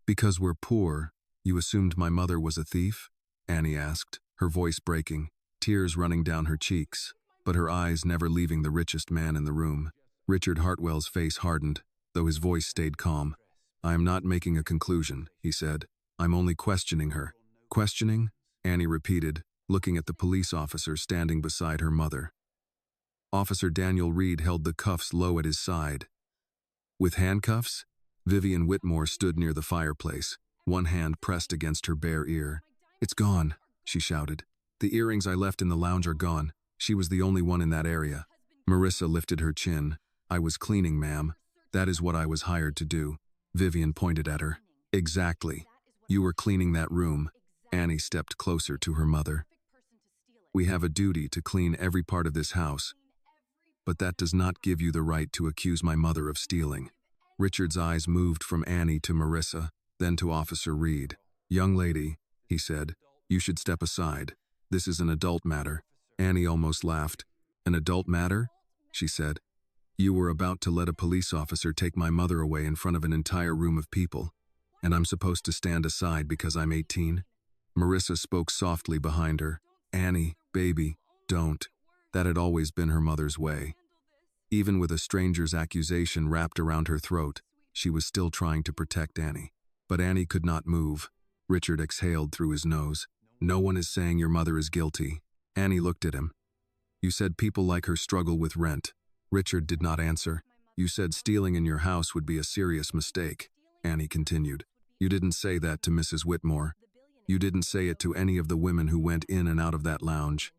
Because we're poor, you assumed my mother was a thief? Annie asked, her voice breaking, tears running down her cheeks, but her eyes never leaving the richest man in the room. Richard Hartwell's face hardened, though his voice stayed calm. I am not making a conclusion, he said. I'm only questioning her. Questioning? Annie repeated, looking at the police officer standing beside her mother. Officer Daniel Reed held the cuffs low at his side. With handcuffs? Vivian Whitmore stood near the fireplace, one hand pressed against her bare ear. It's gone, she shouted. The earrings I left in the lounge are gone. She was the only one in that area. Marissa lifted her chin. I was cleaning, ma'am. That is what I was hired to do. Vivian pointed at her. Exactly. You were cleaning that room. Annie stepped closer to her mother. We have a duty to clean every part of this house, but that does not give you the right to accuse my mother of stealing. Richard's eyes moved from Annie to Marissa, then to Officer Reed. Young lady, he said, you should step aside. This is an adult matter. Annie almost laughed. An adult matter? She said. You were about to let a police officer take my mother away in front of an entire room of people, and I'm supposed to stand aside because I'm 18? Marissa spoke softly behind her. Annie, baby, don't. That had always been her mother's way. Even with a stranger's accusation wrapped around her throat, she was still trying to protect Annie. But Annie could not move. Richard exhaled through his nose. No one is saying your mother is guilty. Annie looked at him. You said people like her struggle with rent. Richard did not answer. You said stealing in your house would be a serious mistake. Annie continued. You didn't say that to Mrs. Whitmore. You didn't say it to any of the women who went in and out of that lounge.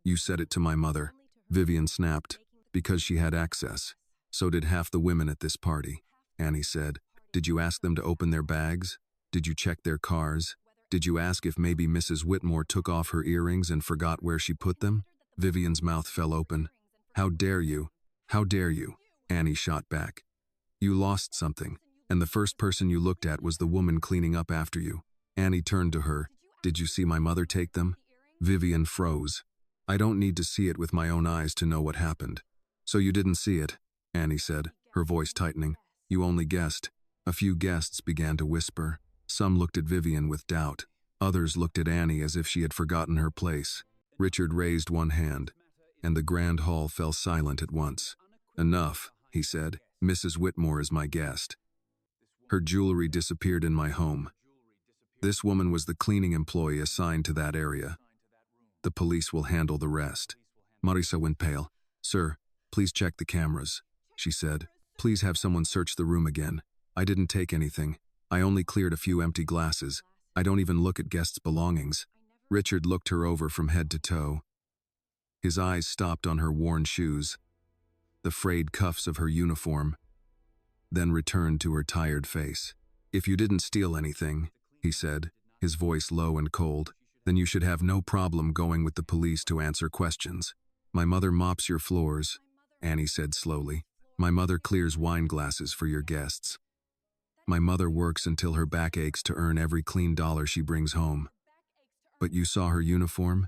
You said it to my mother. Vivian snapped. Because she had access. So did half the women at this party. Annie said. Did you ask them to open their bags? Did you check their cars? Did you ask if maybe Mrs. Whitmore took off her earrings and forgot where she put them? Vivian's mouth fell open. How dare you? How dare you? Annie shot back. You lost something, and the first person you looked at was the woman cleaning up after you. Annie turned to her. Did you see my mother take them? Vivian froze. I don't need to see it with my own eyes to know what happened. So you didn't see it, Annie said, her voice tightening. You only guessed. A few guests began to whisper. Some looked at Vivian with doubt. Others looked at Annie as if she had forgotten her place. Richard raised one hand, and the grand hall fell silent at once. Enough, he said. Mrs. Whitmore is my guest. Her jewelry disappeared in my home. This woman was the cleaning employee assigned to that area. The police will handle the rest. Marissa went pale. Sir, please check the cameras, she said. Please have someone search the room again. I didn't take anything. I only cleared a few empty glasses. I don't even look at guests' belongings. Richard looked her over from head to toe. His eyes stopped on her worn shoes, the frayed cuffs of her uniform, then returned to her tired face. If you didn't steal anything, he said, his voice low and cold, then you should have no problem going with the police to answer questions. My mother mops your floors, Annie said slowly. My mother clears wine glasses for your guests. My mother works until her back aches to earn every clean dollar she brings home. But you saw her uniform?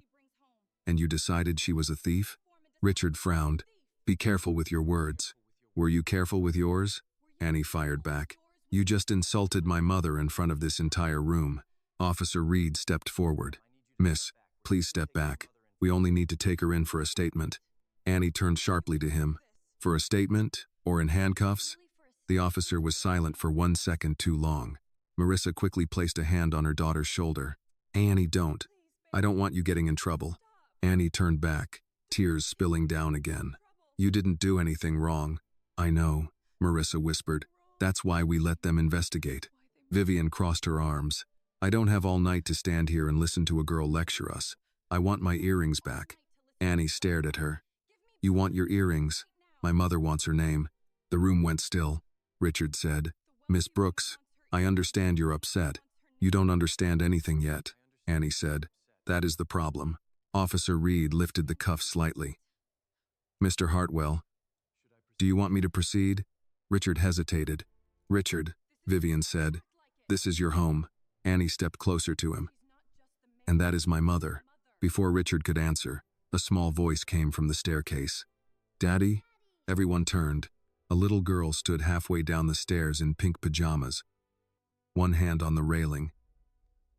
And you decided she was a thief? Richard frowned. Be careful with your words. Were you careful with yours? Annie fired back. You just insulted my mother in front of this entire room. Officer Reed stepped forward. Miss, please step back. We only need to take her in for a statement. Annie turned sharply to him. For a statement? Or in handcuffs? The officer was silent for 1 second too long. Marissa quickly placed a hand on her daughter's shoulder. Annie, don't. I don't want you getting in trouble. Annie turned back, tears spilling down again. You didn't do anything wrong. I know, Marissa whispered. That's why we let them investigate. Vivian crossed her arms. I don't have all night to stand here and listen to a girl lecture us. I want my earrings back. Annie stared at her. You want your earrings? My mother wants her name. The room went still. Richard said, Miss Brooks, I understand you're upset. You don't understand anything yet, Annie said. That is the problem. Officer Reed lifted the cuff slightly. Mr. Hartwell, do you want me to proceed? Richard hesitated. Richard, Vivian said, this is your home. Annie stepped closer to him. And that is my mother. Before Richard could answer, a small voice came from the staircase. Daddy? Everyone turned. A little girl stood halfway down the stairs in pink pajamas. one hand on the railing,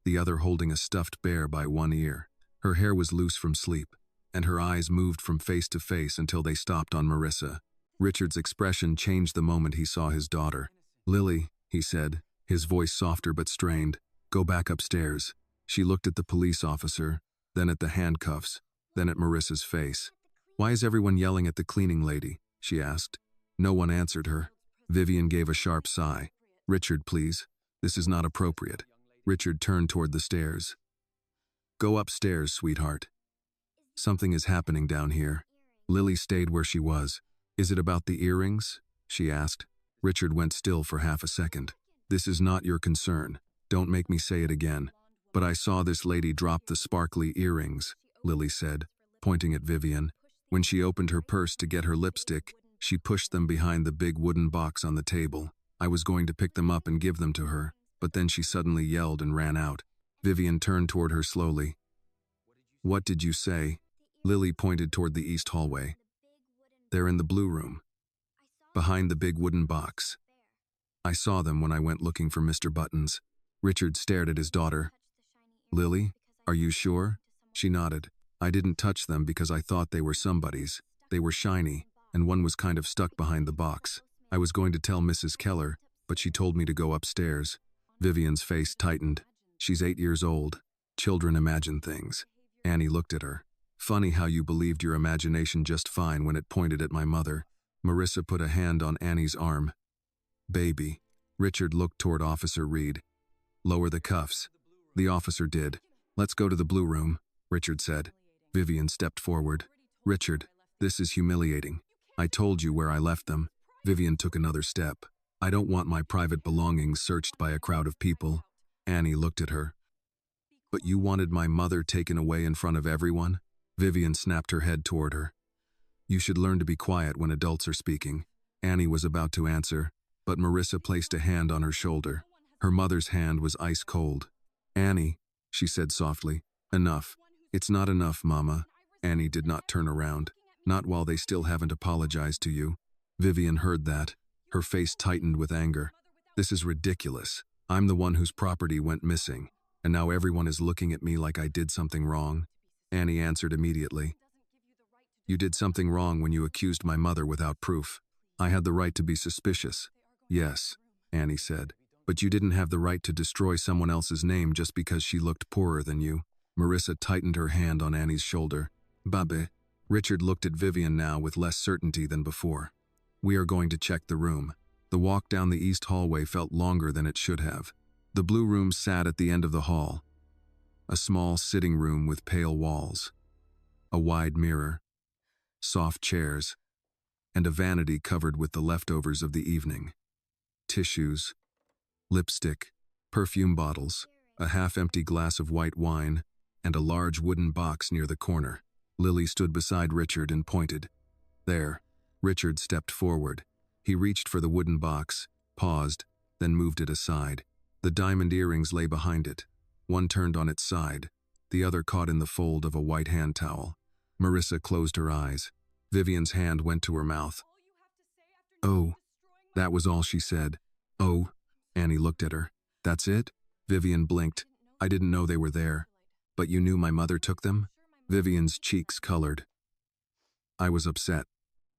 the other holding a stuffed bear by one ear. Her hair was loose from sleep, and her eyes moved from face to face until they stopped on Marissa. Richard's expression changed the moment he saw his daughter. "Lily," he said, his voice softer but strained, "go back upstairs." She looked at the police officer, then at the handcuffs, then at Marissa's face. "Why is everyone yelling at the cleaning lady?" she asked. No one answered her. Vivian gave a sharp sigh. "Richard, please. This is not appropriate." Richard turned toward the stairs. "Go upstairs, sweetheart. Something is happening down here." Lily stayed where she was. "Is it about the earrings?" she asked. Richard went still for half a second. "This is not your concern. Don't make me say it again. But I saw this lady drop the sparkly earrings," Lily said, pointing at Vivian. "When she opened her purse to get her lipstick, she pushed them behind the big wooden box on the table. I was going to pick them up and give them to her, but then she suddenly yelled and ran out." Vivian turned toward her slowly. "What did you say?" Lily pointed toward the east hallway. "They're in the blue room, behind the big wooden box. I saw them when I went looking for Mr. Buttons." Richard stared at his daughter. "Lily, are you sure?" She nodded. "I didn't touch them because I thought they were somebody's. They were shiny, and one was kind of stuck behind the box. I was going to tell Mrs. Keller, but she told me to go upstairs." Vivian's face tightened. "She's 8 years old. Children imagine things." Annie looked at her. "Funny how you believed your imagination just fine when it pointed at my mother." Marissa put a hand on Annie's arm. "Baby." Richard looked toward Officer Reed. "Lower the cuffs." The officer did. "Let's go to the blue room," Richard said. Vivian stepped forward. "Richard, this is humiliating. I told you where I left them." Vivian took another step. "I don't want my private belongings searched by a crowd of people." Annie looked at her. "But you wanted my mother taken away in front of everyone?" Vivian snapped her head toward her. "You should learn to be quiet when adults are speaking." Annie was about to answer, but Marissa placed a hand on her shoulder. Her mother's hand was ice cold. "Annie," she said softly, "enough." "It's not enough, Mama." Annie did not turn around. "Not while they still haven't apologized to you." Vivian heard that. Her face tightened with anger. "This is ridiculous. I'm the one whose property went missing, and now everyone is looking at me like I did something wrong." Annie answered immediately. "You did something wrong when you accused my mother without proof. I had the right to be suspicious." "Yes," Annie said, "but you didn't have the right to destroy someone else's name just because she looked poorer than you." Marissa tightened her hand on Annie's shoulder. "Babe." Richard looked at Vivian now with less certainty than before. "We are going to check the room." The walk down the east hallway felt longer than it should have. The blue room sat at the end of the hall. A small sitting room with pale walls, a wide mirror, soft chairs, and a vanity covered with the leftovers of the evening. Tissues, lipstick, perfume bottles, a half-empty glass of white wine, and a large wooden box near the corner. Lily stood beside Richard and pointed. "There." Richard stepped forward. He reached for the wooden box, paused, then moved it aside. The diamond earrings lay behind it. One turned on its side, the other caught in the fold of a white hand towel. Marissa closed her eyes. Vivian's hand went to her mouth. "Oh." That was all she said. "Oh." Annie looked at her. "That's it?" Vivian blinked. "I didn't know they were there." "But you knew my mother took them?" Vivian's cheeks colored. "I was upset."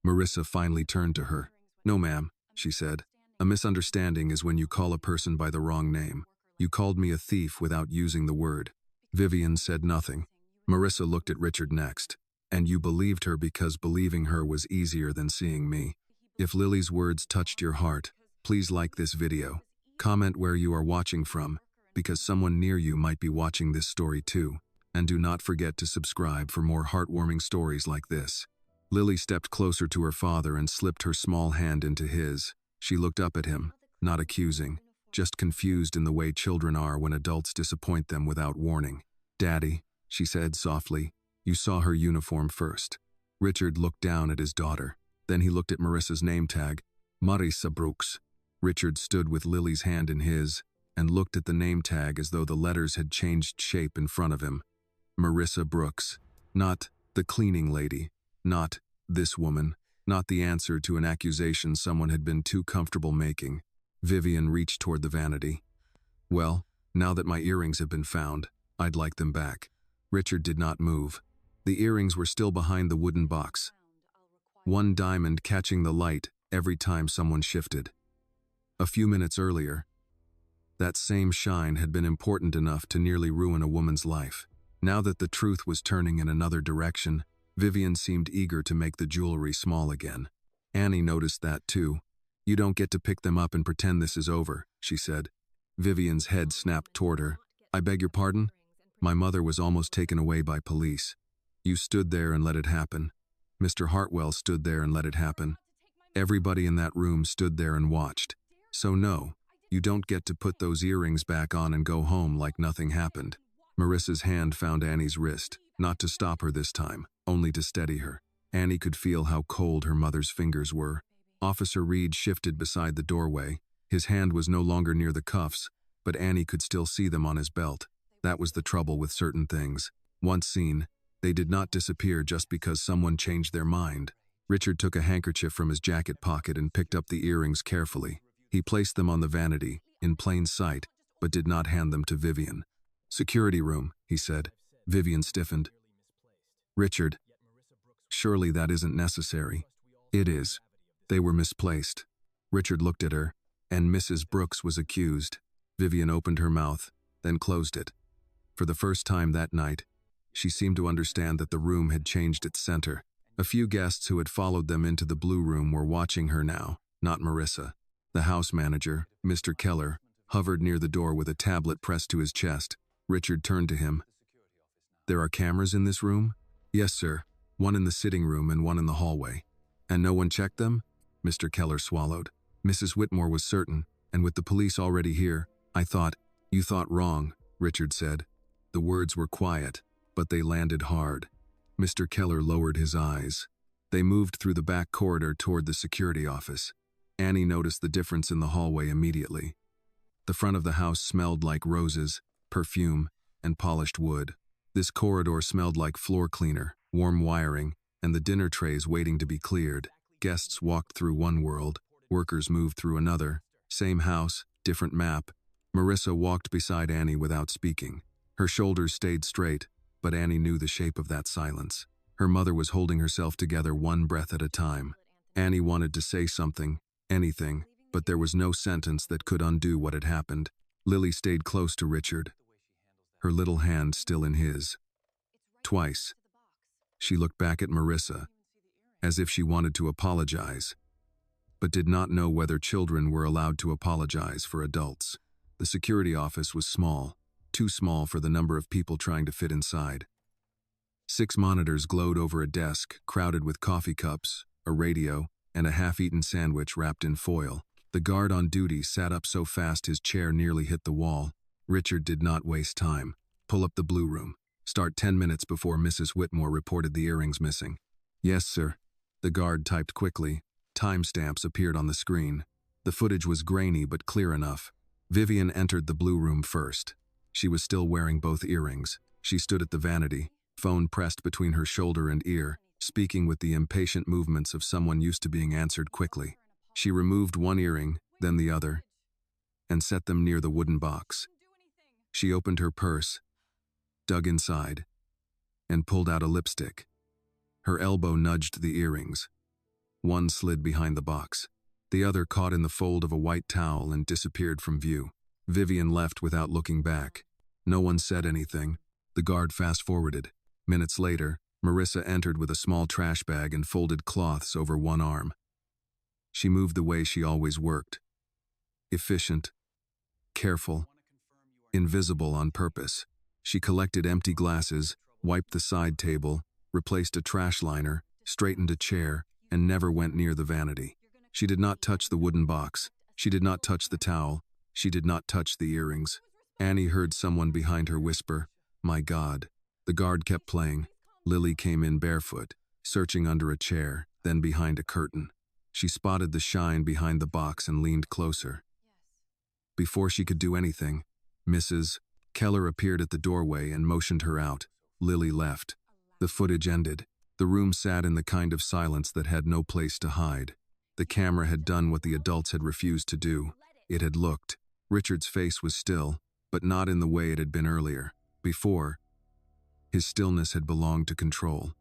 Marissa finally turned to her. "No, ma'am," she said. "A misunderstanding is when you call a person by the wrong name. You called me a thief without using the word." Vivian said nothing. Marissa looked at Richard next. "And you believed her because believing her was easier than seeing me. If Lily's words touched your heart, please like this video. Comment where you are watching from, because someone near you might be watching this story too. And do not forget to subscribe for more heartwarming stories like this." Lily stepped closer to her father and slipped her small hand into his. She looked up at him, not accusing, just confused in the way children are when adults disappoint them without warning. "Daddy," she said softly, "you saw her uniform first." Richard looked down at his daughter. Then he looked at Marissa's name tag, Marissa Brooks. Richard stood with Lily's hand in his and looked at the name tag as though the letters had changed shape in front of him. Marissa Brooks. Not the cleaning lady. Not this woman. Not the answer to an accusation someone had been too comfortable making. Vivian reached toward the vanity. Well, now that my earrings have been found, I'd like them back. Richard did not move. The earrings were still behind the wooden box, one diamond catching the light every time someone shifted. A few minutes earlier, that same shine had been important enough to nearly ruin a woman's life. Now that the truth was turning in another direction, Vivian seemed eager to make the jewelry small again. Annie noticed that too. "You don't get to pick them up and pretend this is over," she said. Vivian's head snapped toward her. "I beg your pardon? My mother was almost taken away by police. You stood there and let it happen. Mr. Hartwell stood there and let it happen. Everybody in that room stood there and watched. So no, you don't get to put those earrings back on and go home like nothing happened." Marissa's hand found Annie's wrist, not to stop her this time, only to steady her. Annie could feel how cold her mother's fingers were. Officer Reed shifted beside the doorway. His hand was no longer near the cuffs, but Annie could still see them on his belt. That was the trouble with certain things. Once seen, they did not disappear just because someone changed their mind. Richard took a handkerchief from his jacket pocket and picked up the earrings carefully. He placed them on the vanity, in plain sight, but did not hand them to Vivian. "Security room," he said. Vivian stiffened. "Richard, surely that isn't necessary." "It is. They were misplaced." Richard looked at her, and Mrs. Brooks was accused. Vivian opened her mouth, then closed it. For the first time that night, she seemed to understand that the room had changed its center. A few guests who had followed them into the blue room were watching her now, not Marissa. The house manager, Mr. Keller, hovered near the door with a tablet pressed to his chest. Richard turned to him. "There are cameras in this room?" "Yes, sir. One in the sitting room and one in the hallway." "And no one checked them?" Mr. Keller swallowed. Mrs. Whitmore was certain, and with the police already here, "You thought wrong," Richard said. The words were quiet, but they landed hard. Mr. Keller lowered his eyes. They moved through the back corridor toward the security office. Annie noticed the difference in the hallway immediately. The front of the house smelled like roses, perfume, and polished wood. This corridor smelled like floor cleaner, warm wiring, and the dinner trays waiting to be cleared. Guests walked through one world, workers moved through another. Same house, different map. Marissa walked beside Annie without speaking. Her shoulders stayed straight, but Annie knew the shape of that silence. Her mother was holding herself together one breath at a time. Annie wanted to say something, anything, but there was no sentence that could undo what had happened. Lily stayed close to Richard, her little hand still in his. Twice, she looked back at Marissa, as if she wanted to apologize, but did not know whether children were allowed to apologize for adults. The security office was small, too small for the number of people trying to fit inside. 6 monitors glowed over a desk, crowded with coffee cups, a radio, and a half-eaten sandwich wrapped in foil. The guard on duty sat up so fast his chair nearly hit the wall. Richard did not waste time. "Pull up the blue room. Start 10 minutes before Mrs. Whitmore reported the earrings missing." "Yes, sir." The guard typed quickly. Timestamps appeared on the screen. The footage was grainy but clear enough. Vivian entered the blue room first. She was still wearing both earrings. She stood at the vanity, phone pressed between her shoulder and ear, speaking with the impatient movements of someone used to being answered quickly. She removed one earring, then the other, and set them near the wooden box. She opened her purse, dug inside, and pulled out a lipstick. Her elbow nudged the earrings. One slid behind the box. The other caught in the fold of a white towel and disappeared from view. Vivian left without looking back. No one said anything. The guard fast-forwarded. Minutes later, Marissa entered with a small trash bag and folded cloths over one arm. She moved the way she always worked. Efficient, careful, invisible on purpose. She collected empty glasses, wiped the side table, replaced a trash liner, straightened a chair, and never went near the vanity. She did not touch the wooden box. She did not touch the towel. She did not touch the earrings. Annie heard someone behind her whisper, "My God." The guard kept playing. Lily came in barefoot, searching under a chair, then behind a curtain. She spotted the shine behind the box and leaned closer. Before she could do anything, Mrs. Keller appeared at the doorway and motioned her out. Lily left. The footage ended. The room sat in the kind of silence that had no place to hide. The camera had done what the adults had refused to do. It had looked, Richard's face was still, but not in the way it had been earlier. Before, his stillness had belonged to control.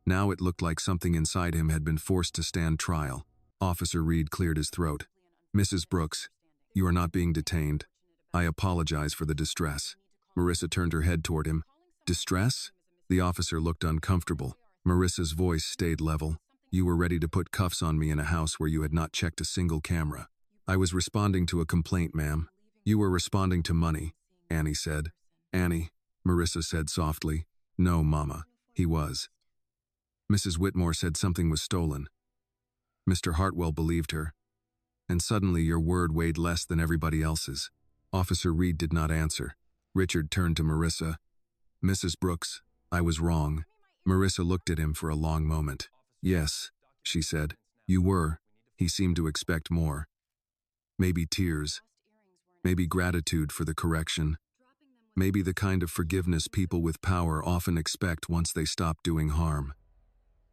Now it looked like something inside him had been forced to stand trial. Officer Reed cleared his throat. "Mrs. Brooks, you are not being detained. I apologize for the distress." Marissa turned her head toward him. "Distress?" The officer looked uncomfortable. Marissa's voice stayed level. "You were ready to put cuffs on me in a house where you had not checked a single camera." "I was responding to a complaint, ma'am." "You were responding to money," Annie said. "Annie," Marissa said softly. "No, Mama, he was." Mrs. Whitmore said something was stolen. Mr. Hartwell believed her. And suddenly your word weighed less than everybody else's. Officer Reed did not answer. Richard turned to Marissa. "Mrs. Brooks, I was wrong." Marissa looked at him for a long moment. "Yes," she said, "you were." He seemed to expect more. Maybe tears. Maybe gratitude for the correction. Maybe the kind of forgiveness people with power often expect once they stop doing harm.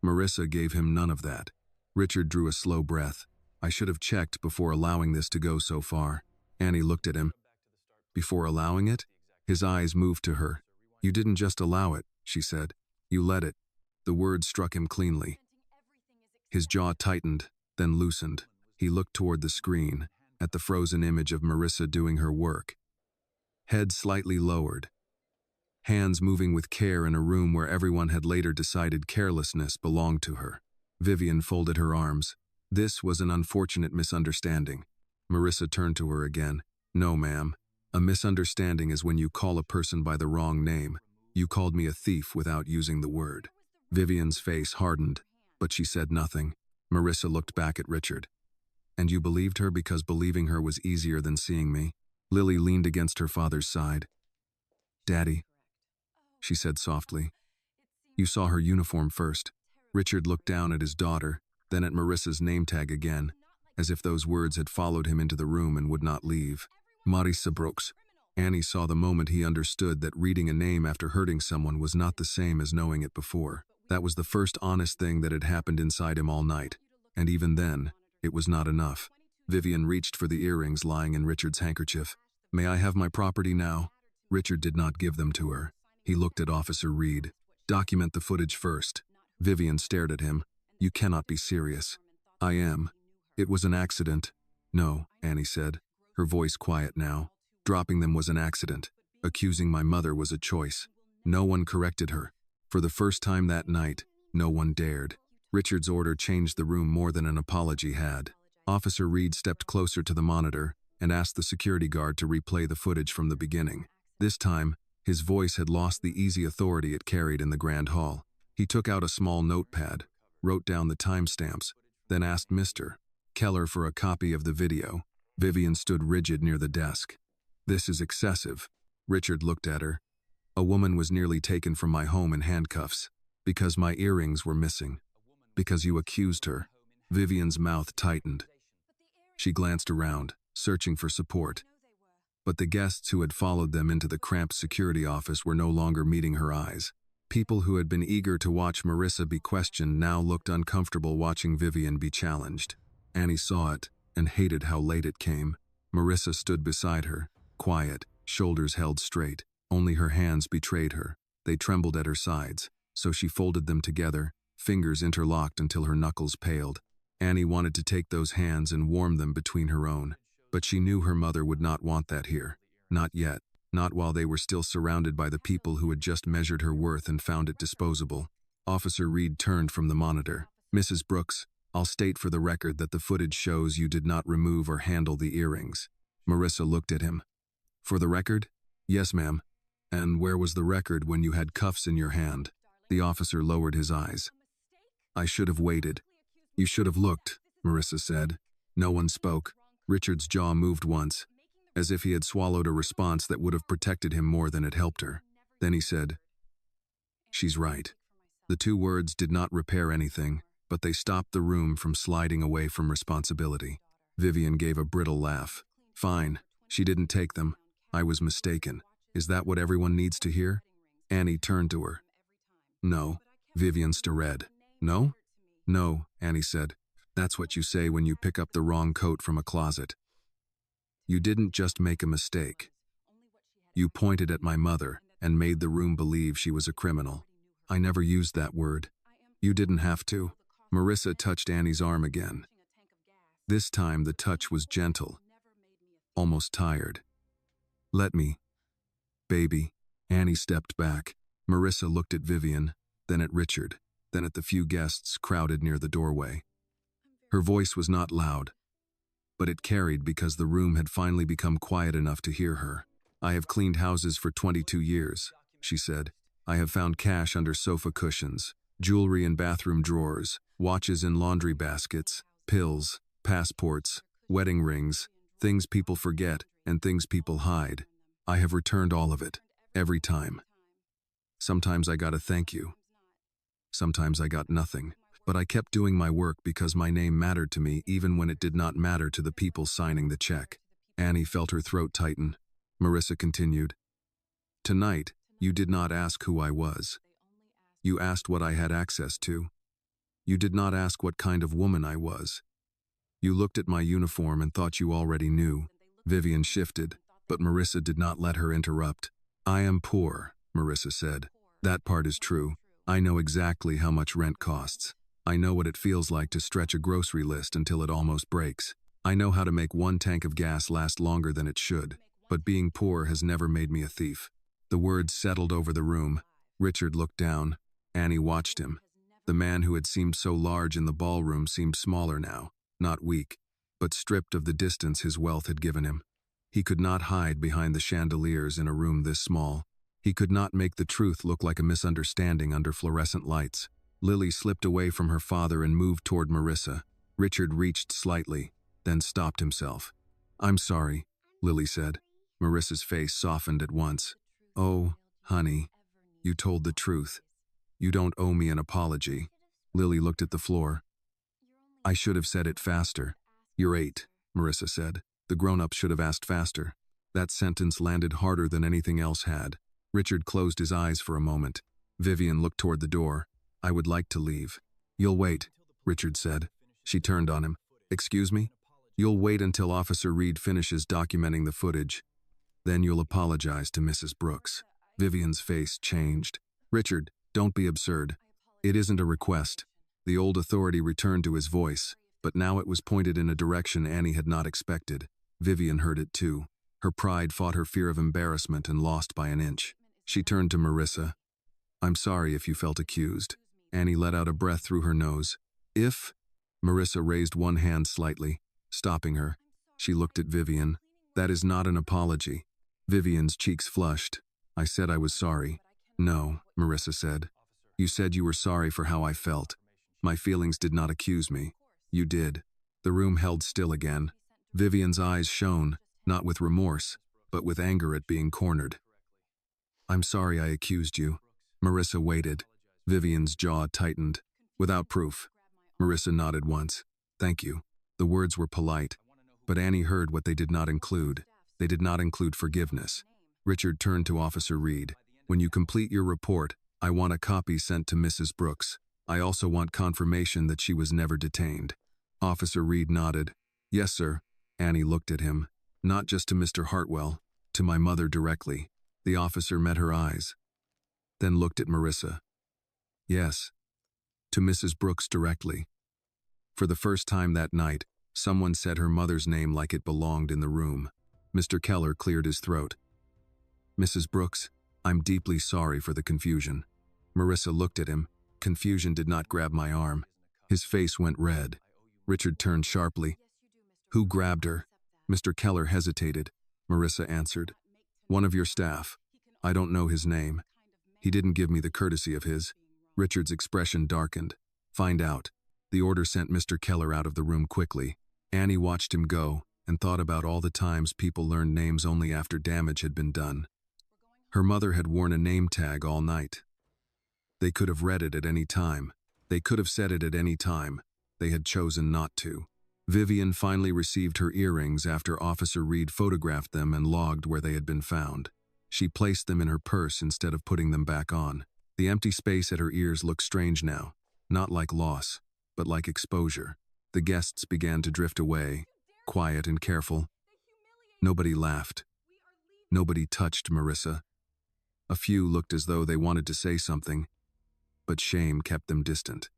Marissa gave him none of that. Richard drew a slow breath. "I should have checked before allowing this to go so far." Annie looked at him. "Before allowing it?" His eyes moved to her. "You didn't just allow it," she said. "You let it." The word struck him cleanly. His jaw tightened, then loosened. He looked toward the screen, at the frozen image of Marissa doing her work. Head slightly lowered. Hands moving with care in a room where everyone had later decided carelessness belonged to her. Vivian folded her arms. This was an unfortunate misunderstanding. Marissa turned to her again. "No, ma'am. A misunderstanding is when you call a person by the wrong name. You called me a thief without using the word." Vivian's face hardened, but she said nothing. Marissa looked back at Richard. "And you believed her because believing her was easier than seeing me?" Lily leaned against her father's side. "Daddy," she said softly. "You saw her uniform first." Richard looked down at his daughter, then at Marissa's name tag again, as if those words had followed him into the room and would not leave. Marissa Brooks. Annie saw the moment he understood that reading a name after hurting someone was not the same as knowing it before. That was the first honest thing that had happened inside him all night. And even then, it was not enough. Vivian reached for the earrings lying in Richard's handkerchief. "May I have my property now?" Richard did not give them to her. He looked at Officer Reed. "Document the footage first." Vivian stared at him. "You cannot be serious." "I am. It was an accident." "No," Annie said, her voice quiet now. "Dropping them was an accident. Accusing my mother was a choice." No one corrected her. For the first time that night, no one dared. Richard's order changed the room more than an apology had. Officer Reed stepped closer to the monitor and asked the security guard to replay the footage from the beginning. This time, his voice had lost the easy authority it carried in the grand hall. He took out a small notepad, wrote down the timestamps, then asked Mr. Keller for a copy of the video. Vivian stood rigid near the desk. "This is excessive." Richard looked at her. "A woman was nearly taken from my home in handcuffs, because my earrings were missing. Because you accused her." Vivian's mouth tightened. She glanced around, searching for support. But the guests who had followed them into the cramped security office were no longer meeting her eyes. People who had been eager to watch Marissa be questioned now looked uncomfortable watching Vivian be challenged. Annie saw it and hated how late it came. Marissa stood beside her, quiet, shoulders held straight. Only her hands betrayed her. They trembled at her sides, so she folded them together, fingers interlocked until her knuckles paled. Annie wanted to take those hands and warm them between her own, but she knew her mother would not want that here. Not yet. Not while they were still surrounded by the people who had just measured her worth and found it disposable. Officer Reed turned from the monitor. "Mrs. Brooks, I'll state for the record that the footage shows you did not remove or handle the earrings." Marissa looked at him. "For the record?" "Yes, ma'am." "And where was the record when you had cuffs in your hand?" The officer lowered his eyes. "I should have waited." "You should have looked," Marissa said. No one spoke. Richard's jaw moved once, as if he had swallowed a response that would have protected him more than it helped her. Then he said, "She's right." The two words did not repair anything, but they stopped the room from sliding away from responsibility. Vivian gave a brittle laugh. "Fine, she didn't take them. I was mistaken. Is that what everyone needs to hear?" Annie turned to her. "No." Vivian stared. "No?" "No," Annie said. "That's what you say when you pick up the wrong coat from a closet." You didn't just make a mistake. You pointed at my mother and made the room believe she was a criminal. I never used that word. You didn't have to. Marissa touched Annie's arm again. This time the touch was gentle, almost tired. Let me, baby. Annie stepped back. Marissa looked at Vivian, then at Richard, then at the few guests crowded near the doorway. Her voice was not loud, but it carried because the room had finally become quiet enough to hear her. I have cleaned houses for 22 years, she said. I have found cash under sofa cushions, jewelry in bathroom drawers, watches in laundry baskets, pills, passports, wedding rings, things people forget and things people hide. I have returned all of it, every time. Sometimes I got a thank you. Sometimes I got nothing. But I kept doing my work because my name mattered to me even when it did not matter to the people signing the check. Annie felt her throat tighten. Marissa continued. Tonight, you did not ask who I was. You asked what I had access to. You did not ask what kind of woman I was. You looked at my uniform and thought you already knew. Vivian shifted, but Marissa did not let her interrupt. I am poor, Marissa said. That part is true. I know exactly how much rent costs. I know what it feels like to stretch a grocery list until it almost breaks. I know how to make one tank of gas last longer than it should. But being poor has never made me a thief. The words settled over the room. Richard looked down. Annie watched him. The man who had seemed so large in the ballroom seemed smaller now, not weak, but stripped of the distance his wealth had given him. He could not hide behind the chandeliers in a room this small. He could not make the truth look like a misunderstanding under fluorescent lights. Lily slipped away from her father and moved toward Marissa. Richard reached slightly, then stopped himself. I'm sorry, Lily said. Marissa's face softened at once. Oh, honey, you told the truth. You don't owe me an apology. Lily looked at the floor. I should have said it faster. You're 8, Marissa said. The grown-ups should have asked faster. That sentence landed harder than anything else had. Richard closed his eyes for a moment. Vivian looked toward the door. I would like to leave. You'll wait, Richard said. She turned on him. Excuse me? You'll wait until Officer Reed finishes documenting the footage. Then you'll apologize to Mrs. Brooks. Vivian's face changed. Richard, don't be absurd. It isn't a request. The old authority returned to his voice, but now it was pointed in a direction Annie had not expected. Vivian heard it too. Her pride fought her fear of embarrassment and lost by an inch. She turned to Marissa. I'm sorry if you felt accused. Annie let out a breath through her nose. If? Marissa raised one hand slightly, stopping her. She looked at Vivian. That is not an apology. Vivian's cheeks flushed. I said I was sorry. No, Marissa said. You said you were sorry for how I felt. My feelings did not accuse me. You did. The room held still again. Vivian's eyes shone, not with remorse, but with anger at being cornered. I'm sorry I accused you. Marissa waited. Vivian's jaw tightened. Without proof. Marissa nodded once. Thank you. The words were polite, but Annie heard what they did not include. They did not include forgiveness. Richard turned to Officer Reed. When you complete your report, I want a copy sent to Mrs. Brooks. I also want confirmation that she was never detained. Officer Reed nodded. Yes, sir. Annie looked at him. Not just to Mr. Hartwell, to my mother directly. The officer met her eyes, then looked at Marissa. Yes, to Mrs. Brooks directly. For the first time that night, someone said her mother's name like it belonged in the room. Mr. Keller cleared his throat. Mrs. Brooks, I'm deeply sorry for the confusion. Marissa looked at him. Confusion did not grab my arm. His face went red. Richard turned sharply. Who grabbed her? Mr. Keller hesitated. Marissa answered. One of your staff. I don't know his name. He didn't give me the courtesy of his. Richard's expression darkened. Find out. The order sent Mr. Keller out of the room quickly. Annie watched him go and thought about all the times people learned names only after damage had been done. Her mother had worn a name tag all night. They could have read it at any time. They could have said it at any time. They had chosen not to. Vivian finally received her earrings after Officer Reed photographed them and logged where they had been found. She placed them in her purse instead of putting them back on. The empty space at her ears looked strange now, not like loss, but like exposure. The guests began to drift away, quiet and careful. Nobody laughed. Nobody touched Marissa. A few looked as though they wanted to say something, but shame kept them distant.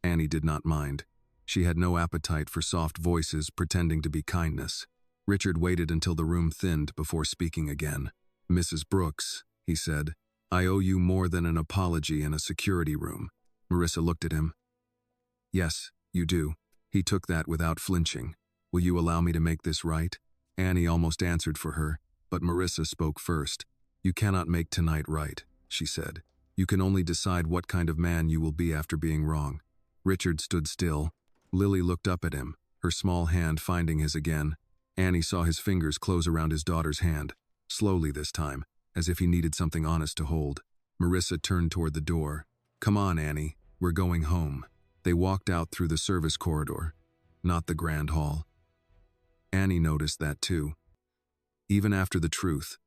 Annie did not mind. She had no appetite for soft voices pretending to be kindness. Richard waited until the room thinned before speaking again. "Mrs. Brooks," he said, "I owe you more than an apology in a security room." Marissa looked at him. "Yes, you do." He took that without flinching. "Will you allow me to make this right?" Annie almost answered for her, but Marissa spoke first. "You cannot make tonight right," she said. "You can only decide what kind of man you will be after being wrong." Richard stood still. Lily looked up at him, her small hand finding his again. Annie saw his fingers close around his daughter's hand, slowly this time, as if he needed something honest to hold. Marissa turned toward the door. "Come on, Annie, we're going home." They walked out through the service corridor, not the grand hall. Annie noticed that too. Even after the truth,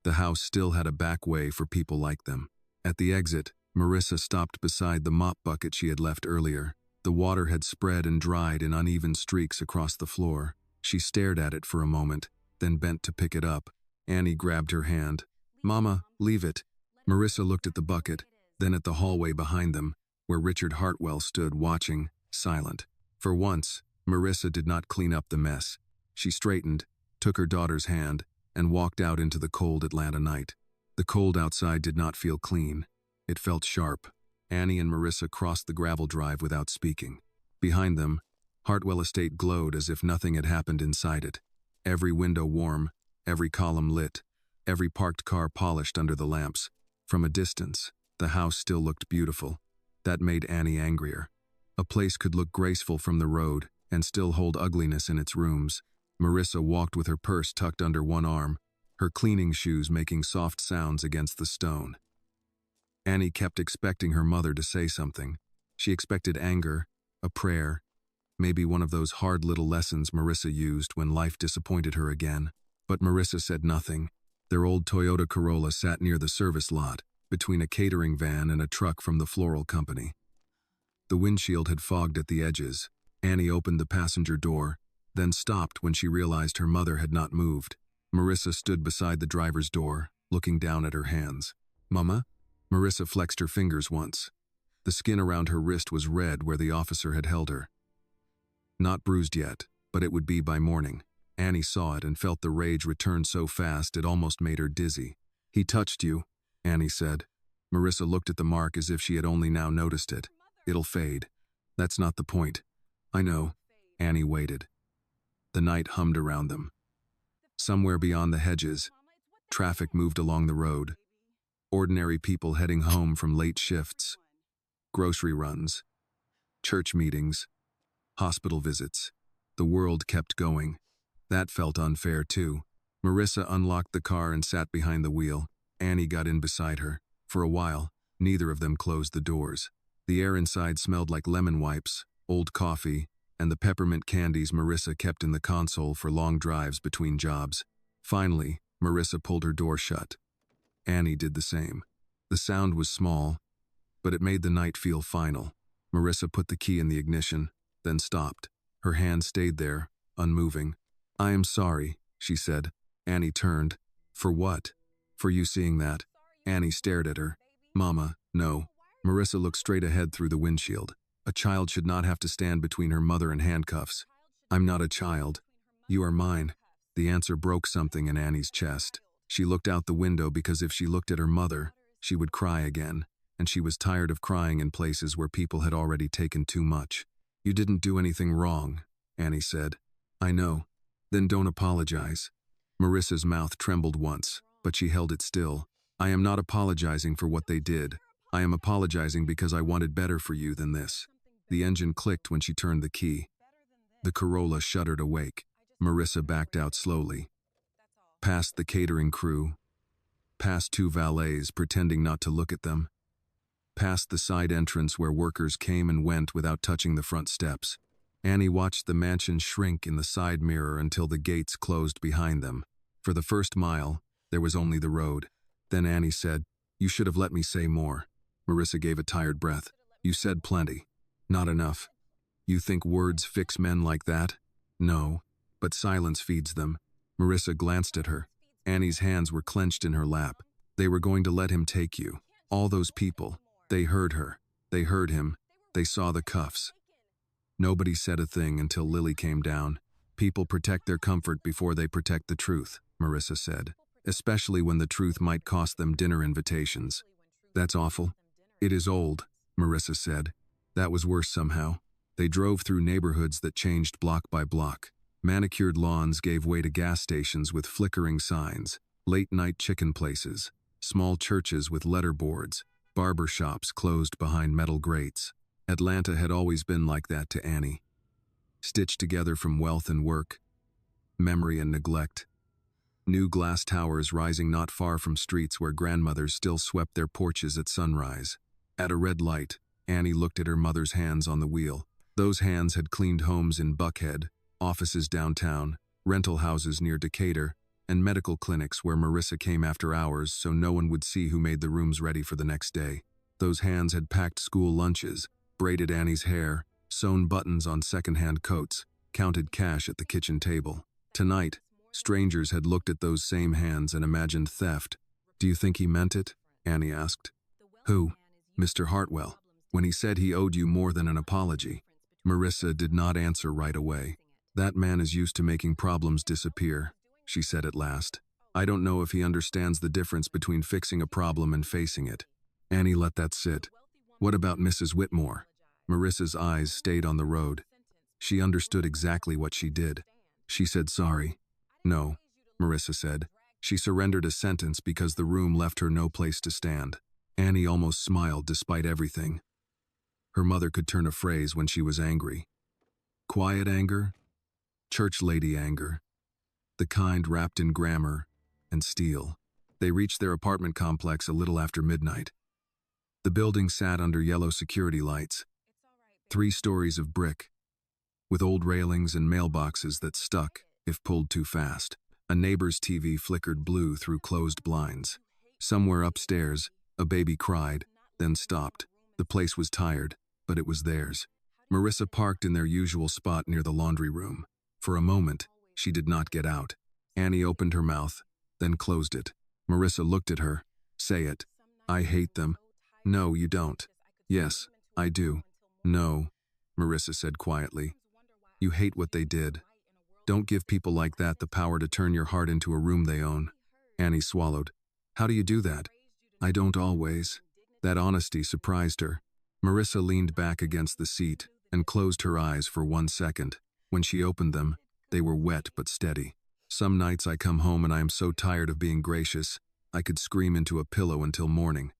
the house still had a back way for people like them. At the exit, Marissa stopped beside the mop bucket she had left earlier. The water had spread and dried in uneven streaks across the floor. She stared at it for a moment, then bent to pick it up. Annie grabbed her hand. "Mama, leave it." Marissa looked at the bucket, then at the hallway behind them, where Richard Hartwell stood watching, silent. For once, Marissa did not clean up the mess. She straightened, took her daughter's hand, and walked out into the cold Atlanta night. The cold outside did not feel clean. It felt sharp. Annie and Marissa crossed the gravel drive without speaking. Behind them, Hartwell Estate glowed as if nothing had happened inside it. Every window warm, every column lit, every parked car polished under the lamps. From a distance, the house still looked beautiful. That made Annie angrier. A place could look graceful from the road and still hold ugliness in its rooms. Marissa walked with her purse tucked under one arm, her cleaning shoes making soft sounds against the stone. Annie kept expecting her mother to say something. She expected anger, a prayer, maybe one of those hard little lessons Marissa used when life disappointed her again. But Marissa said nothing. Their old Toyota Corolla sat near the service lot, between a catering van and a truck from the floral company. The windshield had fogged at the edges. Annie opened the passenger door, then stopped when she realized her mother had not moved. Marissa stood beside the driver's door, looking down at her hands. "Mama?" Marissa flexed her fingers once. The skin around her wrist was red where the officer had held her. Not bruised yet, but it would be by morning. Annie saw it and felt the rage return so fast it almost made her dizzy. "He touched you," Annie said. Marissa looked at the mark as if she had only now noticed it. "It'll fade. That's not the point." "I know." Annie waited. The night hummed around them. Somewhere beyond the hedges, traffic moved along the road. Ordinary people heading home from late shifts, grocery runs, church meetings, hospital visits. The world kept going. That felt unfair too. Marissa unlocked the car and sat behind the wheel. Annie got in beside her. For a while, neither of them closed the doors. The air inside smelled like lemon wipes, old coffee, and the peppermint candies Marissa kept in the console for long drives between jobs. Finally, Marissa pulled her door shut. Annie did the same. The sound was small, but it made the night feel final. Marissa put the key in the ignition, then stopped. Her hand stayed there, unmoving. "I am sorry," she said. Annie turned. "For what?" "For you seeing that." Annie stared at her. "Mama, no." Marissa looked straight ahead through the windshield. A child should not have to stand between her mother and handcuffs. "I'm not a child. You are mine." The answer broke something in Annie's chest. She looked out the window because if she looked at her mother, she would cry again, and she was tired of crying in places where people had already taken too much. "You didn't do anything wrong," Annie said. "I know. Then don't apologize." Marissa's mouth trembled once, but she held it still. "I am not apologizing for what they did. I am apologizing because I wanted better for you than this." The engine clicked when she turned the key. The Corolla shuddered awake. Marissa backed out slowly. Past the catering crew. Past two valets pretending not to look at them. Past the side entrance where workers came and went without touching the front steps. Annie watched the mansion shrink in the side mirror until the gates closed behind them. For the first mile, there was only the road. Then Annie said, "You should have let me say more." Marissa gave a tired breath. "You said plenty. Not enough. You think words fix men like that?" "No, but silence feeds them." Marissa glanced at her. Annie's hands were clenched in her lap. They were going to let him take you. All those people. They heard her. They heard him. They saw the cuffs. Nobody said a thing until Lily came down. People protect their comfort before they protect the truth, Marissa said, especially when the truth might cost them dinner invitations. That's awful. It is old, Marissa said. That was worse somehow. They drove through neighborhoods that changed block by block. Manicured lawns gave way to gas stations with flickering signs, late-night chicken places, small churches with letterboards, barber shops closed behind metal grates. Atlanta had always been like that to Annie. Stitched together from wealth and work, memory and neglect. New glass towers rising not far from streets where grandmothers still swept their porches at sunrise. At a red light, Annie looked at her mother's hands on the wheel. Those hands had cleaned homes in Buckhead, offices downtown, rental houses near Decatur, and medical clinics where Marissa came after hours so no one would see who made the rooms ready for the next day. Those hands had packed school lunches, braided Annie's hair, sewn buttons on second-hand coats, counted cash at the kitchen table. Tonight, strangers had looked at those same hands and imagined theft. "Do you think he meant it?" Annie asked. "Who?" "Mr. Hartwell. When he said he owed you more than an apology." Marissa did not answer right away. "That man is used to making problems disappear," she said at last. "I don't know if he understands the difference between fixing a problem and facing it." Annie let that sit. "What about Mrs. Whitmore?" Marissa's eyes stayed on the road. She understood exactly what she did. She said sorry. "No," Marissa said. She surrendered a sentence because the room left her no place to stand. Annie almost smiled despite everything. Her mother could turn a phrase when she was angry. Quiet anger, church lady anger, the kind wrapped in grammar and steel. They reached their apartment complex a little after midnight. The building sat under yellow security lights. 3 stories of brick, with old railings and mailboxes that stuck if pulled too fast. A neighbor's TV flickered blue through closed blinds. Somewhere upstairs, a baby cried, then stopped. The place was tired, but it was theirs. Marissa parked in their usual spot near the laundry room. For a moment, she did not get out. Annie opened her mouth, then closed it. Marissa looked at her. "Say it." "I hate them." "No, you don't." "Yes, I do." "No," Marissa said quietly. "You hate what they did. Don't give people like that the power to turn your heart into a room they own." Annie swallowed. "How do you do that?" "I don't always." That honesty surprised her. Marissa leaned back against the seat and closed her eyes for 1 second. When she opened them, they were wet but steady. "Some nights I come home and I am so tired of being gracious, I could scream into a pillow until morning.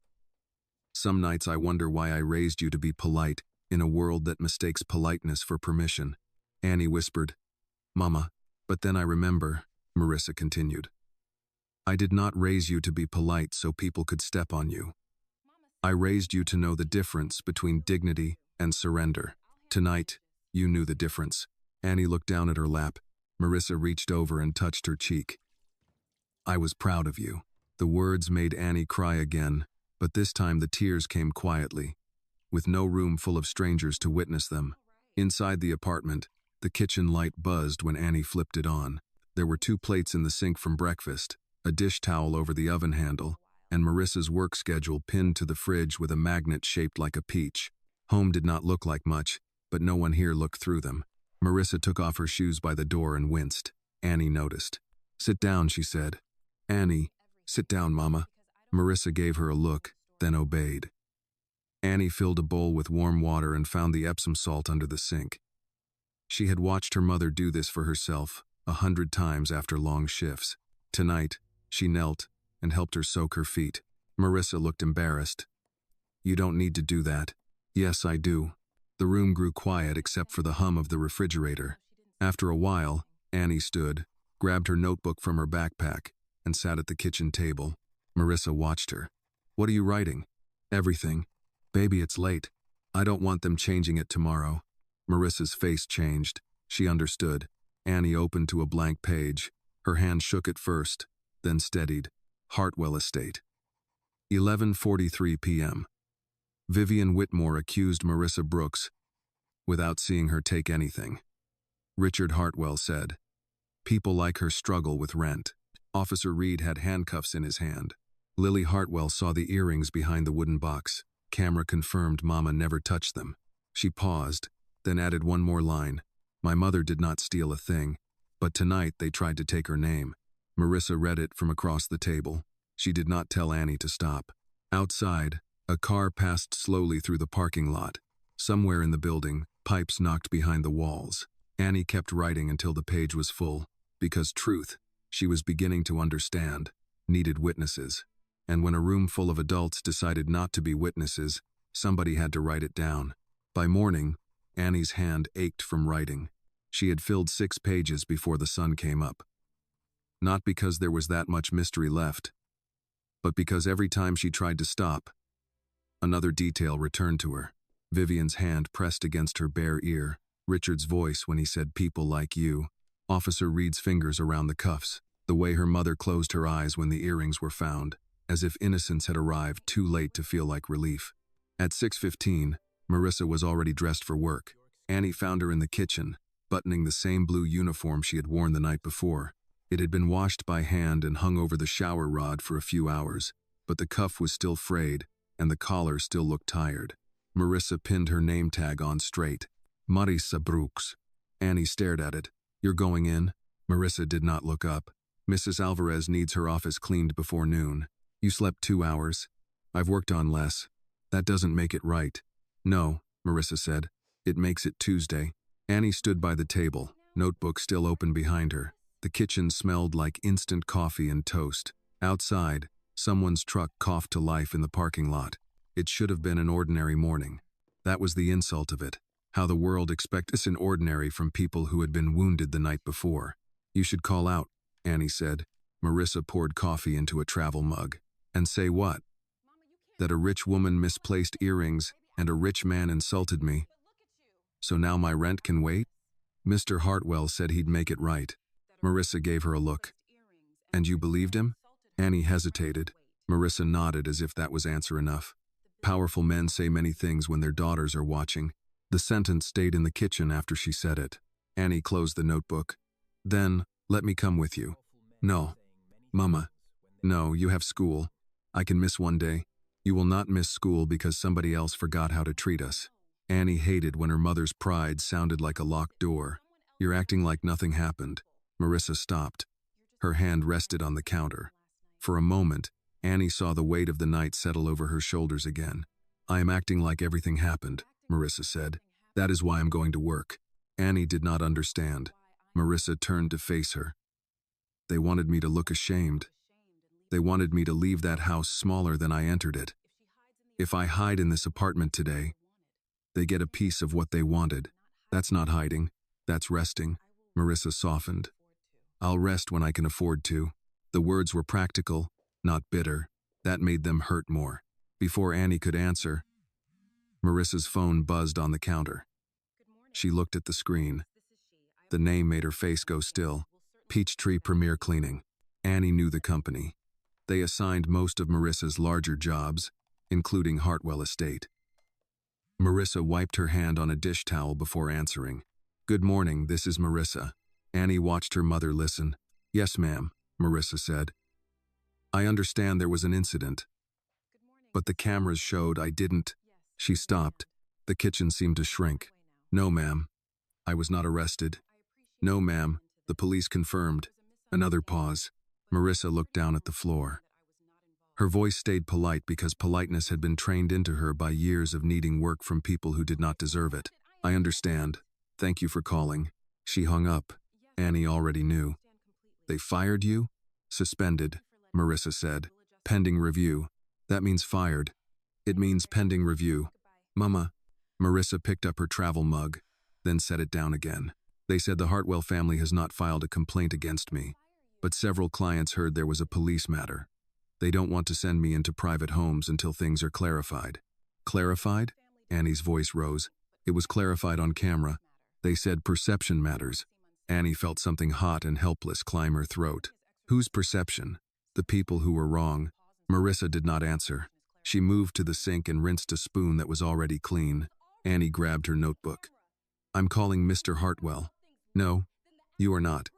Some nights I wonder why I raised you to be polite in a world that mistakes politeness for permission." Annie whispered, "Mama, but then I remember," Marissa continued. "I did not raise you to be polite so people could step on you. I raised you to know the difference between dignity and surrender. Tonight, you knew the difference." Annie looked down at her lap. Marissa reached over and touched her cheek. "I was proud of you." The words made Annie cry again, but this time the tears came quietly, with no room full of strangers to witness them. Inside the apartment, the kitchen light buzzed when Annie flipped it on. There were 2 plates in the sink from breakfast, a dish towel over the oven handle, and Marissa's work schedule pinned to the fridge with a magnet shaped like a peach. Home did not look like much, but no one here looked through them. Marissa took off her shoes by the door and winced. Annie noticed. "Sit down," she said. "Annie, sit down, Mama." Marissa gave her a look, then obeyed. Annie filled a bowl with warm water and found the Epsom salt under the sink. She had watched her mother do this for herself 100 times after long shifts. Tonight, she knelt and helped her soak her feet. Marissa looked embarrassed. "You don't need to do that." "Yes, I do." The room grew quiet except for the hum of the refrigerator. After a while, Annie stood, grabbed her notebook from her backpack, and sat at the kitchen table. Marissa watched her. "What are you writing?" "Everything. Baby, it's late. I don't want them changing it tomorrow." Marissa's face changed. She understood. Annie opened to a blank page. Her hand shook at first, then steadied. Hartwell Estate. 11:43 p.m. Vivian Whitmore accused Marissa Brooks without seeing her take anything. Richard Hartwell said, People like her struggle with rent. Officer Reed had handcuffs in his hand. Lily Hartwell saw the earrings behind the wooden box. Camera confirmed Mama never touched them. She paused, then added one more line. My mother did not steal a thing, but tonight they tried to take her name. Marissa read it from across the table. She did not tell Annie to stop. Outside, a car passed slowly through the parking lot. Somewhere in the building, pipes knocked behind the walls. Annie kept writing until the page was full, because truth, she was beginning to understand, needed witnesses. And when a room full of adults decided not to be witnesses, somebody had to write it down. By morning, Annie's hand ached from writing. She had filled 6 pages before the sun came up. Not because there was that much mystery left, but because every time she tried to stop, another detail returned to her. Vivian's hand pressed against her bare ear, Richard's voice when he said people like you, Officer Reed's fingers around the cuffs, the way her mother closed her eyes when the earrings were found, as if innocence had arrived too late to feel like relief. At 6:15, Marissa was already dressed for work. Annie found her in the kitchen, buttoning the same blue uniform she had worn the night before. It had been washed by hand and hung over the shower rod for a few hours, but the cuff was still frayed, and the collar still looked tired. Marissa pinned her name tag on straight. Marissa Brooks. Annie stared at it. You're going in? Marissa did not look up. Mrs. Alvarez needs her office cleaned before noon. You slept 2 hours. I've worked on less. That doesn't make it right. No, Marissa said. It makes it Tuesday. Annie stood by the table, notebook still open behind her. The kitchen smelled like instant coffee and toast. Outside, someone's truck coughed to life in the parking lot. It should have been an ordinary morning. That was the insult of it. How the world expects an ordinary from people who had been wounded the night before. You should call out, Annie said. Marissa poured coffee into a travel mug. And say what? That a rich woman misplaced earrings and a rich man insulted me. So now my rent can wait? Mr. Hartwell said he'd make it right. Marissa gave her a look. And you believed him? Annie hesitated. Marissa nodded as if that was answer enough. Powerful men say many things when their daughters are watching. The sentence stayed in the kitchen after she said it. Annie closed the notebook. Then, let me come with you. No. Mama. No, you have school. I can miss one day. You will not miss school because somebody else forgot how to treat us. Annie hated when her mother's pride sounded like a locked door. You're acting like nothing happened. Marissa stopped. Her hand rested on the counter. For a moment, Annie saw the weight of the night settle over her shoulders again. I am acting like everything happened, Marissa said. That is why I'm going to work. Annie did not understand. Marissa turned to face her. They wanted me to look ashamed. They wanted me to leave that house smaller than I entered it. If I hide in this apartment today, they get a piece of what they wanted. That's not hiding. That's resting. Marissa softened. I'll rest when I can afford to. The words were practical, not bitter. That made them hurt more. Before Annie could answer, Marissa's phone buzzed on the counter. She looked at the screen. The name made her face go still. Peachtree Premier Cleaning. Annie knew the company. They assigned most of Marissa's larger jobs, including Hartwell Estate. Marissa wiped her hand on a dish towel before answering. Good morning, this is Marissa. Annie watched her mother listen. Yes, ma'am, Marissa said. I understand there was an incident. But the cameras showed I didn't. She stopped. The kitchen seemed to shrink. No, ma'am. I was not arrested. No, ma'am. The police confirmed. Another pause. Marissa looked down at the floor. Her voice stayed polite because politeness had been trained into her by years of needing work from people who did not deserve it. I understand. Thank you for calling. She hung up. Annie already knew. They fired you? Suspended, Marissa said. Pending review. That means fired. It means pending review. Mama. Marissa picked up her travel mug, then set it down again. They said the Hartwell family has not filed a complaint against me, but several clients heard there was a police matter. They don't want to send me into private homes until things are clarified. Clarified? Annie's voice rose. It was clarified on camera. They said perception matters. Annie felt something hot and helpless climb her throat. Whose perception? The people who were wrong. Marissa did not answer. She moved to the sink and rinsed a spoon that was already clean. Annie grabbed her notebook. I'm calling Mr. Hartwell. No, you are not.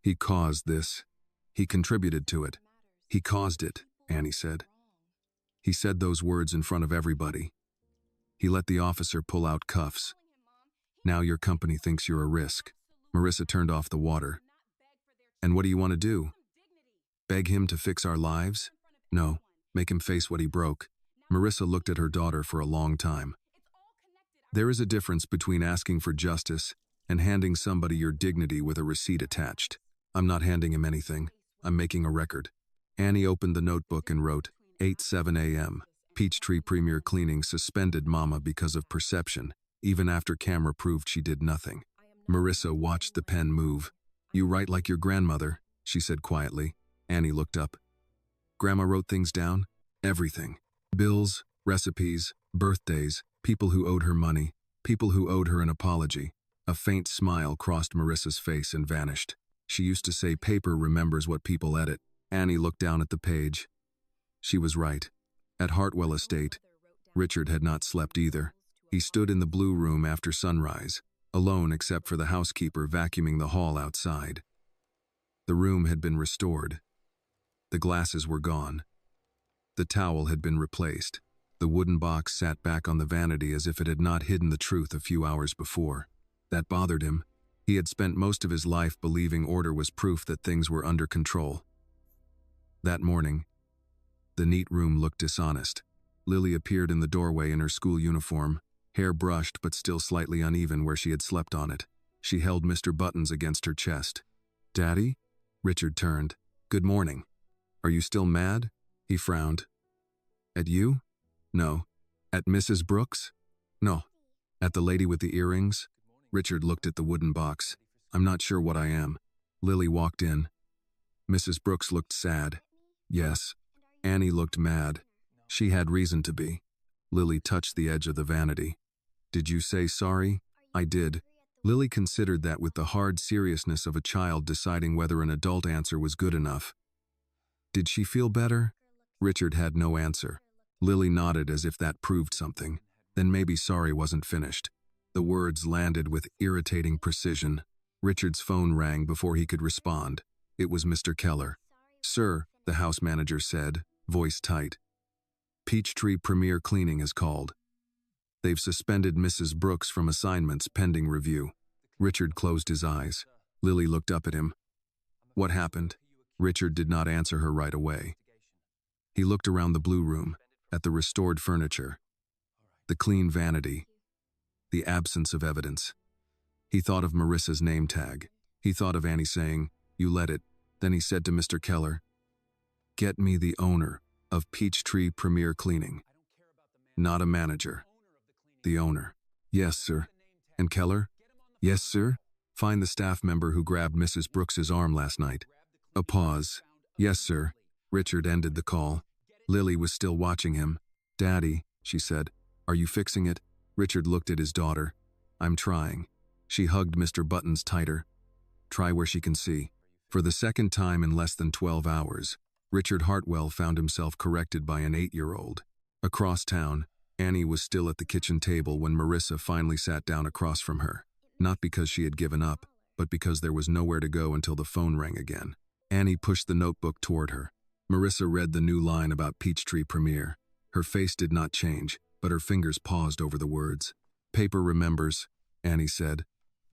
He caused this. He contributed to it. He caused it, Annie said. He said those words in front of everybody. He let the officer pull out cuffs. Now your company thinks you're a risk. Marissa turned off the water. And what do you want to do? Beg him to fix our lives? No, make him face what he broke. Marissa looked at her daughter for a long time. There is a difference between asking for justice and handing somebody your dignity with a receipt attached. I'm not handing him anything. I'm making a record. Annie opened the notebook and wrote, 8:07 a.m. Peachtree Premier Cleaning suspended Mama because of perception, even after camera proved she did nothing. Marissa watched the pen move. You write like your grandmother, she said quietly. Annie looked up. Grandma wrote things down? Everything. Bills, recipes, birthdays, people who owed her money, people who owed her an apology. A faint smile crossed Marissa's face and vanished. She used to say paper remembers what people edit. Annie looked down at the page. She was right. At Hartwell Estate, Richard had not slept either. He stood in the blue room after sunrise, alone except for the housekeeper vacuuming the hall outside. The room had been restored. The glasses were gone. The towel had been replaced. The wooden box sat back on the vanity as if it had not hidden the truth a few hours before. That bothered him. He had spent most of his life believing order was proof that things were under control. That morning, the neat room looked dishonest. Lily appeared in the doorway in her school uniform, hair brushed but still slightly uneven where she had slept on it. She held Mr. Buttons against her chest. Daddy? Richard turned. Good morning. Are you still mad? He frowned. At you? No. At Mrs. Brooks? No. At the lady with the earrings? Richard looked at the wooden box. I'm not sure what I am. Lily walked in. Mrs. Brooks looked sad. Yes. Annie looked mad. She had reason to be. Lily touched the edge of the vanity. Did you say sorry? I did. Lily considered that with the hard seriousness of a child deciding whether an adult answer was good enough. Did she feel better? Richard had no answer. Lily nodded as if that proved something. Then maybe sorry wasn't finished. The words landed with irritating precision. Richard's phone rang before he could respond. It was Mr. Keller. Sir, the house manager said, voice tight. Peachtree Premier Cleaning has called. They've suspended Mrs. Brooks from assignments pending review. Richard closed his eyes. Lily looked up at him. What happened? Richard did not answer her right away. He looked around the blue room, at the restored furniture, the clean vanity, the absence of evidence. He thought of Marissa's name tag. He thought of Annie saying, you let it. Then he said to Mr. Keller, get me the owner of Peachtree Premier Cleaning. Not a manager. The owner. Yes, sir. And Keller? Yes, sir. Find the staff member who grabbed Mrs. Brooks's arm last night. A pause. Yes, sir. Richard ended the call. Lily was still watching him. Daddy, she said, are you fixing it? Richard looked at his daughter. I'm trying. She hugged Mr. Buttons tighter. Try where she can see. For the second time in less than 12 hours, Richard Hartwell found himself corrected by an 8-year-old. Across town, Annie was still at the kitchen table when Marissa finally sat down across from her. Not because she had given up, but because there was nowhere to go until the phone rang again. Annie pushed the notebook toward her. Marissa read the new line about Peachtree Premier. Her face did not change, but her fingers paused over the words. Paper remembers, Annie said.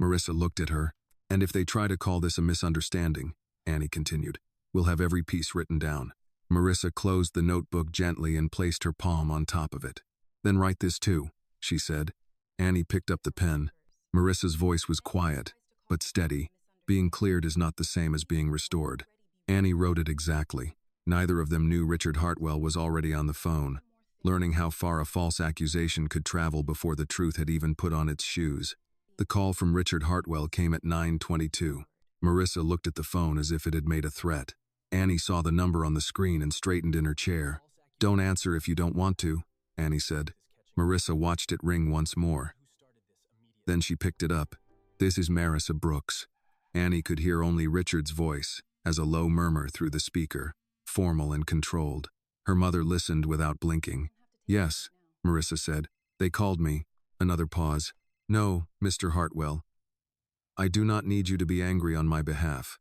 Marissa looked at her. And if they try to call this a misunderstanding, Annie continued, we'll have every piece written down. Marissa closed the notebook gently and placed her palm on top of it. Then write this too, she said. Annie picked up the pen. Marissa's voice was quiet, but steady. Being cleared is not the same as being restored. Annie wrote it exactly. Neither of them knew Richard Hartwell was already on the phone, learning how far a false accusation could travel before the truth had even put on its shoes. The call from Richard Hartwell came at 9:22. Marissa looked at the phone as if it had made a threat. Annie saw the number on the screen and straightened in her chair. Don't answer if you don't want to, Annie said. Marissa watched it ring once more. Then she picked it up. This is Marissa Brooks. Annie could hear only Richard's voice, as a low murmur through the speaker, formal and controlled. Her mother listened without blinking. Yes, Marissa said. They called me. Another pause. No, Mr. Hartwell. I do not need you to be angry on my behalf.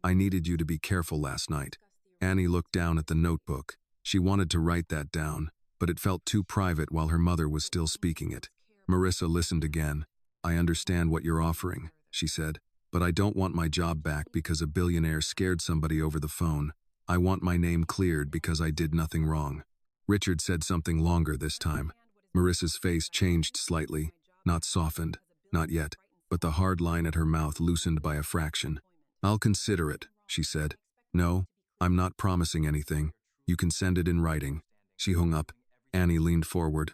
I needed you to be careful last night. Annie looked down at the notebook. She wanted to write that down, but it felt too private while her mother was still speaking it. Marissa listened again. I understand what you're offering, she said, but I don't want my job back because a billionaire scared somebody over the phone. I want my name cleared because I did nothing wrong. Richard said something longer this time. Marissa's face changed slightly, not softened, not yet, but the hard line at her mouth loosened by a fraction. I'll consider it, she said. No, I'm not promising anything. You can send it in writing. She hung up. Annie leaned forward.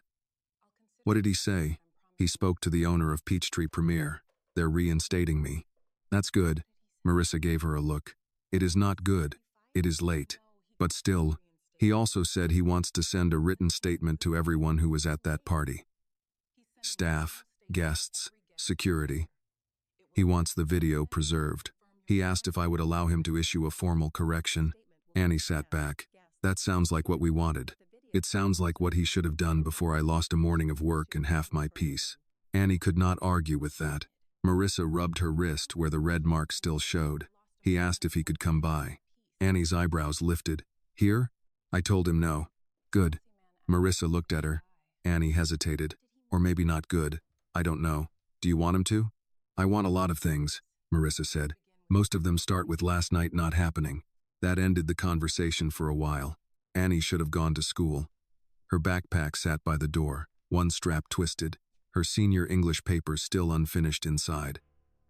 What did he say? He spoke to the owner of Peachtree Premier. They're reinstating me. That's good. Marissa gave her a look. It is not good. It is late. But still, he also said he wants to send a written statement to everyone who was at that party. Staff, guests, security. He wants the video preserved. He asked if I would allow him to issue a formal correction. Annie sat back. That sounds like what we wanted. It sounds like what he should have done before I lost a morning of work and half my peace. Annie could not argue with that. Marissa rubbed her wrist where the red mark still showed. He asked if he could come by. Annie's eyebrows lifted. Here? I told him no. Good. Marissa looked at her. Annie hesitated. Or maybe not good. I don't know. Do you want him to? I want a lot of things, Marissa said. Most of them start with last night not happening. That ended the conversation for a while. Annie should have gone to school. Her backpack sat by the door, one strap twisted, her senior English papers still unfinished inside.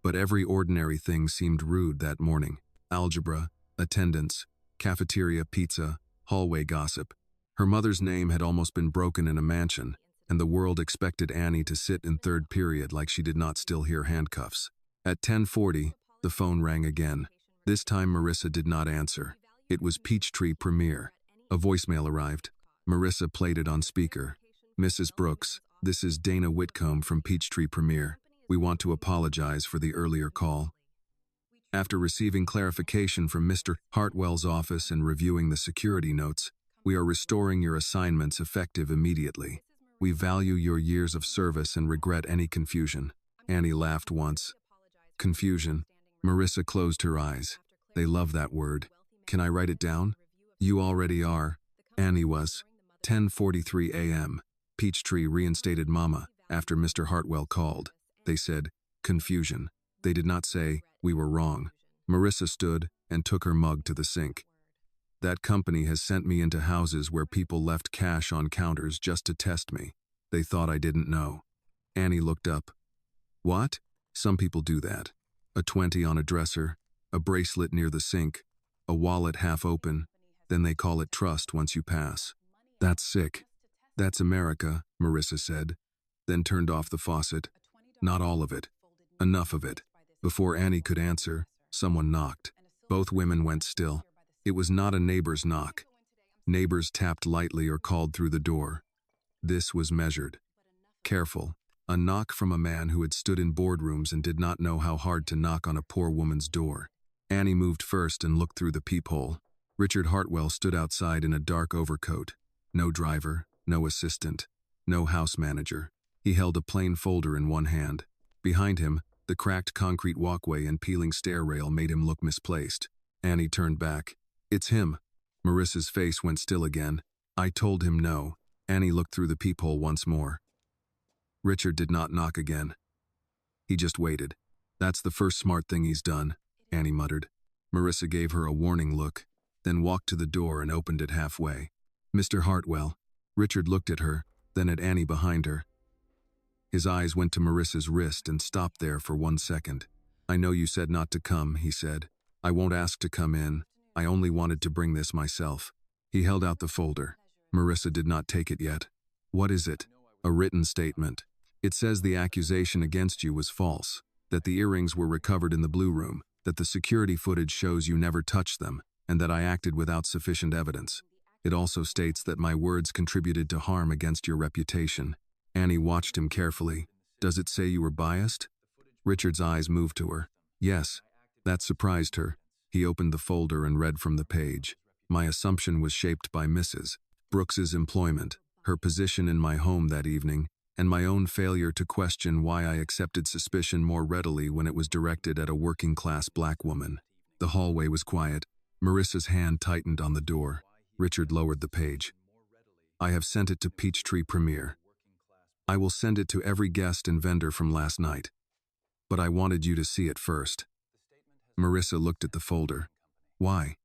But every ordinary thing seemed rude that morning. Algebra, attendance, cafeteria pizza, hallway gossip. Her mother's name had almost been broken in a mansion, and the world expected Annie to sit in third period like she did not still hear handcuffs. At 10:40, the phone rang again. This time Marissa did not answer. It was Peachtree Premier. A voicemail arrived. Marissa played it on speaker. Mrs. Brooks, this is Dana Whitcomb from Peachtree Premier. We want to apologize for the earlier call. After receiving clarification from Mr. Hartwell's office and reviewing the security notes, we are restoring your assignments effective immediately. We value your years of service and regret any confusion. Annie laughed once. Confusion. Marissa closed her eyes. They love that word. Can I write it down? You already are. Annie was. 10:43 a.m. Peachtree reinstated Mama after Mr. Hartwell called. They said, confusion. They did not say, we were wrong. Marissa stood and took her mug to the sink. That company has sent me into houses where people left cash on counters just to test me. They thought I didn't know. Annie looked up. What? Some people do that. A 20 on a dresser, a bracelet near the sink, a wallet half open, then they call it trust once you pass. That's sick. That's America, Marissa said, then turned off the faucet. Not all of it. Enough of it. Before Annie could answer, someone knocked. Both women went still. It was not a neighbor's knock. Neighbors tapped lightly or called through the door. This was measured. Careful. A knock from a man who had stood in boardrooms and did not know how hard to knock on a poor woman's door. Annie moved first and looked through the peephole. Richard Hartwell stood outside in a dark overcoat. No driver, no assistant, no house manager. He held a plain folder in one hand. Behind him, the cracked concrete walkway and peeling stair rail made him look misplaced. Annie turned back. It's him. Marissa's face went still again. I told him no. Annie looked through the peephole once more. Richard did not knock again. He just waited. That's the first smart thing he's done, Annie muttered. Marissa gave her a warning look, then walked to the door and opened it halfway. Mr. Hartwell. Richard looked at her, then at Annie behind her. His eyes went to Marissa's wrist and stopped there for 1 second. I know you said not to come, he said. I won't ask to come in. I only wanted to bring this myself. He held out the folder. Marissa did not take it yet. What is it? A written statement. It says the accusation against you was false, that the earrings were recovered in the blue room, that the security footage shows you never touched them, and that I acted without sufficient evidence. It also states that my words contributed to harm against your reputation. Annie watched him carefully. Does it say you were biased? Richard's eyes moved to her. Yes. That surprised her. He opened the folder and read from the page. My assumption was shaped by Mrs. Brooks's employment, her position in my home that evening, and my own failure to question why I accepted suspicion more readily when it was directed at a working-class black woman. The hallway was quiet. Marissa's hand tightened on the door. Richard lowered the page. I have sent it to Peachtree Premier. I will send it to every guest and vendor from last night. But I wanted you to see it first. Marissa looked at the folder. Why?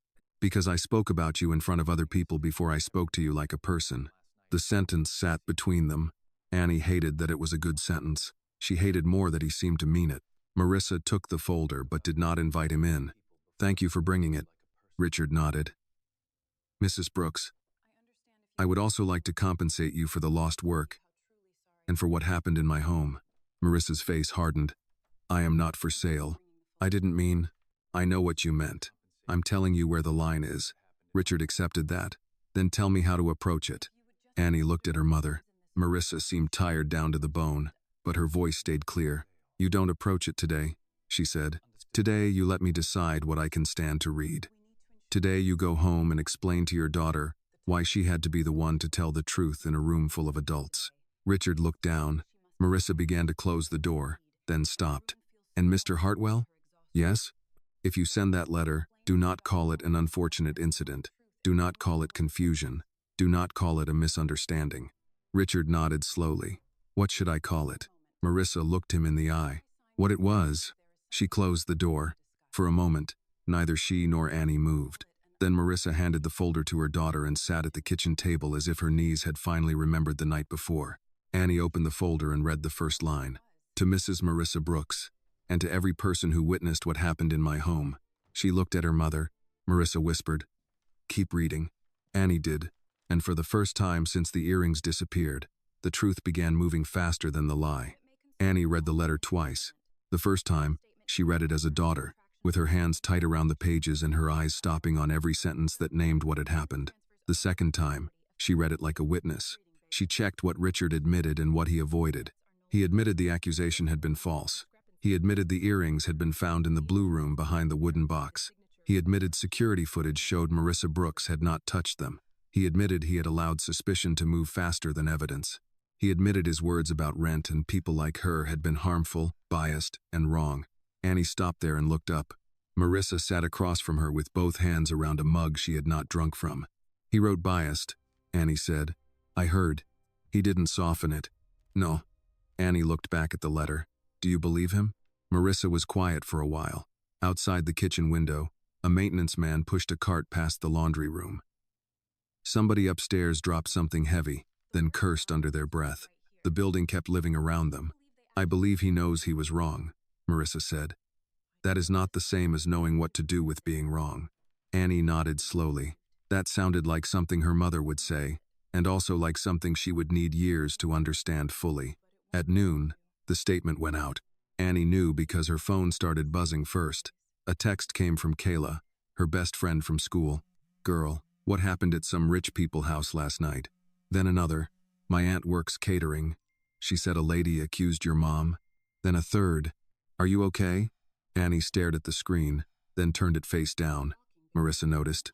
Because I spoke about you in front of other people before I spoke to you like a person. The sentence sat between them. Annie hated that it was a good sentence. She hated more that he seemed to mean it. Marissa took the folder but did not invite him in. Thank you for bringing it. Richard nodded. Mrs. Brooks, I would also like to compensate you for the lost work and for what happened in my home. Marissa's face hardened. I am not for sale. I didn't mean. I know what you meant. I'm telling you where the line is. Richard accepted that. Then tell me how to approach it. Annie looked at her mother. Marissa seemed tired down to the bone, but her voice stayed clear. You don't approach it today, she said. Today you let me decide what I can stand to read. Today you go home and explain to your daughter why she had to be the one to tell the truth in a room full of adults. Richard looked down. Marissa began to close the door, then stopped. And Mr. Hartwell? Yes? If you send that letter, do not call it an unfortunate incident. Do not call it confusion. Do not call it a misunderstanding. Richard nodded slowly. What should I call it? Marissa looked him in the eye. What it was. She closed the door. For a moment, neither she nor Annie moved. Then Marissa handed the folder to her daughter and sat at the kitchen table as if her knees had finally remembered the night before. Annie opened the folder and read the first line. To Mrs. Marissa Brooks, and to every person who witnessed what happened in my home. She looked at her mother. Marissa whispered, Keep reading. Annie did, and for the first time since the earrings disappeared, the truth began moving faster than the lie. Annie read the letter twice. The first time, she read it as a daughter, with her hands tight around the pages and her eyes stopping on every sentence that named what had happened. The second time, she read it like a witness. She checked what Richard admitted and what he avoided. He admitted the accusation had been false. He admitted the earrings had been found in the blue room behind the wooden box. He admitted security footage showed Marissa Brooks had not touched them. He admitted he had allowed suspicion to move faster than evidence. He admitted his words about rent and people like her had been harmful, biased, and wrong. Annie stopped there and looked up. Marissa sat across from her with both hands around a mug she had not drunk from. He wrote biased, Annie said. I heard. He didn't soften it. No. Annie looked back at the letter. Do you believe him? Marissa was quiet for a while. Outside the kitchen window, a maintenance man pushed a cart past the laundry room. Somebody upstairs dropped something heavy, then cursed under their breath. The building kept living around them. I believe he knows he was wrong, Marissa said. That is not the same as knowing what to do with being wrong. Annie nodded slowly. That sounded like something her mother would say, and also like something she would need years to understand fully. At noon, the statement went out. Annie knew because her phone started buzzing first. A text came from Kayla, her best friend from school. Girl, what happened at some rich people house last night? Then another. My aunt works catering. She said a lady accused your mom. Then a third. Are you okay? Annie stared at the screen, then turned it face down. Marissa noticed.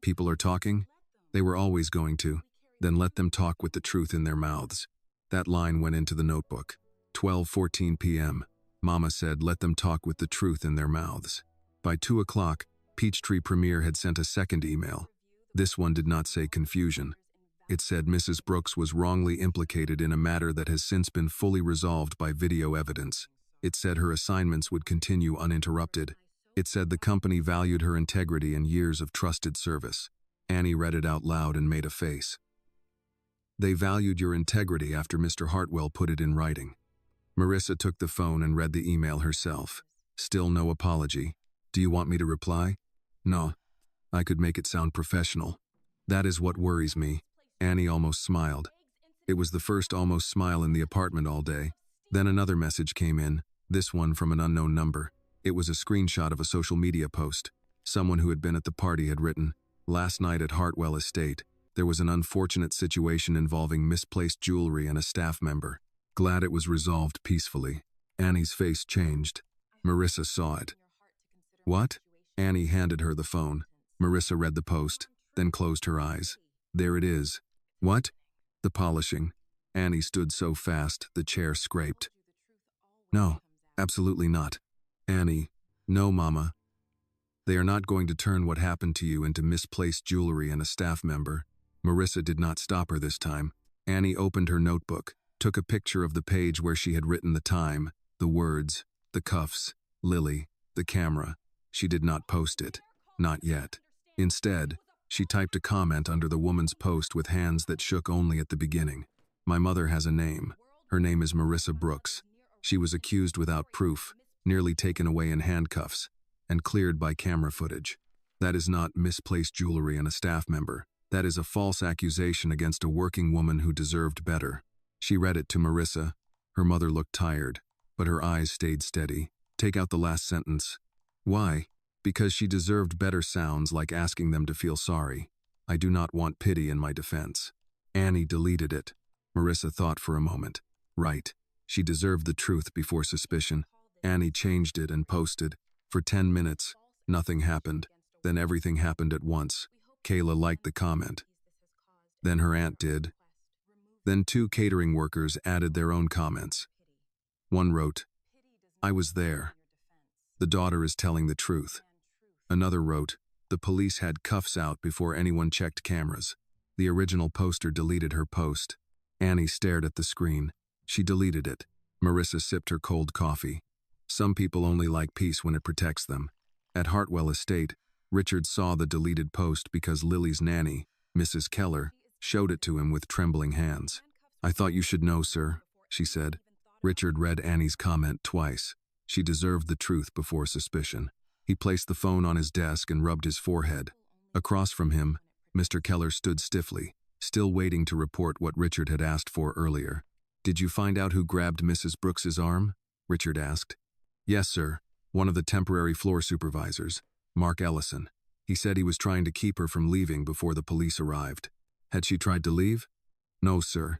People are talking? They were always going to. Then let them talk with the truth in their mouths. That line went into the notebook. 12:14 p.m. Mama said let them talk with the truth in their mouths. By 2 o'clock, Peachtree Premier had sent a second email. This one did not say confusion. It said Mrs. Brooks was wrongly implicated in a matter that has since been fully resolved by video evidence. It said her assignments would continue uninterrupted. It said the company valued her integrity and years of trusted service. Annie read it out loud and made a face. They valued your integrity after Mr. Hartwell put it in writing. Marissa took the phone and read the email herself. Still no apology. Do you want me to reply? No. I could make it sound professional. That is what worries me. Annie almost smiled. It was the first almost smile in the apartment all day. Then another message came in, this one from an unknown number. It was a screenshot of a social media post. Someone who had been at the party had written, Last night at Hartwell Estate, there was an unfortunate situation involving misplaced jewelry and a staff member. Glad it was resolved peacefully. Annie's face changed. Marissa saw it. What? Annie handed her the phone. Marissa read the post, then closed her eyes. There it is. What? The polishing. Annie stood so fast, the chair scraped. No, absolutely not. Annie, no, Mama. They are not going to turn what happened to you into misplaced jewelry and a staff member. Marissa did not stop her this time. Annie opened her notebook, took a picture of the page where she had written the time, the words, the cuffs, Lily, the camera. She did not post it. Not yet. Instead, she typed a comment under the woman's post with hands that shook only at the beginning. My mother has a name. Her name is Marissa Brooks. She was accused without proof, nearly taken away in handcuffs, and cleared by camera footage. That is not misplaced jewelry and a staff member. That is a false accusation against a working woman who deserved better. She read it to Marissa. Her mother looked tired, but her eyes stayed steady. Take out the last sentence. Why? Because she deserved better sounds like asking them to feel sorry. I do not want pity in my defense. Annie deleted it. Marissa thought for a moment. Right. She deserved the truth before suspicion. Annie changed it and posted. For 10 minutes, nothing happened. Then everything happened at once. Kayla liked the comment. Then her aunt did. Then 2 catering workers added their own comments. One wrote, I was there. The daughter is telling the truth. Another wrote, the police had cuffs out before anyone checked cameras. The original poster deleted her post. Annie stared at the screen. She deleted it. Marissa sipped her cold coffee. Some people only like peace when it protects them. At Hartwell Estate, Richard saw the deleted post because Lily's nanny, Mrs. Keller, showed it to him with trembling hands. I thought you should know, sir, she said. Richard read Annie's comment twice. She deserved the truth before suspicion. He placed the phone on his desk and rubbed his forehead. Across from him, Mr. Keller stood stiffly, still waiting to report what Richard had asked for earlier. Did you find out who grabbed Mrs. Brooks's arm? Richard asked. Yes, sir. One of the temporary floor supervisors, Mark Ellison. He said he was trying to keep her from leaving before the police arrived. Had she tried to leave? No, sir.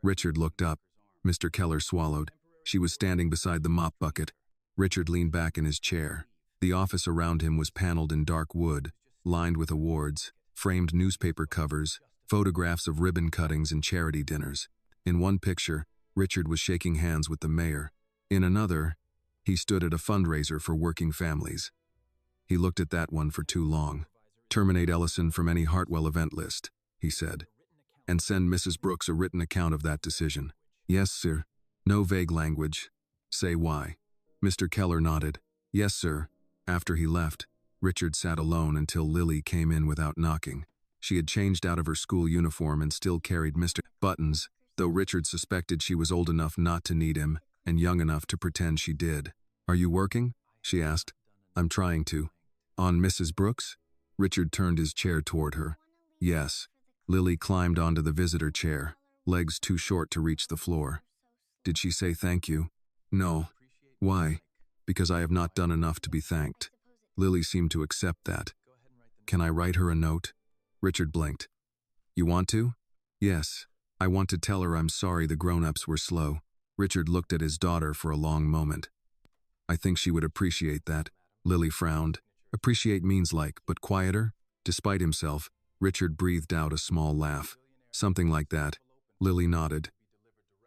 Richard looked up. Mr. Keller swallowed. She was standing beside the mop bucket. Richard leaned back in his chair. The office around him was paneled in dark wood, lined with awards, framed newspaper covers, photographs of ribbon cuttings and charity dinners. In one picture, Richard was shaking hands with the mayor. In another, he stood at a fundraiser for working families. He looked at that one for too long. Terminate Ellison from any Hartwell event list, he said, and send Mrs. Brooks a written account of that decision. Yes, sir. No vague language. Say why. Mr. Keller nodded. Yes, sir. After he left, Richard sat alone until Lily came in without knocking. She had changed out of her school uniform and still carried Mr. Buttons, though Richard suspected she was old enough not to need him and young enough to pretend she did. Are you working? She asked. I'm trying to. On Mrs. Brooks? Richard turned his chair toward her. Yes. Lily climbed onto the visitor chair, legs too short to reach the floor. Did she say thank you? No. Why? Because I have not done enough to be thanked. Lily seemed to accept that. Can I write her a note? Richard blinked. You want to? Yes. I want to tell her I'm sorry the grown-ups were slow. Richard looked at his daughter for a long moment. I think she would appreciate that. Lily frowned. Appreciate means like, but quieter? Despite himself, Richard breathed out a small laugh. Something like that. Lily nodded.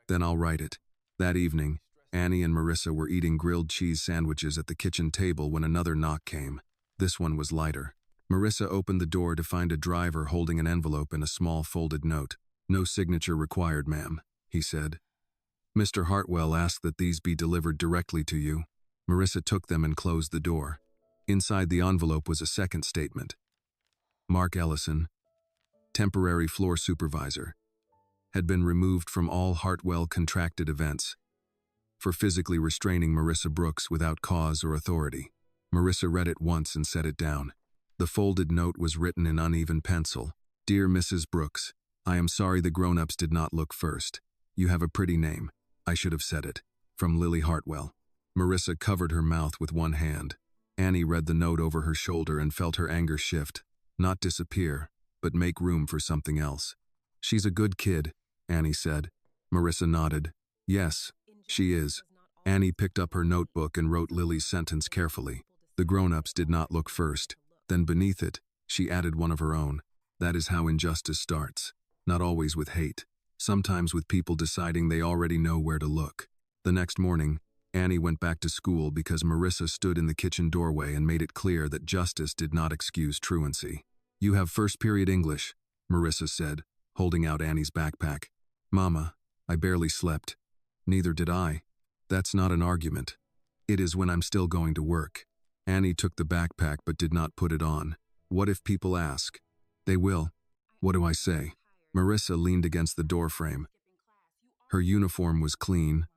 Then I'll write it. That evening, Annie and Marissa were eating grilled cheese sandwiches at the kitchen table when another knock came. This one was lighter. Marissa opened the door to find a driver holding an envelope and a small folded note. No signature required, ma'am, he said. Mr. Hartwell asked that these be delivered directly to you. Marissa took them and closed the door. Inside the envelope was a second statement. Mark Ellison, temporary floor supervisor, had been removed from all Hartwell contracted events for physically restraining Marissa Brooks without cause or authority. Marissa read it once and set it down. The folded note was written in uneven pencil. Dear Mrs. Brooks, I am sorry the grown-ups did not look first. You have a pretty name. I should have said it. From Lily Hartwell. Marissa covered her mouth with one hand. Annie read the note over her shoulder and felt her anger shift. Not disappear, but make room for something else. She's a good kid, Annie said. Marissa nodded. Yes, she is. Annie picked up her notebook and wrote Lily's sentence carefully. The grown-ups did not look first. Then beneath it, she added one of her own. That is how injustice starts. Not always with hate. Sometimes with people deciding they already know where to look. The next morning, Annie went back to school because Marissa stood in the kitchen doorway and made it clear that justice did not excuse truancy. "You have first period English," Marissa said, holding out Annie's backpack. "Mama, I barely slept." "Neither did I." "That's not an argument. It is when I'm still going to work." Annie took the backpack but did not put it on. "What if people ask?" "They will." "What do I say?" Marissa leaned against the doorframe. Her uniform was clean,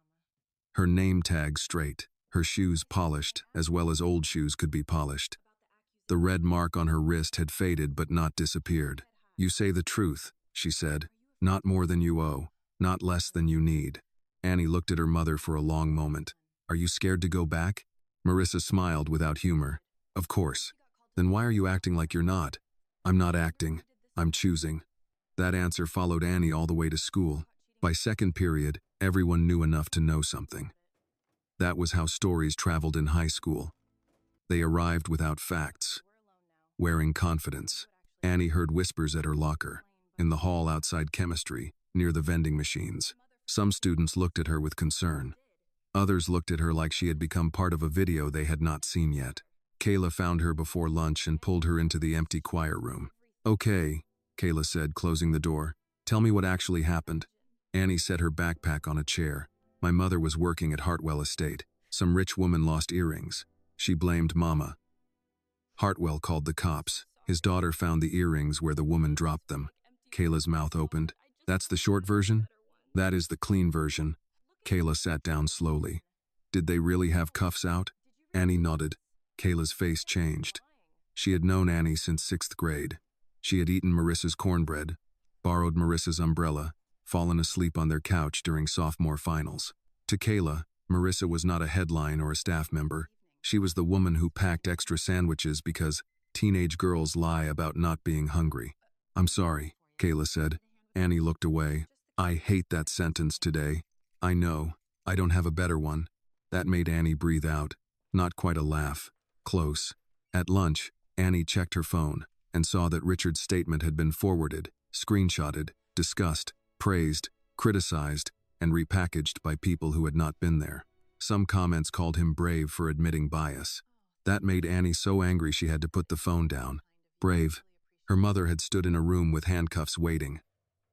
her name tag straight, her shoes polished, as well as old shoes could be polished. The red mark on her wrist had faded but not disappeared. "You say the truth," she said. "Not more than you owe, not less than you need." Annie looked at her mother for a long moment. "Are you scared to go back?" Marissa smiled without humor. "Of course. Then why are you acting like you're not?" "I'm not acting. I'm choosing." That answer followed Annie all the way to school. By second period, everyone knew enough to know something. That was how stories traveled in high school. They arrived without facts, wearing confidence. Annie heard whispers at her locker, in the hall outside chemistry, near the vending machines. Some students looked at her with concern. Others looked at her like she had become part of a video they had not seen yet. Kayla found her before lunch and pulled her into the empty choir room. "Okay," Kayla said, closing the door. "Tell me what actually happened." Annie set her backpack on a chair. "My mother was working at Hartwell Estate. Some rich woman lost earrings. She blamed Mama. Hartwell called the cops. His daughter found the earrings where the woman dropped them." Kayla's mouth opened. "That's the short version?" "That is the clean version." Kayla sat down slowly. "Did they really have cuffs out?" Annie nodded. Kayla's face changed. She had known Annie since 6th grade. She had eaten Marissa's cornbread, borrowed Marissa's umbrella, fallen asleep on their couch during sophomore finals. To Kayla, Marissa was not a headline or a staff member. She was the woman who packed extra sandwiches because teenage girls lie about not being hungry. "I'm sorry," Kayla said. Annie looked away. "I hate that sentence today." "I know. I don't have a better one." That made Annie breathe out. Not quite a laugh. Close. At lunch, Annie checked her phone and saw that Richard's statement had been forwarded, screenshotted, discussed, praised, criticized, and repackaged by people who had not been there. Some comments called him brave for admitting bias. That made Annie so angry she had to put the phone down. Brave. Her mother had stood in a room with handcuffs waiting.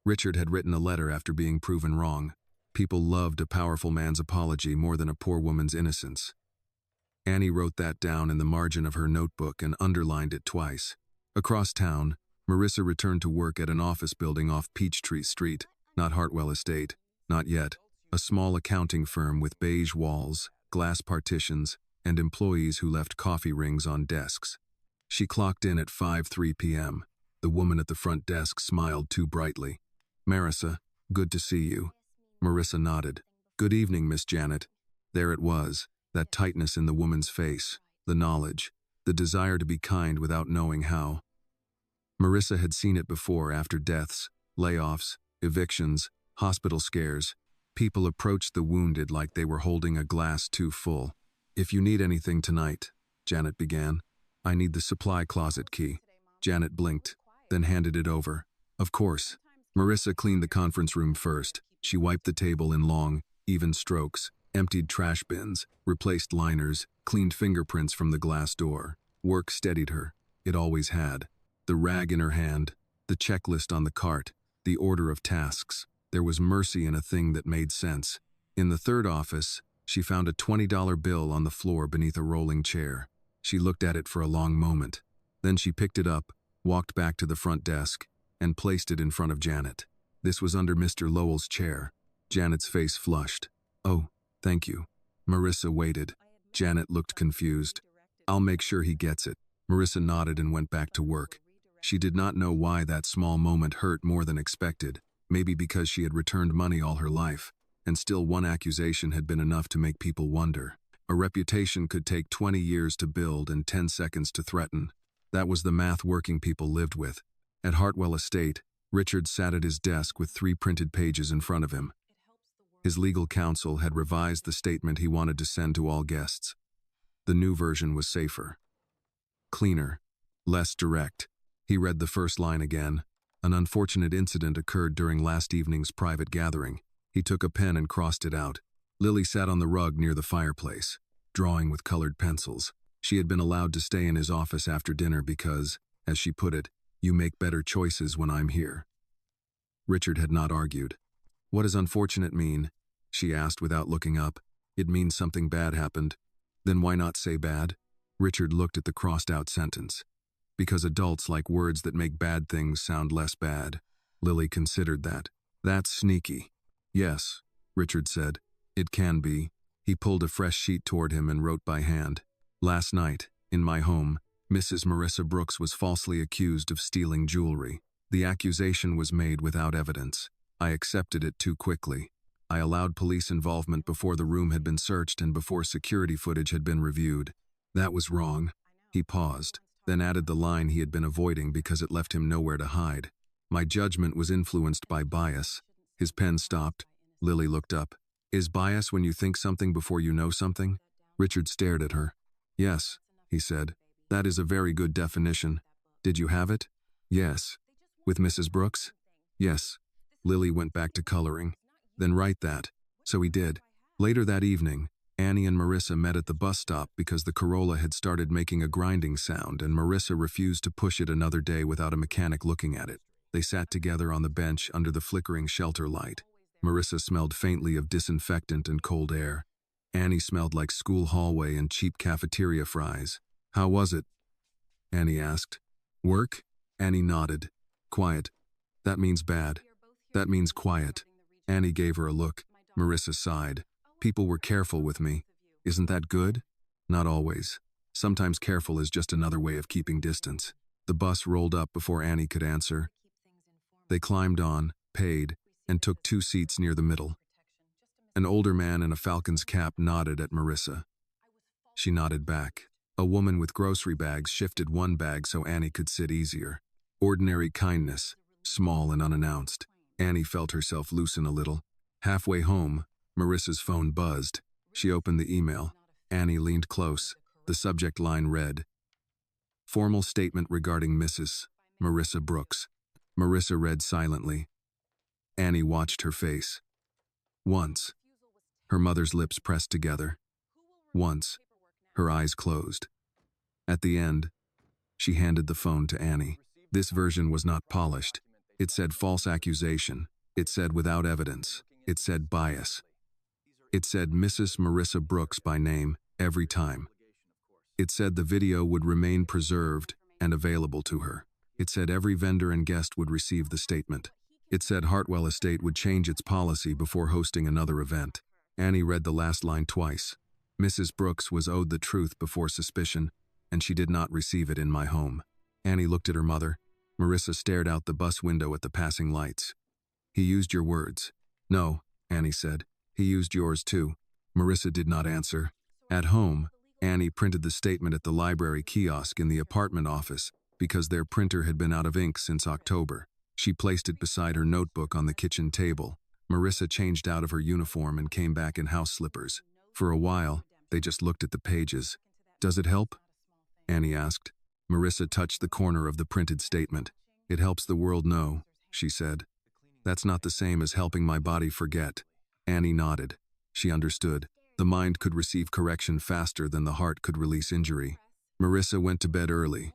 Richard had written a letter after being proven wrong. People loved a powerful man's apology more than a poor woman's innocence. Annie wrote that down in the margin of her notebook and underlined it twice. Across town, Marissa returned to work at an office building off Peachtree Street, not Hartwell Estate, not yet. A small accounting firm with beige walls, glass partitions, and employees who left coffee rings on desks. She clocked in at 5:03 p.m. The woman at the front desk smiled too brightly. "Marissa, good to see you." Marissa nodded. "Good evening, Miss Janet." There it was, that tightness in the woman's face, the knowledge, the desire to be kind without knowing how. Marissa had seen it before after deaths, layoffs, evictions, hospital scares. People approached the wounded like they were holding a glass too full. "If you need anything tonight," Janet began. "I need the supply closet key." Janet blinked, then handed it over. "Of course." Marissa cleaned the conference room first. She wiped the table in long, even strokes, emptied trash bins, replaced liners, cleaned fingerprints from the glass door. Work steadied her. It always had. The rag in her hand, the checklist on the cart, the order of tasks. There was mercy in a thing that made sense. In the third office, she found a $20 bill on the floor beneath a rolling chair. She looked at it for a long moment. Then she picked it up, walked back to the front desk, and placed it in front of Janet. This was under Mr. Lowell's chair. Janet's face flushed. "Oh, thank you." Marissa waited. Janet looked confused. "I'll make sure he gets it." Marissa nodded and went back to work. She did not know why that small moment hurt more than expected. Maybe because she had returned money all her life, and still one accusation had been enough to make people wonder. A reputation could take 20 years to build and 10 seconds to threaten. That was the math working people lived with. At Hartwell Estate, Richard sat at his desk with 3 printed pages in front of him. His legal counsel had revised the statement he wanted to send to all guests. The new version was safer, cleaner, less direct. He read the first line again. An unfortunate incident occurred during last evening's private gathering. He took a pen and crossed it out. Lily sat on the rug near the fireplace, drawing with colored pencils. She had been allowed to stay in his office after dinner because, as she put it, "You make better choices when I'm here." Richard had not argued. "What does unfortunate mean?" she asked without looking up. "It means something bad happened." "Then why not say bad?" Richard looked at the crossed-out sentence. "Because adults like words that make bad things sound less bad." Lily considered that. "That's sneaky." "Yes," Richard said. "It can be." He pulled a fresh sheet toward him and wrote by hand. "Last night, in my home, Mrs. Marissa Brooks was falsely accused of stealing jewelry. The accusation was made without evidence. I accepted it too quickly. I allowed police involvement before the room had been searched and before security footage had been reviewed. That was wrong." He paused, then added the line he had been avoiding because it left him nowhere to hide. "My judgment was influenced by bias." His pen stopped. Lily looked up. "Is bias when you think something before you know something?" Richard stared at her. "Yes," he said. "That is a very good definition. Did you have it?" "Yes." "With Mrs. Brooks?" "Yes." Lily went back to coloring. "Then write that." So he did. Later that evening, Annie and Marissa met at the bus stop because the Corolla had started making a grinding sound and Marissa refused to push it another day without a mechanic looking at it. They sat together on the bench under the flickering shelter light. Marissa smelled faintly of disinfectant and cold air. Annie smelled like school hallway and cheap cafeteria fries. "How was it?" Annie asked. "Work?" Annie nodded. "Quiet. That means bad. That means quiet." Annie gave her a look. Marissa sighed. "People were careful with me. Isn't that good?" "Not always. Sometimes careful is just another way of keeping distance." The bus rolled up before Annie could answer. They climbed on, paid, and took 2 seats near the middle. An older man in a falcon's cap nodded at Marissa. She nodded back. A woman with grocery bags shifted one bag so Annie could sit easier. Ordinary kindness, small and unannounced. Annie felt herself loosen a little. Halfway home, Marissa's phone buzzed. She opened the email. Annie leaned close. The subject line read, "Formal statement regarding Mrs. Marissa Brooks." Marissa read silently. Annie watched her face. Once. Her mother's lips pressed together. Once. Her eyes closed. At the end, she handed the phone to Annie. This version was not polished. It said false accusation. It said without evidence. It said bias. It said Mrs. Marissa Brooks by name every time. It said the video would remain preserved and available to her. It said every vendor and guest would receive the statement. It said Hartwell Estate would change its policy before hosting another event. Annie read the last line twice. "Mrs. Brooks was owed the truth before suspicion, and she did not receive it in my home." Annie looked at her mother. Marissa stared out the bus window at the passing lights. "He used your words." "No," Annie said. "He used yours too." Marissa did not answer. At home, Annie printed the statement at the library kiosk in the apartment office because their printer had been out of ink since October. She placed it beside her notebook on the kitchen table. Marissa changed out of her uniform and came back in house slippers. For a while, they just looked at the pages. "Does it help?" Annie asked. Marissa touched the corner of the printed statement. "It helps the world know," she said. "That's not the same as helping my body forget." Annie nodded. She understood. The mind could receive correction faster than the heart could release injury. Marissa went to bed early,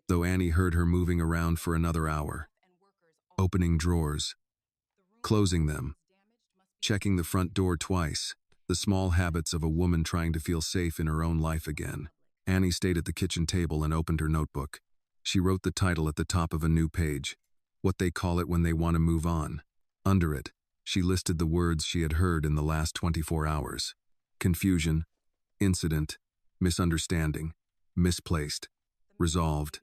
though Annie heard her moving around for another hour. Opening drawers, closing them, checking the front door twice, the small habits of a woman trying to feel safe in her own life again. Annie stayed at the kitchen table and opened her notebook. She wrote the title at the top of a new page, "What they call it when they want to move on." Under it, she listed the words she had heard in the last 24 hours. Confusion, incident, misunderstanding, misplaced, resolved,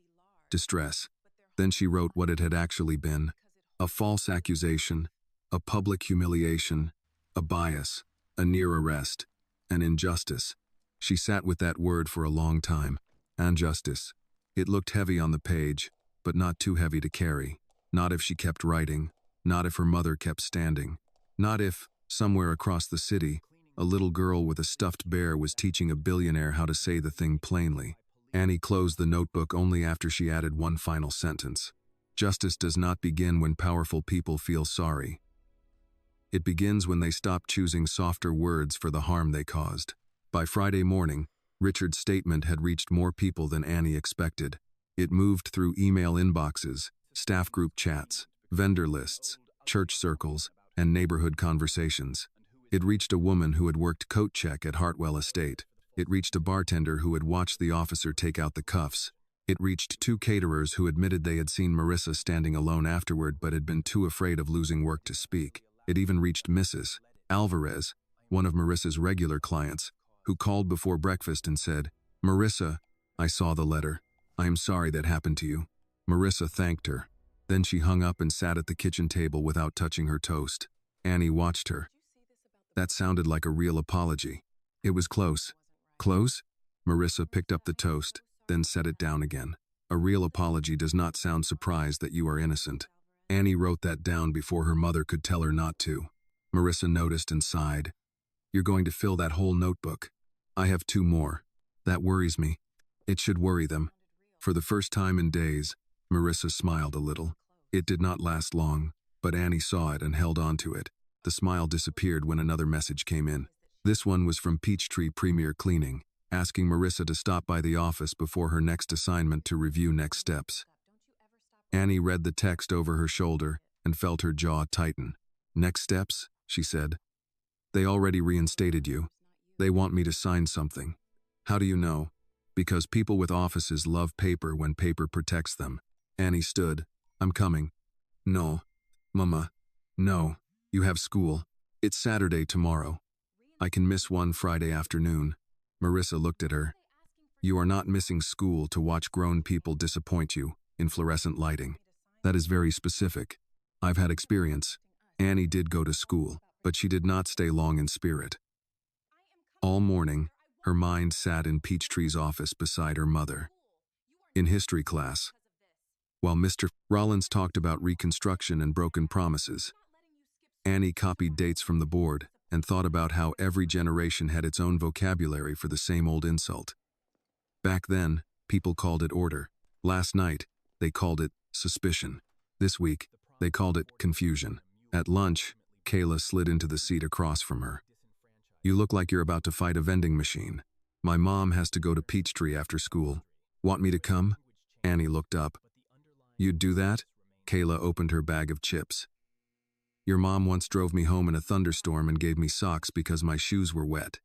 distress. Then she wrote what it had actually been: a false accusation, a public humiliation, a bias, a near arrest, an injustice. She sat with that word for a long time. Injustice. It looked heavy on the page, but not too heavy to carry. Not if she kept writing, not if her mother kept standing, not if, somewhere across the city, a little girl with a stuffed bear was teaching a billionaire how to say the thing plainly. Annie closed the notebook only after she added one final sentence. "Justice does not begin when powerful people feel sorry. It begins when they stop choosing softer words for the harm they caused. By Friday morning, Richard's statement had reached more people than Annie expected. It moved through email inboxes, staff group chats, vendor lists, church circles, and neighborhood conversations. It reached a woman who had worked coat check at Hartwell Estate. It reached a bartender who had watched the officer take out the cuffs. It reached 2 caterers who admitted they had seen Marissa standing alone afterward but had been too afraid of losing work to speak. It even reached Mrs. Alvarez, one of Marissa's regular clients, who called before breakfast and said, "Marissa, I saw the letter. I am sorry that happened to you." Marissa thanked her. Then she hung up and sat at the kitchen table without touching her toast. Annie watched her. That sounded like a real apology. It was close. Close? Marissa picked up the toast, then set it down again. A real apology does not sound surprised that you are innocent. Annie wrote that down before her mother could tell her not to. Marissa noticed and sighed. "You're going to fill that whole notebook. I have 2 more. That worries me. It should worry them." For the first time in days, Marissa smiled a little. It did not last long, but Annie saw it and held on to it. The smile disappeared when another message came in. This one was from Peachtree Premier Cleaning, asking Marissa to stop by the office before her next assignment to review next steps. Annie read the text over her shoulder and felt her jaw tighten. "Next steps?" she said. "They already reinstated you. They want me to sign something." "How do you know?" "Because people with offices love paper when paper protects them." Annie stood. "I'm coming." "No. Mama. No. You have school. It's Saturday tomorrow. I can miss one Friday afternoon." Marissa looked at her. "You are not missing school to watch grown people disappoint you in fluorescent lighting. That is very specific. I've had experience." Annie did go to school, but she did not stay long in spirit. All morning, her mind sat in Peachtree's office beside her mother. In history class, while Mr. Rollins talked about reconstruction and broken promises, Annie copied dates from the board and thought about how every generation had its own vocabulary for the same old insult. Back then, people called it order. Last night, they called it suspicion. This week, they called it confusion. At lunch, Kayla slid into the seat across from her. "You look like you're about to fight a vending machine. My mom has to go to Peachtree after school. Want me to come?" Annie looked up. "You'd do that?" Kayla opened her bag of chips. "Your mom once drove me home in a thunderstorm and gave me socks because my shoes were wet.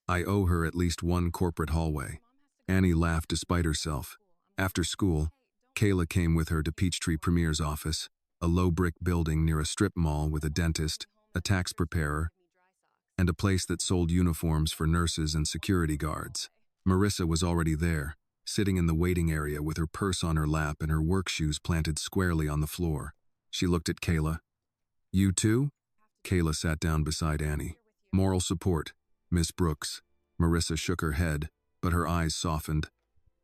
I owe her at least one corporate hallway." Annie laughed despite herself. After school, Kayla came with her to Peachtree Premier's office, a low brick building near a strip mall with a dentist, a tax preparer, and a place that sold uniforms for nurses and security guards. Marissa was already there, sitting in the waiting area with her purse on her lap and her work shoes planted squarely on the floor. She looked at Kayla. "You too?" Kayla sat down beside Annie. "Moral support, Miss Brooks." Marissa shook her head, but her eyes softened.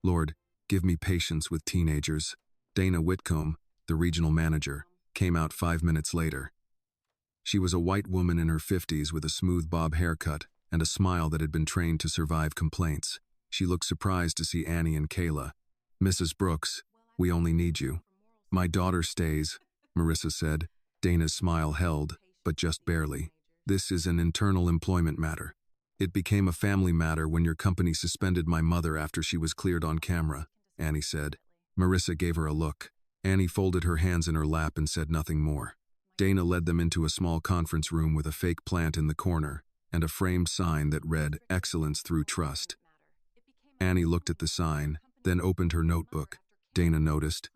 "Lord, give me patience with teenagers." Dana Whitcomb, the regional manager, came out 5 minutes later. She was a white woman in her 50s with a smooth bob haircut and a smile that had been trained to survive complaints. She looked surprised to see Annie and Kayla. "Mrs. Brooks, we only need you." "My daughter stays," Marissa said. Dana's smile held, but just barely. "This is an internal employment matter. It became a family matter when your company suspended my mother after she was cleared on camera," Annie said. Marissa gave her a look. Annie folded her hands in her lap and said nothing more. Dana led them into a small conference room with a fake plant in the corner and a framed sign that read, "Excellence through Trust." Annie looked at the sign, then opened her notebook. Dana noticed.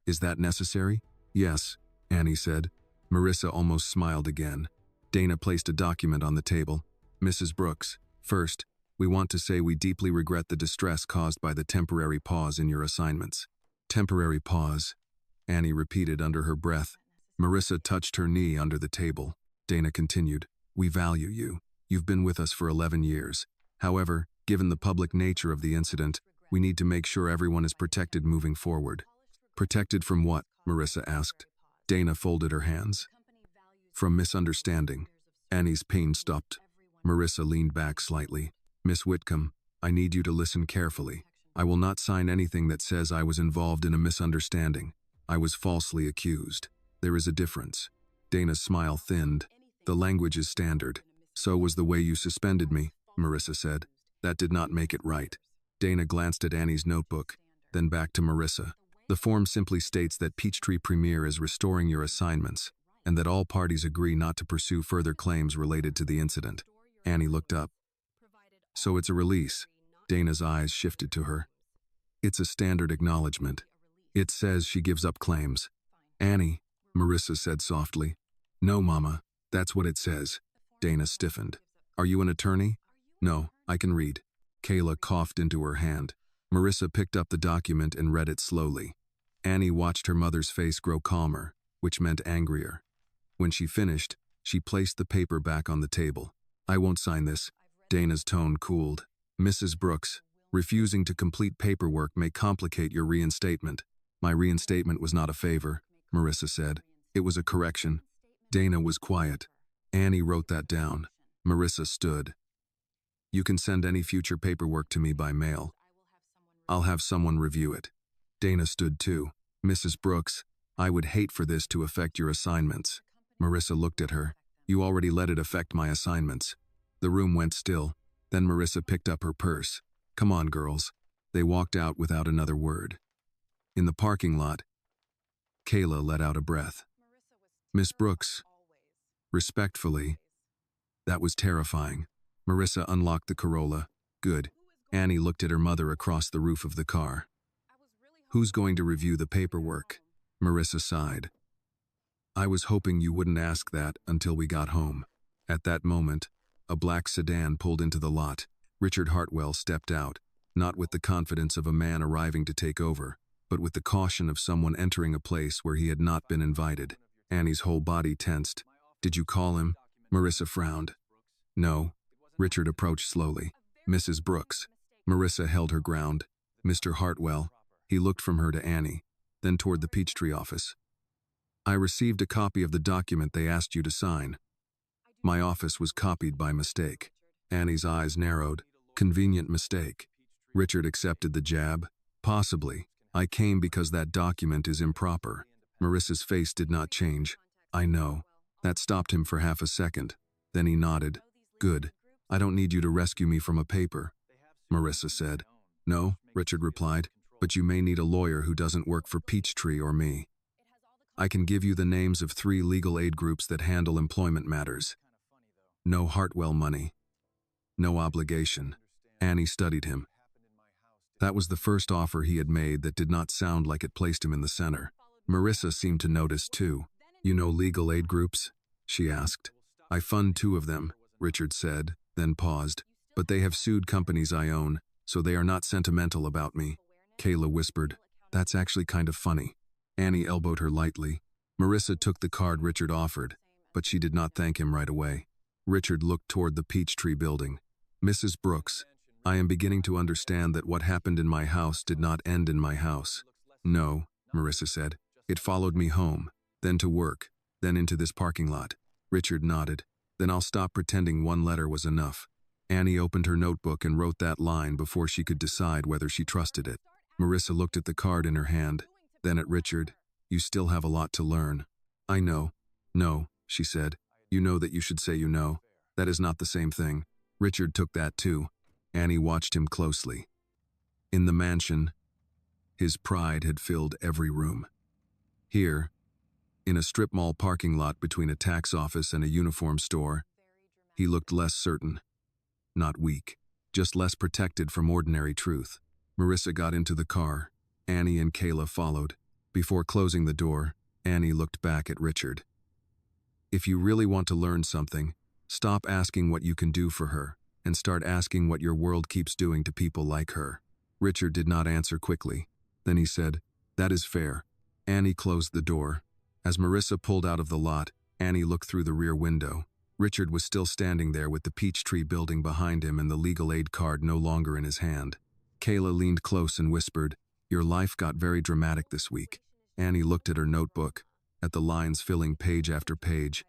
"Is that necessary?" "Yes," Annie said. Marissa almost smiled again. Dana placed a document on the table. "Mrs. Brooks, first, we want to say we deeply regret the distress caused by the temporary pause in your assignments." "Temporary pause," Annie repeated under her breath. Marissa touched her knee under the table. Dana continued, "We value you. You've been with us for 11 years. However, given the public nature of the incident, we need to make sure everyone is protected moving forward." "Protected from what?" Marissa asked. Dana folded her hands. "From misunderstanding." Annie's pain stopped. Marissa leaned back slightly. "Miss Whitcomb, I need you to listen carefully. I will not sign anything that says I was involved in a misunderstanding. I was falsely accused. There is a difference." Dana's smile thinned. The language is standard. So was the way you suspended me, Marissa said. That did not make it right. Dana glanced at Annie's notebook, then back to Marissa. The form simply states that Peachtree Premier is restoring your assignments, and that all parties agree not to pursue further claims related to the incident. Annie looked up. So it's a release. Dana's eyes shifted to her. It's a standard acknowledgement. It says she gives up claims. Annie, Marissa said softly. No, Mama, that's what it says. Dana stiffened. Are you an attorney? No, I can read. Kayla coughed into her hand. Marissa picked up the document and read it slowly. Annie watched her mother's face grow calmer, which meant angrier. When she finished, she placed the paper back on the table. I won't sign this. Dana's tone cooled. Mrs. Brooks, refusing to complete paperwork may complicate your reinstatement. My reinstatement was not a favor, Marissa said. It was a correction. Dana was quiet. Annie wrote that down. Marissa stood. You can send any future paperwork to me by mail. I'll have someone review it. Dana stood too. Mrs. Brooks, I would hate for this to affect your assignments. Marissa looked at her. You already let it affect my assignments. The room went still. Then Marissa picked up her purse. Come on, girls. They walked out without another word. In the parking lot, Kayla let out a breath. Miss Brooks, respectfully. That was terrifying. Marissa unlocked the Corolla. Good. Annie looked at her mother across the roof of the car. Who's going to review the paperwork? Marissa sighed. I was hoping you wouldn't ask that until we got home. At that moment, a black sedan pulled into the lot. Richard Hartwell stepped out, not with the confidence of a man arriving to take over, but with the caution of someone entering a place where he had not been invited. Annie's whole body tensed. Did you call him? Marissa frowned. No. Richard approached slowly. Mrs. Brooks. Marissa held her ground. Mr. Hartwell. He looked from her to Annie, then toward the Peachtree office. I received a copy of the document they asked you to sign. My office was copied by mistake. Annie's eyes narrowed. Convenient mistake. Richard accepted the jab. Possibly. I came because that document is improper. Marissa's face did not change. I know. That stopped him for half a second. Then he nodded. Good. I don't need you to rescue me from a paper, Marissa said. No, Richard replied, but you may need a lawyer who doesn't work for Peachtree or me. I can give you the names of 3 legal aid groups that handle employment matters. No Hartwell money. No obligation. Annie studied him. That was the first offer he had made that did not sound like it placed him in the center. Marissa seemed to notice too. You know legal aid groups? She asked. I fund 2 of them, Richard said, then paused. But they have sued companies I own, so they are not sentimental about me. Kayla whispered. That's actually kind of funny. Annie elbowed her lightly. Marissa took the card Richard offered, but she did not thank him right away. Richard looked toward the Peachtree building. Mrs. Brooks, I am beginning to understand that what happened in my house did not end in my house. No, Marissa said. It followed me home, then to work, then into this parking lot. Richard nodded. Then I'll stop pretending one letter was enough. Annie opened her notebook and wrote that line before she could decide whether she trusted it. Marissa looked at the card in her hand, then at Richard. You still have a lot to learn. I know. No, she said. You know that you should say you know. That is not the same thing. Richard took that too. Annie watched him closely. In the mansion, his pride had filled every room. Here, in a strip mall parking lot between a tax office and a uniform store, he looked less certain. Not weak, just less protected from ordinary truth. Marissa got into the car. Annie and Kayla followed. Before closing the door, Annie looked back at Richard. If you really want to learn something, stop asking what you can do for her, and start asking what your world keeps doing to people like her. Richard did not answer quickly. Then he said, That is fair. Annie closed the door. As Marissa pulled out of the lot, Annie looked through the rear window. Richard was still standing there with the Peachtree building behind him and the legal aid card no longer in his hand. Kayla leaned close and whispered, Your life got very dramatic this week. Annie looked at her notebook, at the lines filling page after page,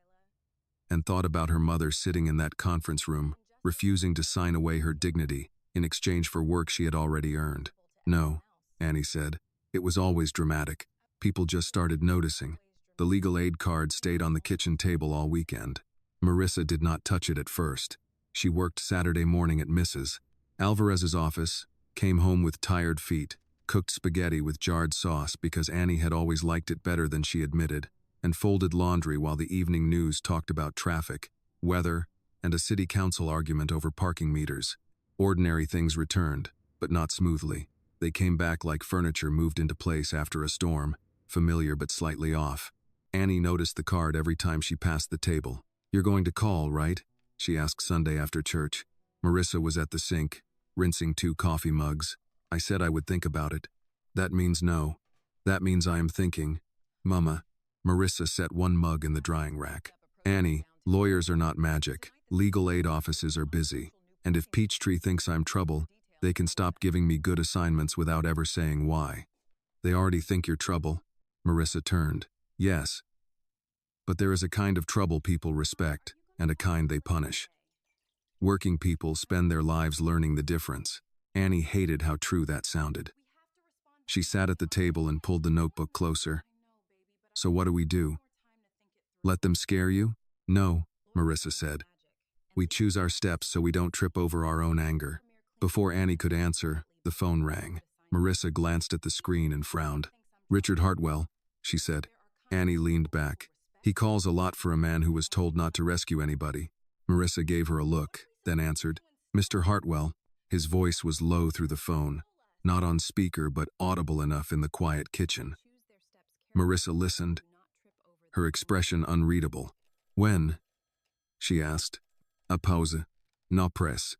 and thought about her mother sitting in that conference room, refusing to sign away her dignity in exchange for work she had already earned. No, Annie said. It was always dramatic. People just started noticing. The legal aid card stayed on the kitchen table all weekend. Marissa did not touch it at first. She worked Saturday morning at Mrs. Alvarez's office, came home with tired feet, cooked spaghetti with jarred sauce because Annie had always liked it better than she admitted, and folded laundry while the evening news talked about traffic, weather, and a city council argument over parking meters. Ordinary things returned, but not smoothly. They came back like furniture moved into place after a storm, familiar but slightly off. Annie noticed the card every time she passed the table. "You're going to call, right?" she asked Sunday after church. Marissa was at the sink, rinsing 2 coffee mugs. "I said I would think about it." "That means no." "That means I am thinking." "Mama." Marissa set 1 mug in the drying rack. "Annie, lawyers are not magic. Legal aid offices are busy. And if Peachtree thinks I'm trouble, they can stop giving me good assignments without ever saying why." "They already think you're trouble." Marissa turned. "Yes. But there is a kind of trouble people respect, and a kind they punish. Working people spend their lives learning the difference." Annie hated how true that sounded. She sat at the table and pulled the notebook closer. "So what do we do? Let them scare you?" "No," Marissa said. "We choose our steps so we don't trip over our own anger." Before Annie could answer, the phone rang. Marissa glanced at the screen and frowned. "Richard Hartwell," she said. Annie leaned back. "He calls a lot for a man who was told not to rescue anybody." Marissa gave her a look, then answered. "Mr. Hartwell." His voice was low through the phone, not on speaker but audible enough in the quiet kitchen. Marissa listened, her expression unreadable. "When?" she asked. A pause. No press.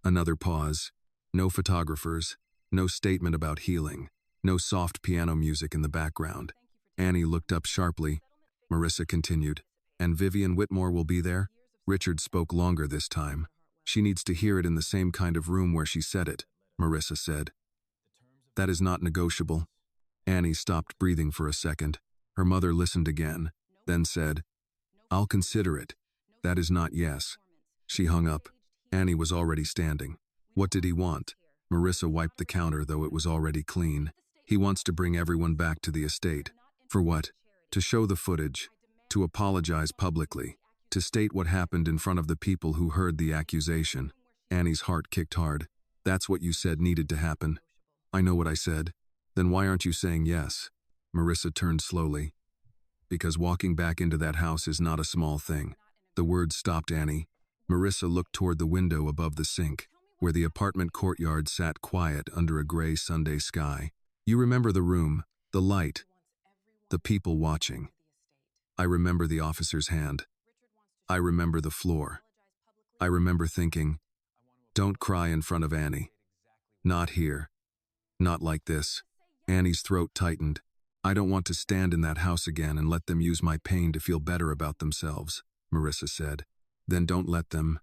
Another pause. No photographers. No statement about healing. No soft piano music in the background. Annie looked up sharply. Marissa continued. "And Vivian Whitmore will be there?" Richard spoke longer this time. "She needs to hear it in the same kind of room where she said it," Marissa said. "That is not negotiable." Annie stopped breathing for a second. Her mother listened again, then said, "I'll consider it. That is not yes." She hung up. Annie was already standing. "What did he want?" Marissa wiped the counter, though it was already clean. "He wants to bring everyone back to the estate." "For what?" "To show the footage. To apologize publicly. To state what happened in front of the people who heard the accusation." Annie's heart kicked hard. "That's what you said needed to happen." "I know what I said." "Then why aren't you saying yes?" Marissa turned slowly. "Because walking back into that house is not a small thing." The words stopped Annie. Marissa looked toward the window above the sink, where the apartment courtyard sat quiet under a gray Sunday sky. "You remember the room, the light, the people watching." "I remember the officer's hand. I remember the floor. I remember thinking, don't cry in front of Annie. Not here. Not like this." Annie's throat tightened. "I don't want to stand in that house again and let them use my pain to feel better about themselves," Marissa said. "Then don't let them."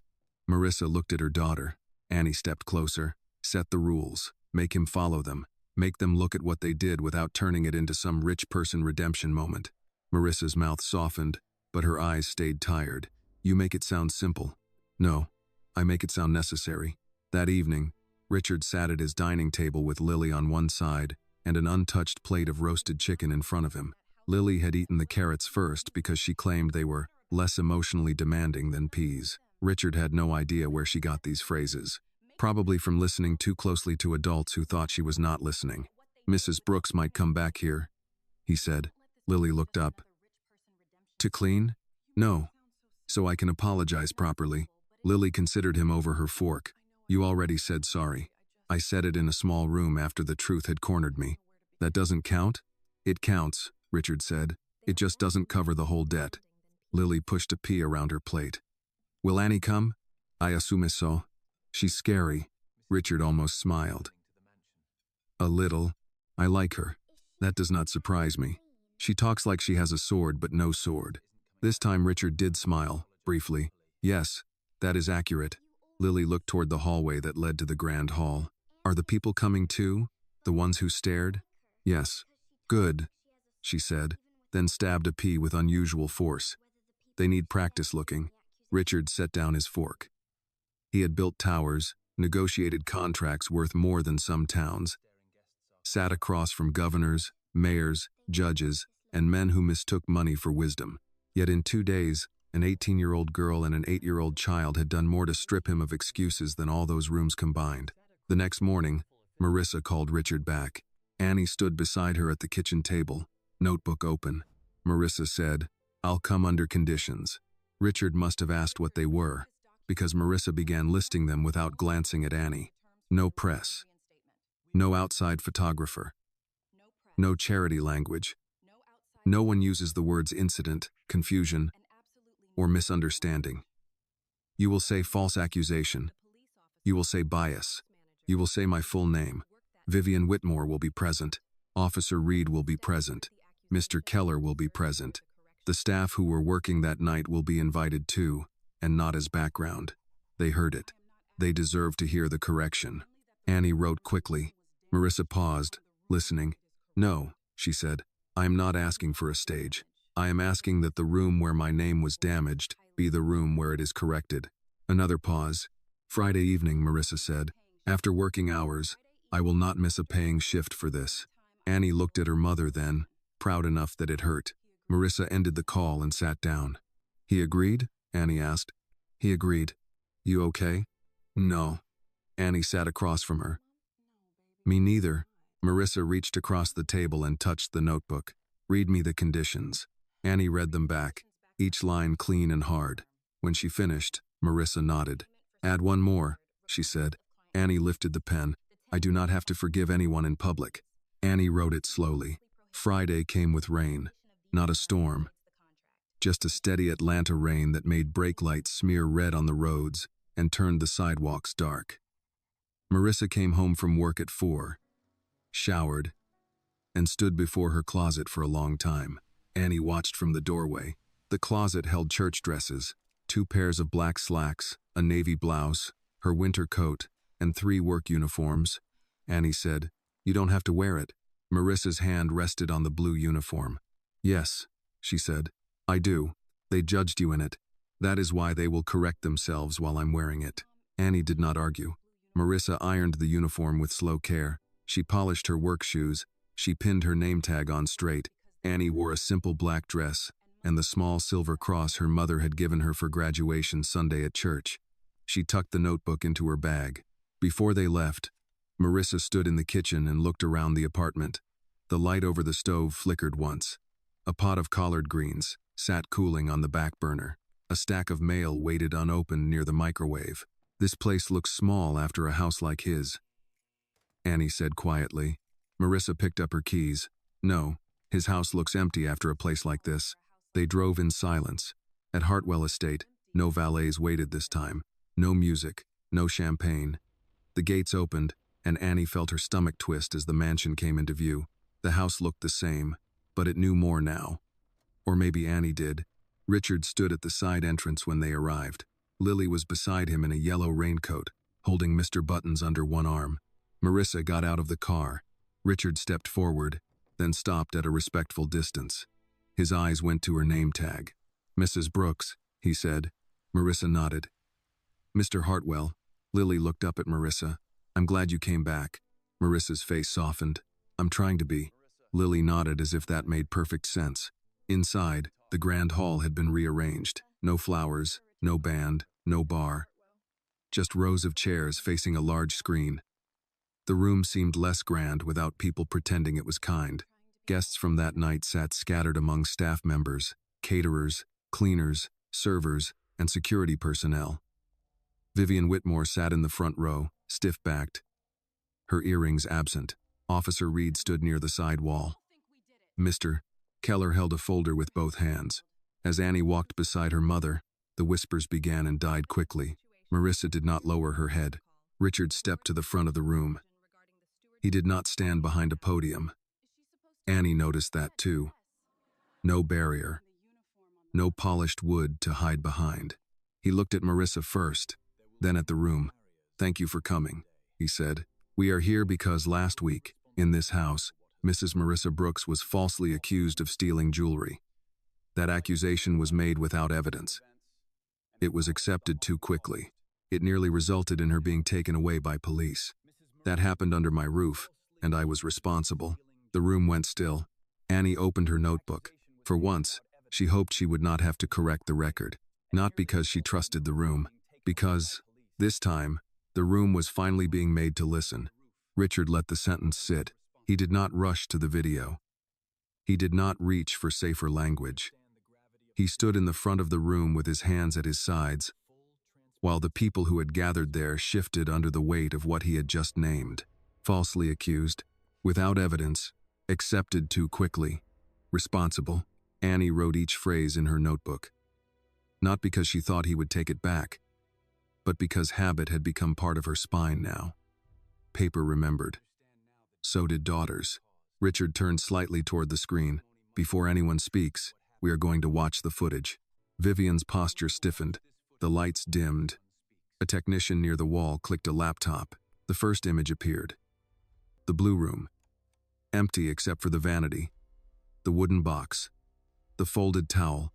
Marissa looked at her daughter. Annie stepped closer. "Set the rules. Make him follow them. Make them look at what they did without turning it into some rich person redemption moment." Marissa's mouth softened, but her eyes stayed tired. "You make it sound simple." "No, I make it sound necessary." That evening, Richard sat at his dining table with Lily on one side and an untouched plate of roasted chicken in front of him. Lily had eaten the carrots first because she claimed they were less emotionally demanding than peas. Richard had no idea where she got these phrases. Probably from listening too closely to adults who thought she was not listening. "Mrs. Brooks might come back here," he said. Lily looked up. "To clean?" "No. So I can apologize properly." Lily considered him over her fork. "You already said sorry." "I said it in a small room after the truth had cornered me." "That doesn't count?" "It counts," Richard said. "It just doesn't cover the whole debt." Lily pushed a pea around her plate. "Will Annie come?" "I assume so." "She's scary." Richard almost smiled. "A little. I like her. That does not surprise me. She talks like she has a sword but no sword." This time Richard did smile, briefly. "Yes, that is accurate." Lily looked toward the hallway that led to the grand hall. "Are the people coming too? The ones who stared?" "Yes." "Good," she said, then stabbed a pea with unusual force. "They need practice looking." Richard set down his fork. He had built towers, negotiated contracts worth more than some towns, sat across from governors, mayors, judges, and men who mistook money for wisdom. Yet in 2 days, An 18-year-old girl and an 8-year-old child had done more to strip him of excuses than all those rooms combined. The next morning, Marissa called Richard back. Annie stood beside her at the kitchen table, notebook open. Marissa said, "I'll come under conditions." Richard must have asked what they were, because Marissa began listing them without glancing at Annie. No press. No outside photographer. No charity language. No one uses the words incident, confusion, or misunderstanding. You will say false accusation. You will say bias. You will say my full name. Vivian Whitmore will be present. Officer Reed will be present. Mr. Keller will be present. The staff who were working that night will be invited too, and not as background. They heard it. They deserve to hear the correction. Annie wrote quickly. Marissa paused, listening. "No," she said. "I am not asking for a stage. I am asking that the room where my name was damaged be the room where it is corrected." Another pause. "Friday evening," Marissa said. "After working hours, I will not miss a paying shift for this." Annie looked at her mother then, proud enough that it hurt. Marissa ended the call and sat down. "He agreed?" Annie asked. "He agreed." "You okay?" "No." Annie sat across from her. "Me neither." Marissa reached across the table and touched the notebook. "Read me the conditions." Annie read them back, each line clean and hard. When she finished, Marissa nodded. "Add one more," she said. Annie lifted the pen. "I do not have to forgive anyone in public." Annie wrote it slowly. Friday came with rain. Not a storm. Just a steady Atlanta rain that made brake lights smear red on the roads and turned the sidewalks dark. Marissa came home from work at 4, showered, and stood before her closet for a long time. Annie watched from the doorway. The closet held church dresses, 2 pairs of black slacks, a navy blouse, her winter coat, and 3 work uniforms. Annie said, "You don't have to wear it." Marissa's hand rested on the blue uniform. "Yes," she said, "I do. They judged you in it. That is why they will correct themselves while I'm wearing it." Annie did not argue. Marissa ironed the uniform with slow care. She polished her work shoes. She pinned her name tag on straight. Annie wore a simple black dress and the small silver cross her mother had given her for graduation Sunday at church. She tucked the notebook into her bag. Before they left, Marissa stood in the kitchen and looked around the apartment. The light over the stove flickered once. A pot of collard greens sat cooling on the back burner. A stack of mail waited unopened near the microwave. "This place looks small after a house like his," Annie said quietly. Marissa picked up her keys. "No, his house looks empty after a place like this." They drove in silence. At Hartwell Estate, no valets waited this time. No music, no champagne. The gates opened, and Annie felt her stomach twist as the mansion came into view. The house looked the same, but it knew more now. Or maybe Annie did. Richard stood at the side entrance when they arrived. Lily was beside him in a yellow raincoat, holding Mr. Buttons under one arm. Marissa got out of the car. Richard stepped forward, then stopped at a respectful distance. His eyes went to her name tag. "Mrs. Brooks," he said. Marissa nodded. "Mr. Hartwell." Lily looked up at Marissa. "I'm glad you came back." Marissa's face softened. "I'm trying to be." Lily nodded as if that made perfect sense. Inside, the grand hall had been rearranged. No flowers, no band, no bar. Just rows of chairs facing a large screen. The room seemed less grand without people pretending it was kind. Guests from that night sat scattered among staff members, caterers, cleaners, servers, and security personnel. Vivian Whitmore sat in the front row, stiff-backed, her earrings absent. Officer Reed stood near the side wall. "Mr. Keller held a folder with both hands. As Annie walked beside her mother, the whispers began and died quickly. Marissa did not lower her head. Richard stepped to the front of the room. He did not stand behind a podium. Annie noticed that too. No barrier. No polished wood to hide behind. He looked at Marissa first, then at the room. "Thank you for coming," he said. "We are here because last week, in this house, Mrs. Marissa Brooks was falsely accused of stealing jewelry. That accusation was made without evidence. It was accepted too quickly. It nearly resulted in her being taken away by police. That happened under my roof, and I was responsible." The room went still. Annie opened her notebook. For once, She hoped she would not have to correct the record, not because she trusted the room, because, this time, the room was finally being made to listen. Richard let the sentence sit. He did not rush to the video. He did not reach for safer language. He stood in the front of the room with his hands at his sides, while the people who had gathered there shifted under the weight of what he had just named. Falsely accused, without evidence, accepted too quickly, responsible. Annie wrote each phrase in her notebook. Not because she thought he would take it back, but because habit had become part of her spine now. Paper remembered. So did daughters. Richard turned slightly toward the screen. Before anyone speaks, we are going to watch the footage. Vivian's posture stiffened. The lights dimmed. A technician near the wall clicked a laptop. The first image appeared. The blue room. Empty except for the vanity, the wooden box, the folded towel,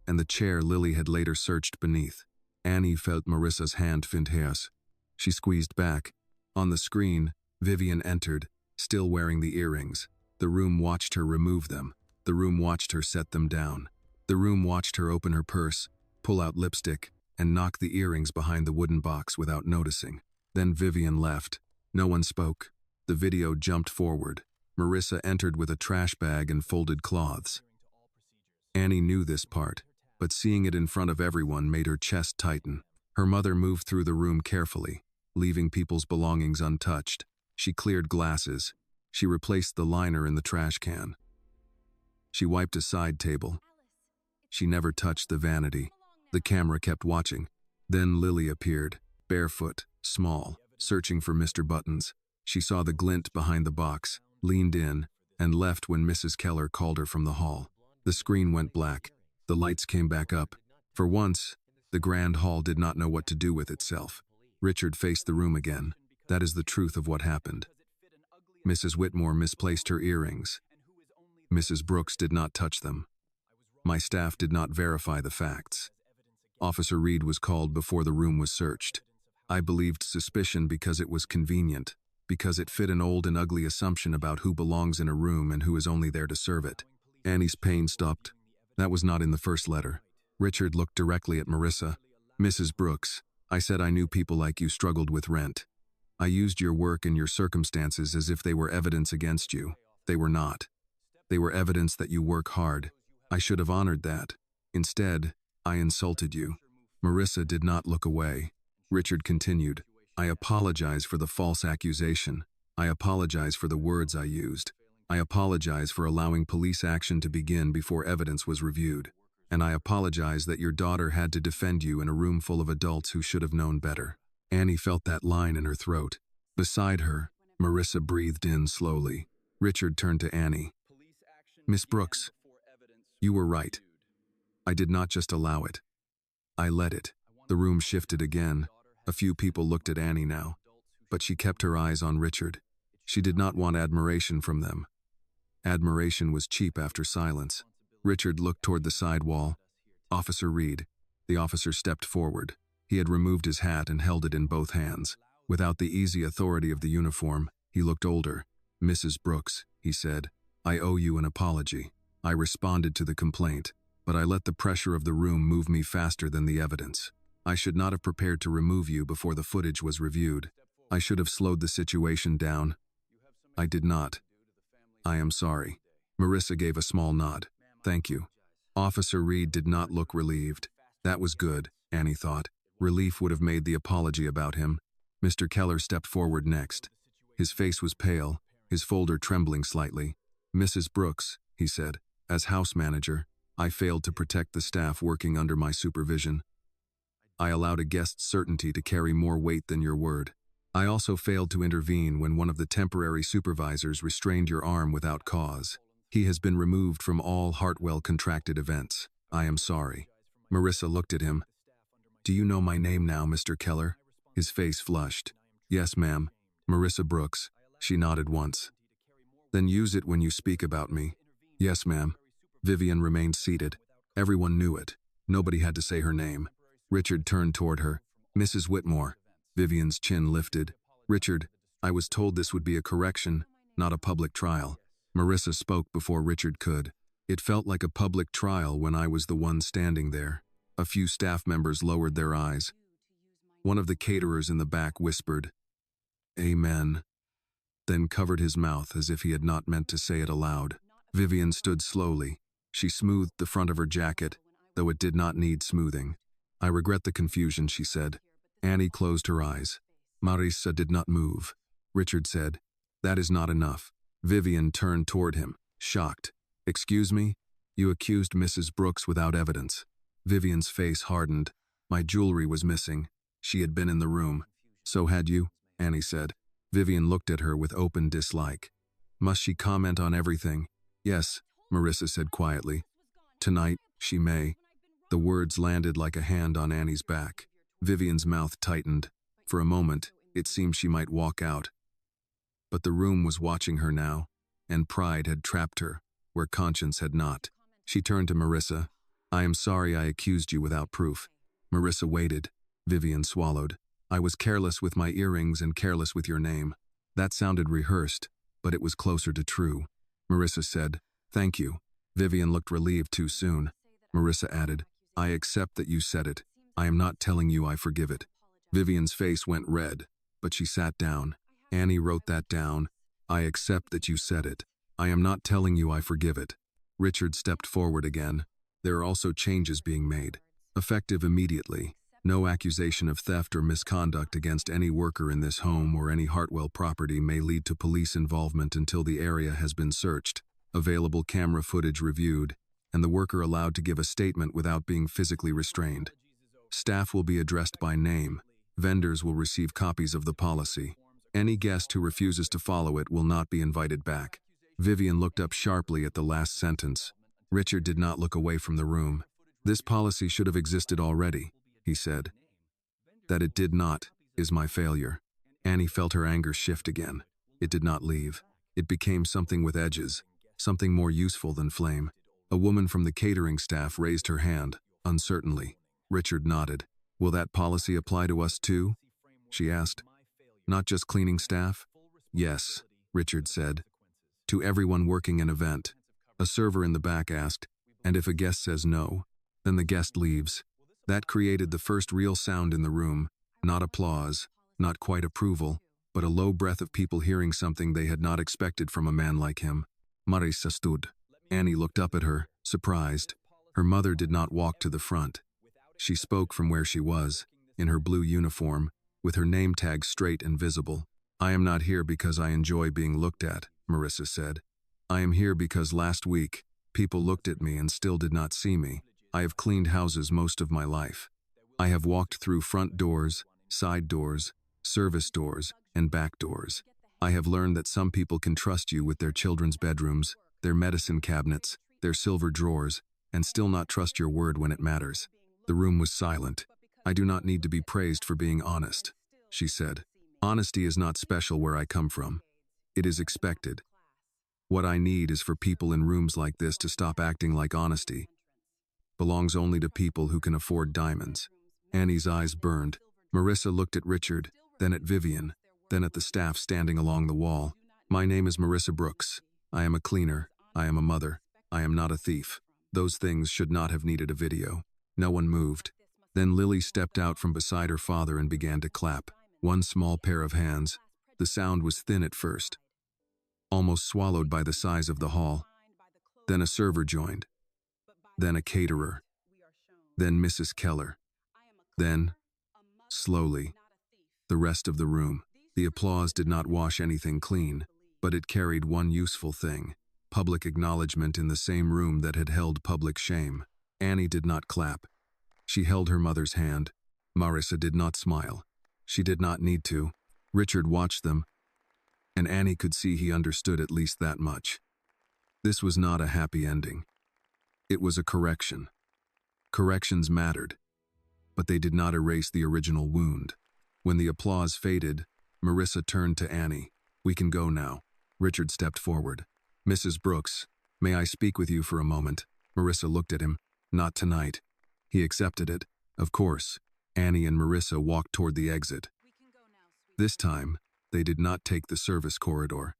and the chair Lily had later searched beneath. Annie felt Marissa's hand find hers. She squeezed back. On the screen, Vivian entered, still wearing the earrings. The room watched her remove them. The room watched her set them down. The room watched her open her purse, pull out lipstick, and knock the earrings behind the wooden box without noticing. Then Vivian left. No one spoke. The video jumped forward. Marissa entered with a trash bag and folded cloths. Annie knew this part, but seeing it in front of everyone made her chest tighten. Her mother moved through the room carefully, leaving people's belongings untouched. She cleared glasses. She replaced the liner in the trash can. She wiped a side table. She never touched the vanity. The camera kept watching. Then Lily appeared, barefoot, small, searching for Mr. Buttons. She saw the glint behind the box, leaned in, and left when Mrs. Keller called her from the hall. The screen went black. The lights came back up. For once, the grand hall did not know what to do with itself. Richard faced the room again. That is the truth of what happened. Mrs. Whitmore misplaced her earrings. Mrs. Brooks did not touch them. My staff did not verify the facts. Officer Reed was called before the room was searched. I believed suspicion because it was convenient, because it fit an old and ugly assumption about who belongs in a room and who is only there to serve it. Annie's pain stopped. That was not in the first letter. Richard looked directly at Marissa. Mrs. Brooks, I said I knew people like you struggled with rent. I used your work and your circumstances as if they were evidence against you. They were not. They were evidence that you work hard. I should have honored that. Instead, I insulted you. Marissa did not look away. Richard continued, I apologize for the false accusation. I apologize for the words I used. I apologize for allowing police action to begin before evidence was reviewed. And I apologize that your daughter had to defend you in a room full of adults who should have known better. Annie felt that line in her throat. Beside her, Marissa breathed in slowly. Richard turned to Annie. Miss Brooks, you were right. I did not just allow it. I let it. The room shifted again. A few people looked at Annie now, but she kept her eyes on Richard. She did not want admiration from them. Admiration was cheap after silence. Richard looked toward the side wall. Officer Reed. The officer stepped forward. He had removed his hat and held it in both hands. Without the easy authority of the uniform, he looked older. Mrs. Brooks, he said, I owe you an apology. I responded to the complaint, but I let the pressure of the room move me faster than the evidence. I should not have prepared to remove you before the footage was reviewed. I should have slowed the situation down. I did not. I am sorry. Marissa gave a small nod. Thank you. Officer Reed did not look relieved. That was good, Annie thought. Relief would have made the apology about him. Mr. Keller stepped forward next. His face was pale, his folder trembling slightly. Mrs. Brooks, he said, as house manager, I failed to protect the staff working under my supervision. I allowed a guest's certainty to carry more weight than your word. I also failed to intervene when one of the temporary supervisors restrained your arm without cause. He has been removed from all Hartwell-contracted events. I am sorry. Marissa looked at him. Do you know my name now, Mr. Keller? His face flushed. Yes, ma'am. Marissa Brooks. She nodded once. Then use it when you speak about me. Yes, ma'am. Vivian remained seated. Everyone knew it. Nobody had to say her name. Richard turned toward her. Mrs. Whitmore. Vivian's chin lifted. Richard, I was told this would be a correction, not a public trial. Marissa spoke before Richard could. It felt like a public trial when I was the one standing there. A few staff members lowered their eyes. One of the caterers in the back whispered, "Amen," then covered his mouth as if he had not meant to say it aloud. Vivian stood slowly. She smoothed the front of her jacket, though it did not need smoothing. "I regret the confusion," she said. Annie closed her eyes. Marisa did not move. Richard said, "That is not enough." Vivian turned toward him, shocked. "Excuse me? You accused Mrs. Brooks without evidence." Vivian's face hardened. "My jewelry was missing. She had been in the room." "So had you," Annie said. Vivian looked at her with open dislike. "Must she comment on everything?" "Yes," Marissa said quietly. "Tonight, she may." The words landed like a hand on Annie's back. Vivian's mouth tightened. For a moment, it seemed she might walk out. But the room was watching her now, and pride had trapped her, where conscience had not. She turned to Marissa. "I am sorry I accused you without proof." Marissa waited. Vivian swallowed. "I was careless with my earrings and careless with your name." That sounded rehearsed, but it was closer to true. Marissa said, "Thank you." Vivian looked relieved too soon. Marissa added, "I accept that you said it. I am not telling you I forgive it." Vivian's face went red, but she sat down. Annie wrote that down. "I accept that you said it. I am not telling you I forgive it." Richard stepped forward again. "There are also changes being made. Effective immediately. No accusation of theft or misconduct against any worker in this home or any Hartwell property may lead to police involvement until the area has been searched, available camera footage reviewed, and the worker allowed to give a statement without being physically restrained. Staff will be addressed by name. Vendors will receive copies of the policy. Any guest who refuses to follow it will not be invited back." Vivian looked up sharply at the last sentence. Richard did not look away from the room. "This policy should have existed already," he said. "That it did not is my failure." Annie felt her anger shift again. It did not leave. It became something with edges, something more useful than flame. A woman from the catering staff raised her hand, uncertainly. Richard nodded. "Will that policy apply to us too?" she asked. "Not just cleaning staff?" "Yes," Richard said. "To everyone working an event." A server in the back asked, "And if a guest says no, then the guest leaves?" That created the first real sound in the room, not applause, not quite approval, but a low breath of people hearing something they had not expected from a man like him. Marisa stood. Annie looked up at her, surprised. Her mother did not walk to the front. She spoke from where she was, in her blue uniform, with her name tag straight and visible. "I am not here because I enjoy being looked at," Marissa said. "I am here because last week, people looked at me and still did not see me. I have cleaned houses most of my life. I have walked through front doors, side doors, service doors, and back doors. I have learned that some people can trust you with their children's bedrooms, their medicine cabinets, their silver drawers, and still not trust your word when it matters." The room was silent. "I do not need to be praised for being honest," she said. "Honesty is not special where I come from. It is expected. What I need is for people in rooms like this to stop acting like honesty belongs only to people who can afford diamonds." Annie's eyes burned. Marissa looked at Richard, then at Vivian, then at the staff standing along the wall. "My name is Marissa Brooks. I am a cleaner. I am a mother. I am not a thief." Those things should not have needed a video. No one moved. Then Lily stepped out from beside her father and began to clap. One small pair of hands. The sound was thin at first, almost swallowed by the size of the hall. Then a server joined. Then a caterer. Then Mrs. Keller. Then, slowly, the rest of the room. The applause did not wash anything clean, but it carried one useful thing: public acknowledgement in the same room that had held public shame. Annie did not clap. She held her mother's hand. Marissa did not smile. She did not need to. Richard watched them, and Annie could see he understood at least that much. This was not a happy ending. It was a correction. Corrections mattered, but they did not erase the original wound. When the applause faded, Marissa turned to Annie. "We can go now." Richard stepped forward. "Mrs. Brooks, may I speak with you for a moment?" Marissa looked at him. "Not tonight." He accepted it. Of course. Annie and Marissa walked toward the exit. This time, they did not take the service corridor.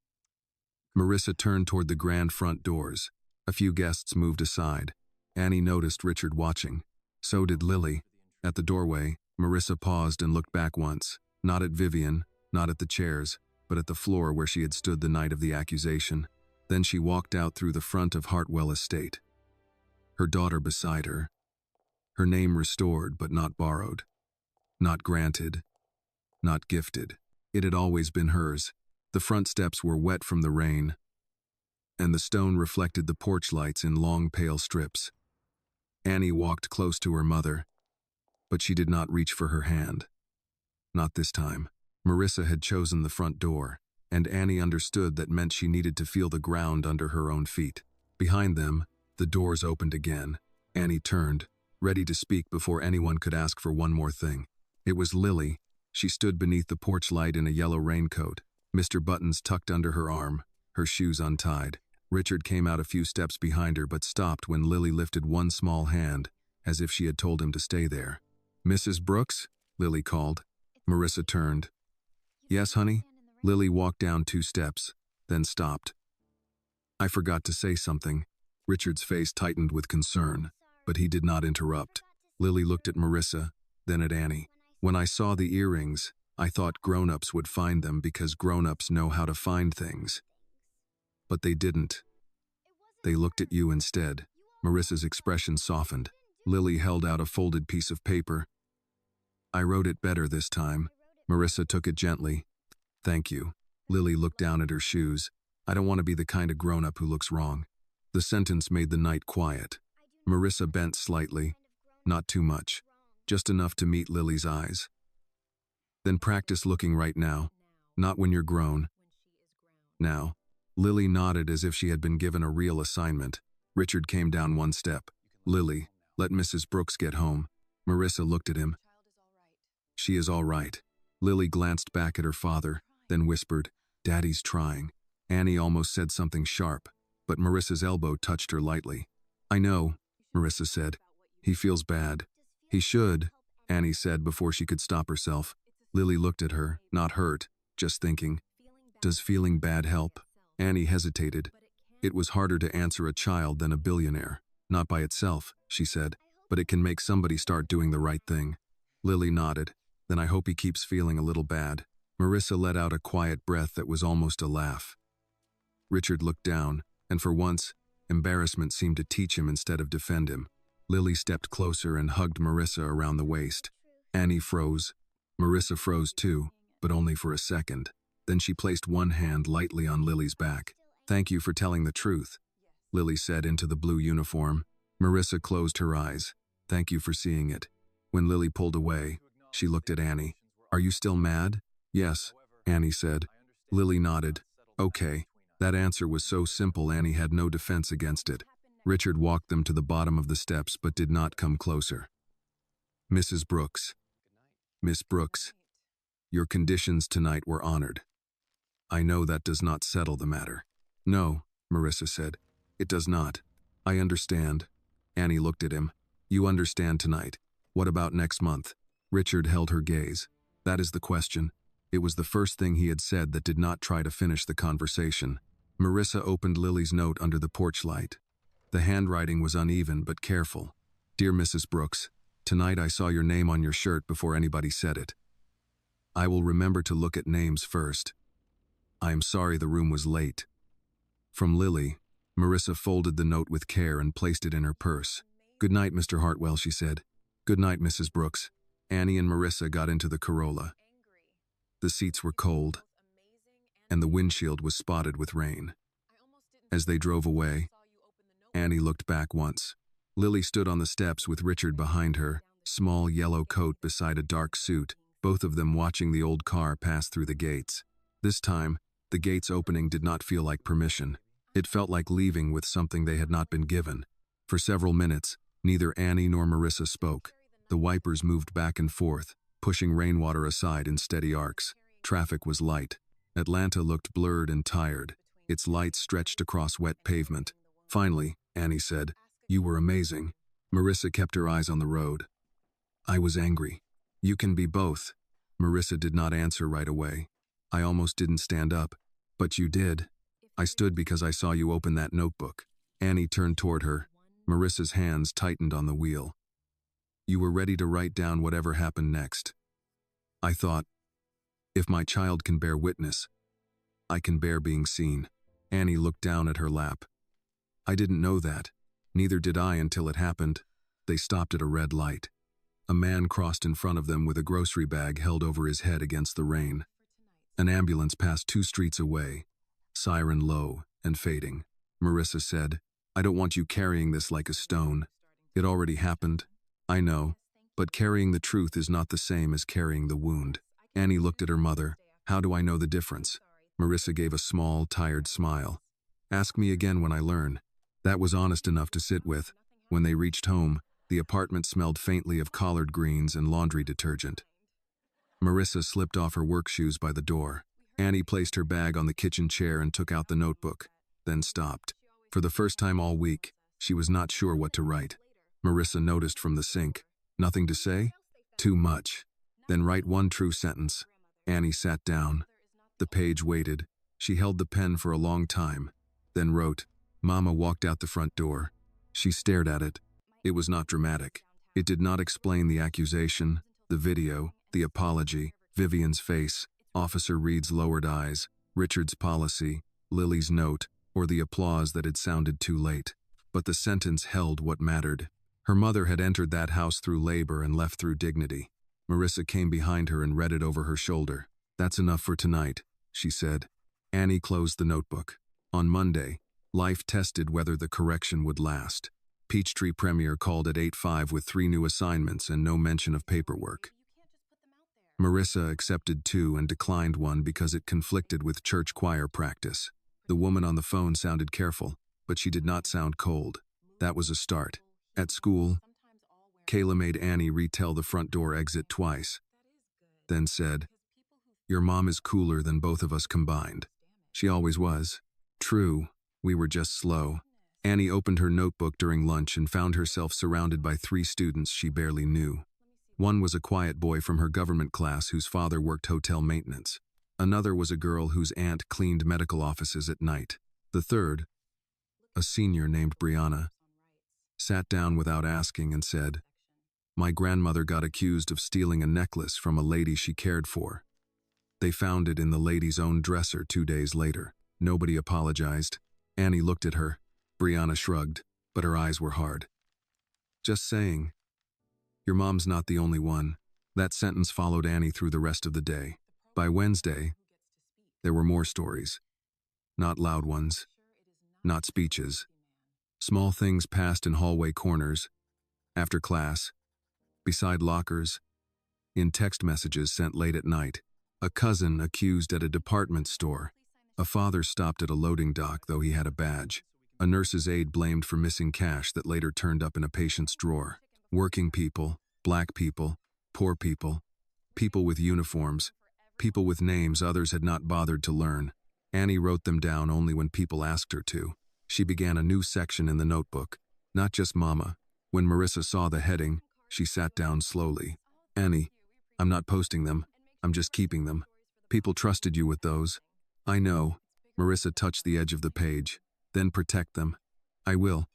Marissa turned toward the grand front doors. A few guests moved aside. Annie noticed Richard watching. So did Lily. At the doorway, Marissa paused and looked back once, not at Vivian, not at the chairs, but at the floor where she had stood the night of the accusation. Then she walked out through the front of Hartwell Estate. Her daughter beside her. Her name restored but not borrowed. Not granted. Not gifted. It had always been hers. The front steps were wet from the rain, and the stone reflected the porch lights in long pale strips. Annie walked close to her mother, but she did not reach for her hand. Not this time. Marissa had chosen the front door, and Annie understood that meant she needed to feel the ground under her own feet. Behind them, the doors opened again. Annie turned, ready to speak before anyone could ask for one more thing. It was Lily. She stood beneath the porch light in a yellow raincoat, Mr. Buttons tucked under her arm, her shoes untied. Richard came out a few steps behind her but stopped when Lily lifted one small hand, as if she had told him to stay there. "Mrs. Brooks?" Lily called. Marissa turned. "Yes, honey?" Lily walked down 2 steps, then stopped. "I forgot to say something." Richard's face tightened with concern, but he did not interrupt. Lily looked at Marissa, then at Annie. "When I saw the earrings, I thought grown-ups would find them because grown-ups know how to find things. But they didn't. They looked at you instead." Marissa's expression softened. Lily held out a folded piece of paper. "I wrote it better this time." Marissa took it gently. "Thank you." Lily looked down at her shoes. "I don't want to be the kind of grown-up who looks wrong." The sentence made the night quiet. Marissa bent slightly. Not too much. Just enough to meet Lily's eyes. "Then practice looking right now. Not when you're grown. Now." Lily nodded as if she had been given a real assignment. Richard came down 1 step. "Lily, let Mrs. Brooks get home." Marissa looked at him. "She is all right." Lily glanced back at her father, then whispered, "Daddy's trying." Annie almost said something sharp, but Marissa's elbow touched her lightly. "I know," Marissa said. "He feels bad." "He should," Annie said before she could stop herself. Lily looked at her, not hurt, just thinking. Does feeling bad help? Annie hesitated. It was harder to answer a child than a billionaire. "Not by itself," she said, "but it can make somebody start doing the right thing." Lily nodded. "Then I hope he keeps feeling a little bad." Marissa let out a quiet breath that was almost a laugh. Richard looked down, and for once, embarrassment seemed to teach him instead of defend him. Lily stepped closer and hugged Marissa around the waist. Annie froze. Marissa froze too, but only for a second. Then she placed one hand lightly on Lily's back. "Thank you for telling the truth," Lily said into the blue uniform. Marissa closed her eyes. "Thank you for seeing it." When Lily pulled away, she looked at Annie. "Are you still mad?" "Yes," Annie said. Lily nodded. "Okay." That answer was so simple Annie had no defense against it. Richard walked them to the bottom of the steps but did not come closer. "Mrs. Brooks." "Miss Brooks, your conditions tonight were honored. I know that does not settle the matter." "No," Marissa said. "It does not. I understand." Annie looked at him. "You understand tonight. What about next month?" Richard held her gaze. "That is the question." It was the first thing he had said that did not try to finish the conversation. Marissa opened Lily's note under the porch light. The handwriting was uneven but careful. "Dear Mrs. Brooks, tonight I saw your name on your shirt before anybody said it. I will remember to look at names first. I am sorry the room was late." From Lily, Marissa folded the note with care and placed it in her purse. "Good night, Mr. Hartwell," she said. "Good night, Mrs. Brooks." Annie and Marissa got into the Corolla. The seats were cold, and the windshield was spotted with rain. As they drove away, Annie looked back once. Lily stood on the steps with Richard behind her, small yellow coat beside a dark suit, both of them watching the old car pass through the gates. This time, the gates opening did not feel like permission. It felt like leaving with something they had not been given. For several minutes, neither Annie nor Marissa spoke. The wipers moved back and forth, pushing rainwater aside in steady arcs. Traffic was light. Atlanta looked blurred and tired. Its lights stretched across wet pavement. Finally, Annie said, "You were amazing." Marissa kept her eyes on the road. "I was angry." "You can be both." Marissa did not answer right away. "I almost didn't stand up, but you did." "I stood because I saw you open that notebook." Annie turned toward her. Marissa's hands tightened on the wheel. You were ready to write down whatever happened next. I thought, if my child can bear witness, I can bear being seen. Annie looked down at her lap. I didn't know that. Neither did I until it happened. They stopped at a red light. A man crossed in front of them with a grocery bag held over his head against the rain. An ambulance passed 2 streets away, siren low and fading. Marissa said, I don't want you carrying this like a stone. It already happened. I know, but carrying the truth is not the same as carrying the wound. Annie looked at her mother. How do I know the difference? Marissa gave a small, tired smile. Ask me again when I learn. That was honest enough to sit with. When they reached home, the apartment smelled faintly of collard greens and laundry detergent. Marissa slipped off her work shoes by the door. Annie placed her bag on the kitchen chair and took out the notebook, then stopped. For the first time all week, she was not sure what to write. Marissa noticed from the sink. Nothing to say? Too much. Then write one true sentence. Annie sat down. The page waited. She held the pen for a long time, then wrote, Mama walked out the front door. She stared at it. It was not dramatic. It did not explain the accusation, the video, the apology, Vivian's face, Officer Reed's lowered eyes, Richard's policy, Lily's note, or the applause that had sounded too late. But the sentence held what mattered. Her mother had entered that house through labor and left through dignity. Marissa came behind her and read it over her shoulder. That's enough for tonight, she said. Annie closed the notebook. On Monday, life tested whether the correction would last. Peachtree Premier called at 8:05 with 3 new assignments and no mention of paperwork. Marissa accepted 2 and declined 1 because it conflicted with church choir practice. The woman on the phone sounded careful, but she did not sound cold. That was a start. At school, Kayla made Annie retell the front door exit twice, then said, Your mom is cooler than both of us combined. She always was. True, we were just slow. Annie opened her notebook during lunch and found herself surrounded by 3 students she barely knew. One was a quiet boy from her government class whose father worked hotel maintenance. Another was a girl whose aunt cleaned medical offices at night. The third, a senior named Brianna, sat down without asking and said, My grandmother got accused of stealing a necklace from a lady she cared for. They found it in the lady's own dresser 2 days later. Nobody apologized. Annie looked at her. Brianna shrugged, but her eyes were hard. Just saying. Your mom's not the only one. That sentence followed Annie through the rest of the day. By Wednesday, there were more stories. Not loud ones. Not speeches. Small things passed in hallway corners, after class, beside lockers, in text messages sent late at night. A cousin accused at a department store. A father stopped at a loading dock though he had a badge. A nurse's aide blamed for missing cash that later turned up in a patient's drawer. Working people, black people, poor people, people with uniforms, people with names others had not bothered to learn. Annie wrote them down only when people asked her to. She began a new section in the notebook. Not just Mama. When Marissa saw the heading, she sat down slowly. Annie, I'm not posting them. I'm just keeping them. People trusted you with those. I know. Marissa touched the edge of the page. Then protect them. I will.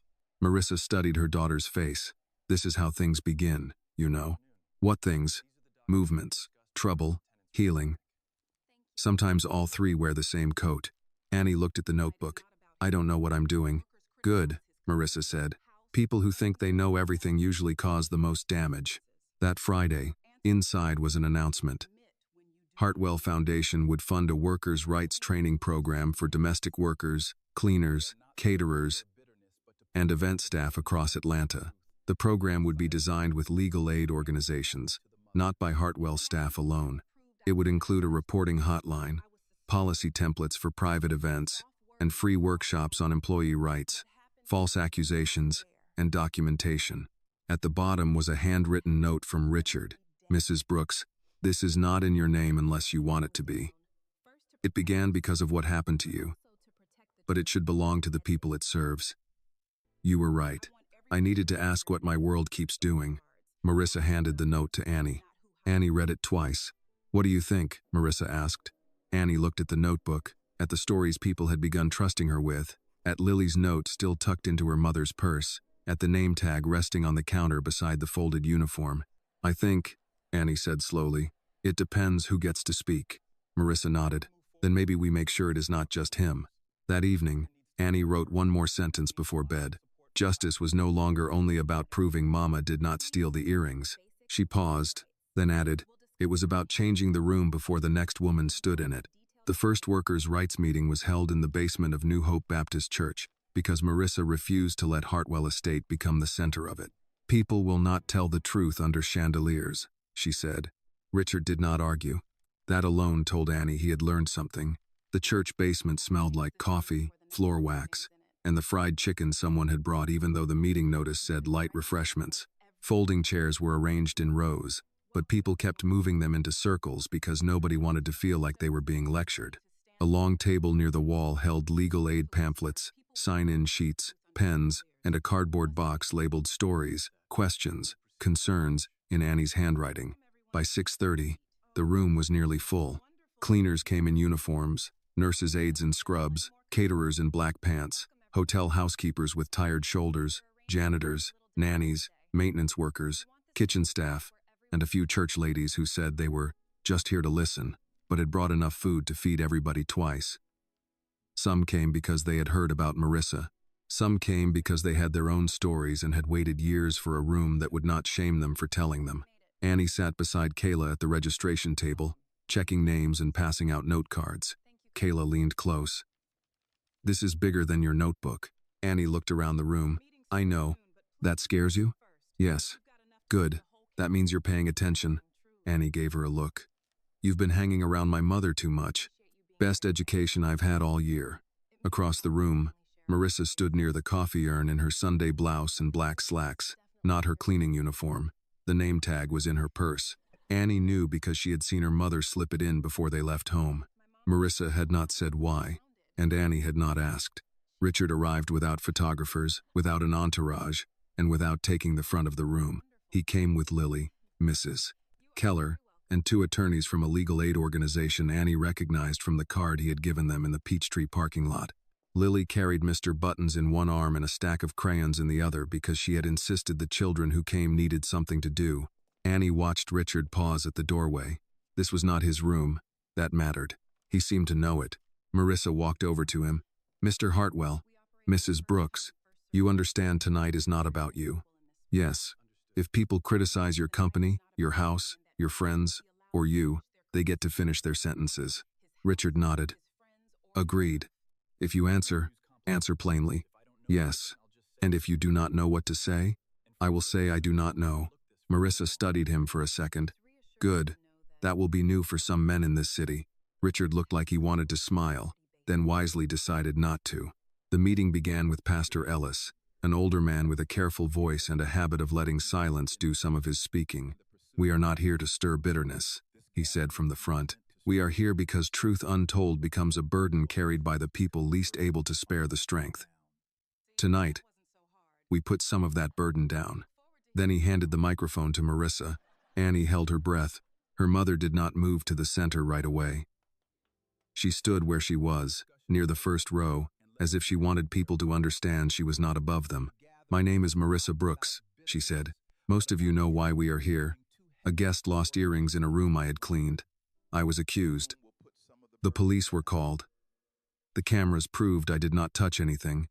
Marissa studied her daughter's face. This is how things begin, you know. What things? Movements, trouble, healing. Sometimes all 3 wear the same coat. Annie looked at the notebook. I don't know what I'm doing. Good, Marissa said. People who think they know everything usually cause the most damage. That Friday, inside was an announcement. Hartwell Foundation would fund a workers' rights training program for domestic workers, cleaners, caterers, and event staff across Atlanta. The program would be designed with legal aid organizations, not by Hartwell staff alone. It would include a reporting hotline, policy templates for private events, and free workshops on employee rights, false accusations, and documentation. At the bottom was a handwritten note from Richard. Mrs. Brooks, this is not in your name unless you want it to be. It began because of what happened to you, but it should belong to the people it serves. You were right. I needed to ask what my world keeps doing. Marissa handed the note to Annie. Annie read it twice. What do you think? Marissa asked. Annie looked at the notebook, at the stories people had begun trusting her with, At Lily's note still tucked into her mother's purse, at the name tag resting on the counter beside the folded uniform. I think, Annie said slowly, it depends who gets to speak. Marissa nodded. Then maybe we make sure it is not just him. That evening, Annie wrote one more sentence before bed. Justice was no longer only about proving Mama did not steal the earrings. She paused, then added, it was about changing the room before the next woman stood in it. The first workers' rights meeting was held in the basement of New Hope Baptist Church because Marissa refused to let Hartwell Estate become the center of it. People will not tell the truth under chandeliers, she said. Richard did not argue. That alone told Annie he had learned something. The church basement smelled like coffee, floor wax, and the fried chicken someone had brought even though the meeting notice said light refreshments. Folding chairs were arranged in rows, but people kept moving them into circles because nobody wanted to feel like they were being lectured. A long table near the wall held legal aid pamphlets, sign-in sheets, pens, and a cardboard box labeled stories, questions, concerns, in Annie's handwriting. By 6:30, the room was nearly full. Cleaners came in uniforms, nurses' aides in scrubs, caterers in black pants, hotel housekeepers with tired shoulders, janitors, nannies, maintenance workers, kitchen staff, and a few church ladies who said they were just here to listen, but had brought enough food to feed everybody twice. Some came because they had heard about Marissa. Some came because they had their own stories and had waited years for a room that would not shame them for telling them. Annie sat beside Kayla at the registration table, checking names and passing out note cards. Kayla leaned close. This is bigger than your notebook. Annie looked around the room. I know. That scares you? Yes. Good. That means you're paying attention. Annie gave her a look. You've been hanging around my mother too much. Best education I've had all year. Across the room, Marissa stood near the coffee urn in her Sunday blouse and black slacks, not her cleaning uniform. The name tag was in her purse. Annie knew because she had seen her mother slip it in before they left home. Marissa had not said why, and Annie had not asked. Richard arrived without photographers, without an entourage, and without taking the front of the room. He came with Lily, Mrs. Keller, and two attorneys from a legal aid organization Annie recognized from the card he had given them in the Peachtree parking lot. Lily carried Mr. Buttons in one arm and a stack of crayons in the other because she had insisted the children who came needed something to do. Annie watched Richard pause at the doorway. This was not his room. That mattered. He seemed to know it. Marissa walked over to him. Mr. Hartwell, Mrs. Brooks, you understand tonight is not about you. Yes. If people criticize your company, your house, your friends, or you, they get to finish their sentences. Richard nodded. Agreed. If you answer plainly. Yes. And if you do not know what to say, I will say I do not know. Marissa studied him for a second. Good. That will be new for some men in this city. Richard looked like he wanted to smile, then wisely decided not to. The meeting began with Pastor Ellis, an older man with a careful voice and a habit of letting silence do some of his speaking. We are not here to stir bitterness, he said from the front. We are here because truth untold becomes a burden carried by the people least able to spare the strength. Tonight, we put some of that burden down. Then he handed the microphone to Marissa. Annie held her breath. Her mother did not move to the center right away. She stood where she was, near the first row, as if she wanted people to understand she was not above them. My name is Marissa Brooks, she said. Most of you know why we are here. A guest lost earrings in a room I had cleaned. I was accused. The police were called. The cameras proved I did not touch anything.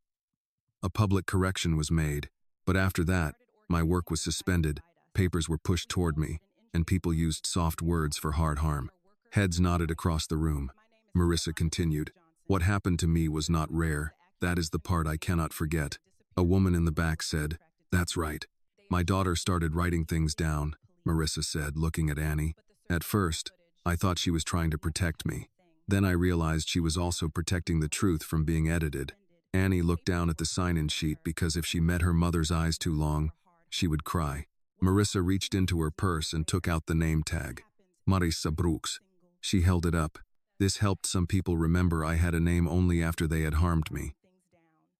A public correction was made, but after that, my work was suspended, papers were pushed toward me, and people used soft words for hard harm. Heads nodded across the room. Marissa continued. What happened to me was not rare. That is the part I cannot forget. A woman in the back said, That's right. My daughter started writing things down, Marissa said, looking at Annie. At first, I thought she was trying to protect me. Then I realized she was also protecting the truth from being edited. Annie looked down at the sign-in sheet because if she met her mother's eyes too long, she would cry. Marissa reached into her purse and took out the name tag. Marissa Brooks. She held it up. This helped some people remember I had a name only after they had harmed me.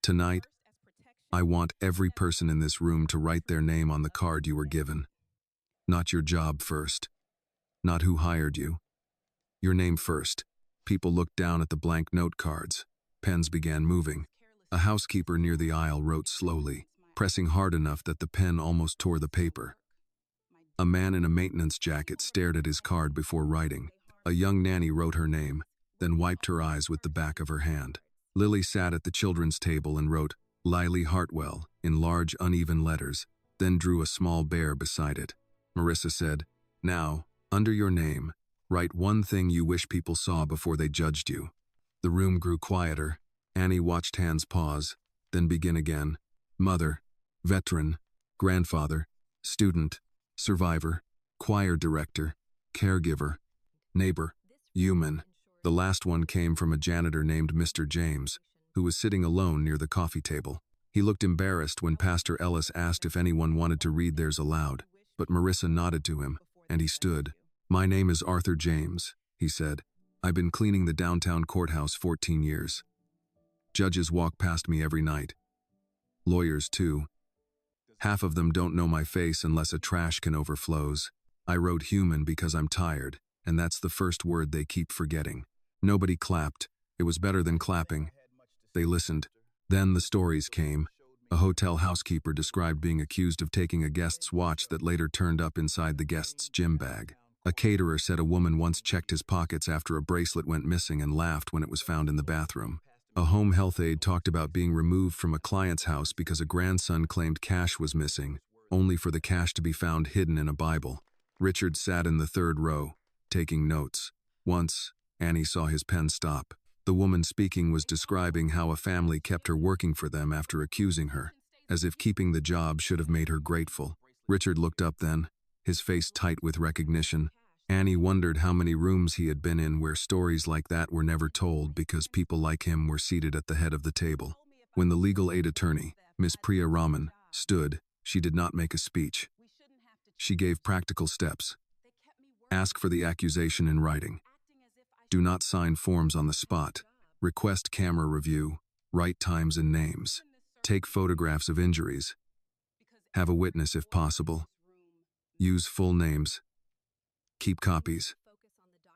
Tonight, I want every person in this room to write their name on the card you were given. Not your job first. Not who hired you. Your name first. People looked down at the blank note cards. Pens began moving. A housekeeper near the aisle wrote slowly, pressing hard enough that the pen almost tore the paper. A man in a maintenance jacket stared at his card before writing. A young nanny wrote her name, then wiped her eyes with the back of her hand. Lily sat at the children's table and wrote, Lily Hartwell, in large uneven letters, then drew a small bear beside it. Marissa said, Now, under your name, write one thing you wish people saw before they judged you. The room grew quieter. Annie watched hands pause, then begin again. Mother, veteran, grandfather, student, survivor, choir director, caregiver, neighbor, human. The last one came from a janitor named Mr. James, who was sitting alone near the coffee table. He looked embarrassed when Pastor Ellis asked if anyone wanted to read theirs aloud, but Marissa nodded to him, and he stood. My name is Arthur James, he said. I've been cleaning the downtown courthouse 14 years. Judges walk past me every night. Lawyers, too. Half of them don't know my face unless a trash can overflows. I wrote human because I'm tired, and that's the first word they keep forgetting. Nobody clapped. It was better than clapping. They listened. Then the stories came. A hotel housekeeper described being accused of taking a guest's watch that later turned up inside the guest's gym bag. A caterer said a woman once checked his pockets after a bracelet went missing and laughed when it was found in the bathroom. A home health aide talked about being removed from a client's house because a grandson claimed cash was missing, only for the cash to be found hidden in a Bible. Richard sat in the third row, taking notes. Once, Annie saw his pen stop. The woman speaking was describing how a family kept her working for them after accusing her, as if keeping the job should have made her grateful. Richard looked up then, his face tight with recognition. Annie wondered how many rooms he had been in where stories like that were never told because people like him were seated at the head of the table. When the legal aid attorney, Miss Priya Raman, stood, she did not make a speech. She gave practical steps. Ask for the accusation in writing. Do not sign forms on the spot. Request camera review. Write times and names. Take photographs of injuries. Have a witness if possible. Use full names. Keep copies.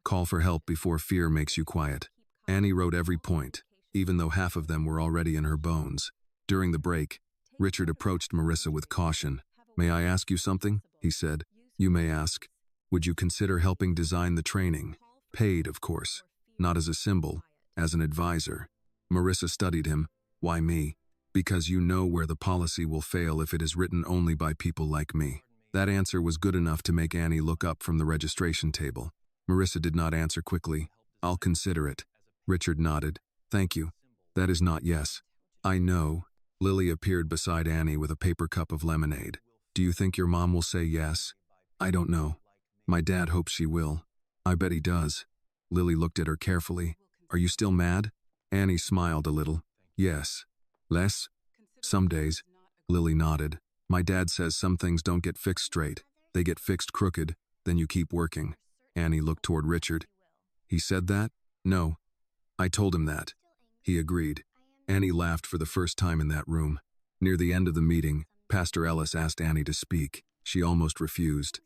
Call for help before fear makes you quiet. Annie wrote every point, even though half of them were already in her bones. During the break, Richard approached Marissa with caution. May I ask you something? He said. You may ask. Would you consider helping design the training? Paid, of course. Not as a symbol, as an advisor. Marissa studied him. Why me? Because you know where the policy will fail if it is written only by people like me. That answer was good enough to make Annie look up from the registration table. Marissa did not answer quickly. I'll consider it. Richard nodded. Thank you. That is not yes. I know. Lily appeared beside Annie with a paper cup of lemonade. Do you think your mom will say yes? I don't know. My dad hopes she will. I bet he does. Lily looked at her carefully. Are you still mad? Annie smiled a little. Yes. Less? Some days. Lily nodded. My dad says some things don't get fixed straight. They get fixed crooked, then you keep working. Annie looked toward Richard. He said that? No. I told him that. He agreed. Annie laughed for the first time in that room. Near the end of the meeting, Pastor Ellis asked Annie to speak. She almost refused.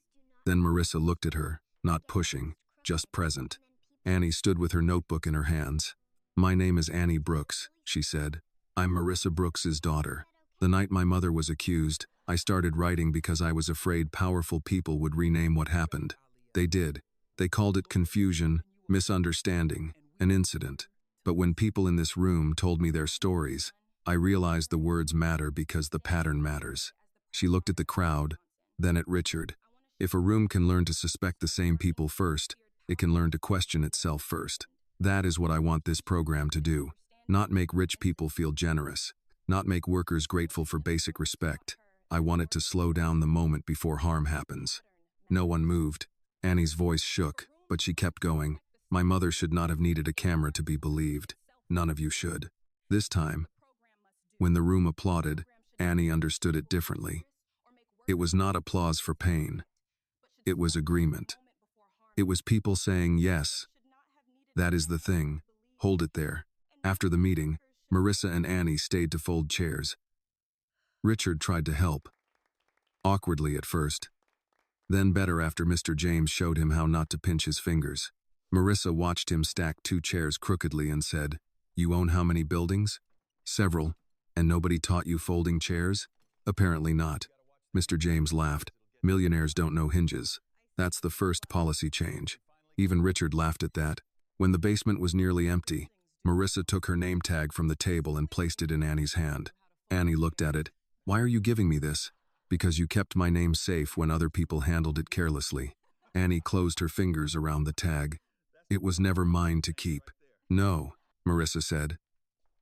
Then Marissa looked at her, not pushing, just present. Annie stood with her notebook in her hands. My name is Annie Brooks, she said. I'm Marissa Brooks's daughter. The night my mother was accused, I started writing because I was afraid powerful people would rename what happened. They did. They called it confusion, misunderstanding, an incident. But when people in this room told me their stories, I realized the words matter because the pattern matters. She looked at the crowd, then at Richard. If a room can learn to suspect the same people first, it can learn to question itself first. That is what I want this program to do. Not make rich people feel generous. Not make workers grateful for basic respect. I want it to slow down the moment before harm happens. No one moved. Annie's voice shook, but she kept going. My mother should not have needed a camera to be believed. None of you should. This time, when the room applauded, Annie understood it differently. It was not applause for pain. It was agreement. It was people saying yes. That is the thing. Hold it there. After the meeting, Marissa and Annie stayed to fold chairs. Richard tried to help. Awkwardly at first. Then better after Mr. James showed him how not to pinch his fingers. Marissa watched him stack 2 chairs crookedly and said, You own how many buildings? Several. And nobody taught you folding chairs? Apparently not. Mr. James laughed. Millionaires don't know hinges. That's the first policy change. Even Richard laughed at that. When the basement was nearly empty, Marissa took her name tag from the table and placed it in Annie's hand. Annie looked at it. Why are you giving me this? Because you kept my name safe when other people handled it carelessly. Annie closed her fingers around the tag. It was never mine to keep. No, Marissa said.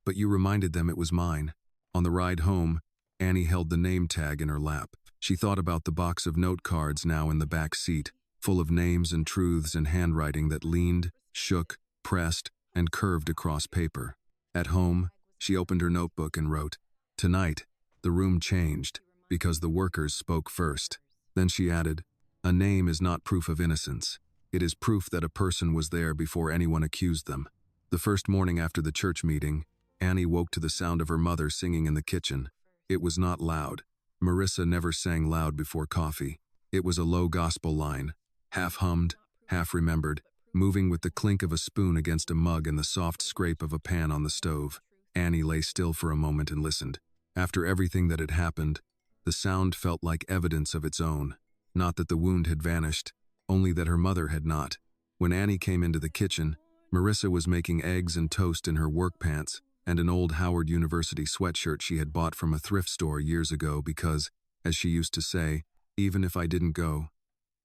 But you reminded them it was mine. On the ride home, Annie held the name tag in her lap. She thought about the box of note cards now in the back seat, full of names and truths and handwriting that leaned, shook, pressed, and curved across paper. At home, she opened her notebook and wrote, "Tonight, the room changed, because the workers spoke first." Then she added, "A name is not proof of innocence. It is proof that a person was there before anyone accused them." The first morning after the church meeting, Annie woke to the sound of her mother singing in the kitchen. It was not loud. Marissa never sang loud before coffee. It was a low gospel line, half hummed, half remembered, moving with the clink of a spoon against a mug and the soft scrape of a pan on the stove. Annie lay still for a moment and listened. After everything that had happened, the sound felt like evidence of its own. Not that the wound had vanished, only that her mother had not. When Annie came into the kitchen, Marissa was making eggs and toast in her work pants and an old Howard University sweatshirt she had bought from a thrift store years ago because, as she used to say, even if I didn't go,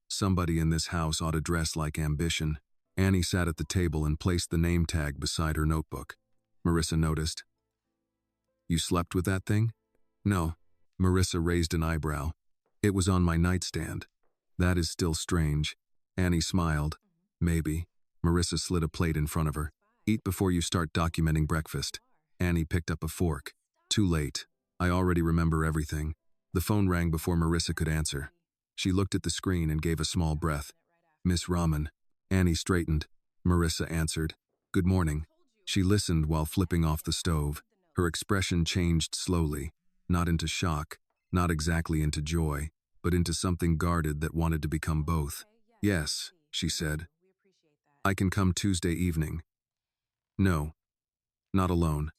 somebody in this house ought to dress like ambition. Annie sat at the table and placed the name tag beside her notebook. Marissa noticed. "You slept with that thing?" "No." Marissa raised an eyebrow. "It was on my nightstand." "That is still strange." Annie smiled. "Maybe." Marissa slid a plate in front of her. "Eat before you start documenting breakfast." Annie picked up a fork. "Too late. I already remember everything." The phone rang before Marissa could answer. She looked at the screen and gave a small breath. "Miss Rahman." Annie straightened. Marissa answered. "Good morning." She listened while flipping off the stove. Her expression changed slowly, not into shock, not exactly into joy, but into something guarded that wanted to become both. "Yes," she said. "I can come Tuesday evening." "No, not alone.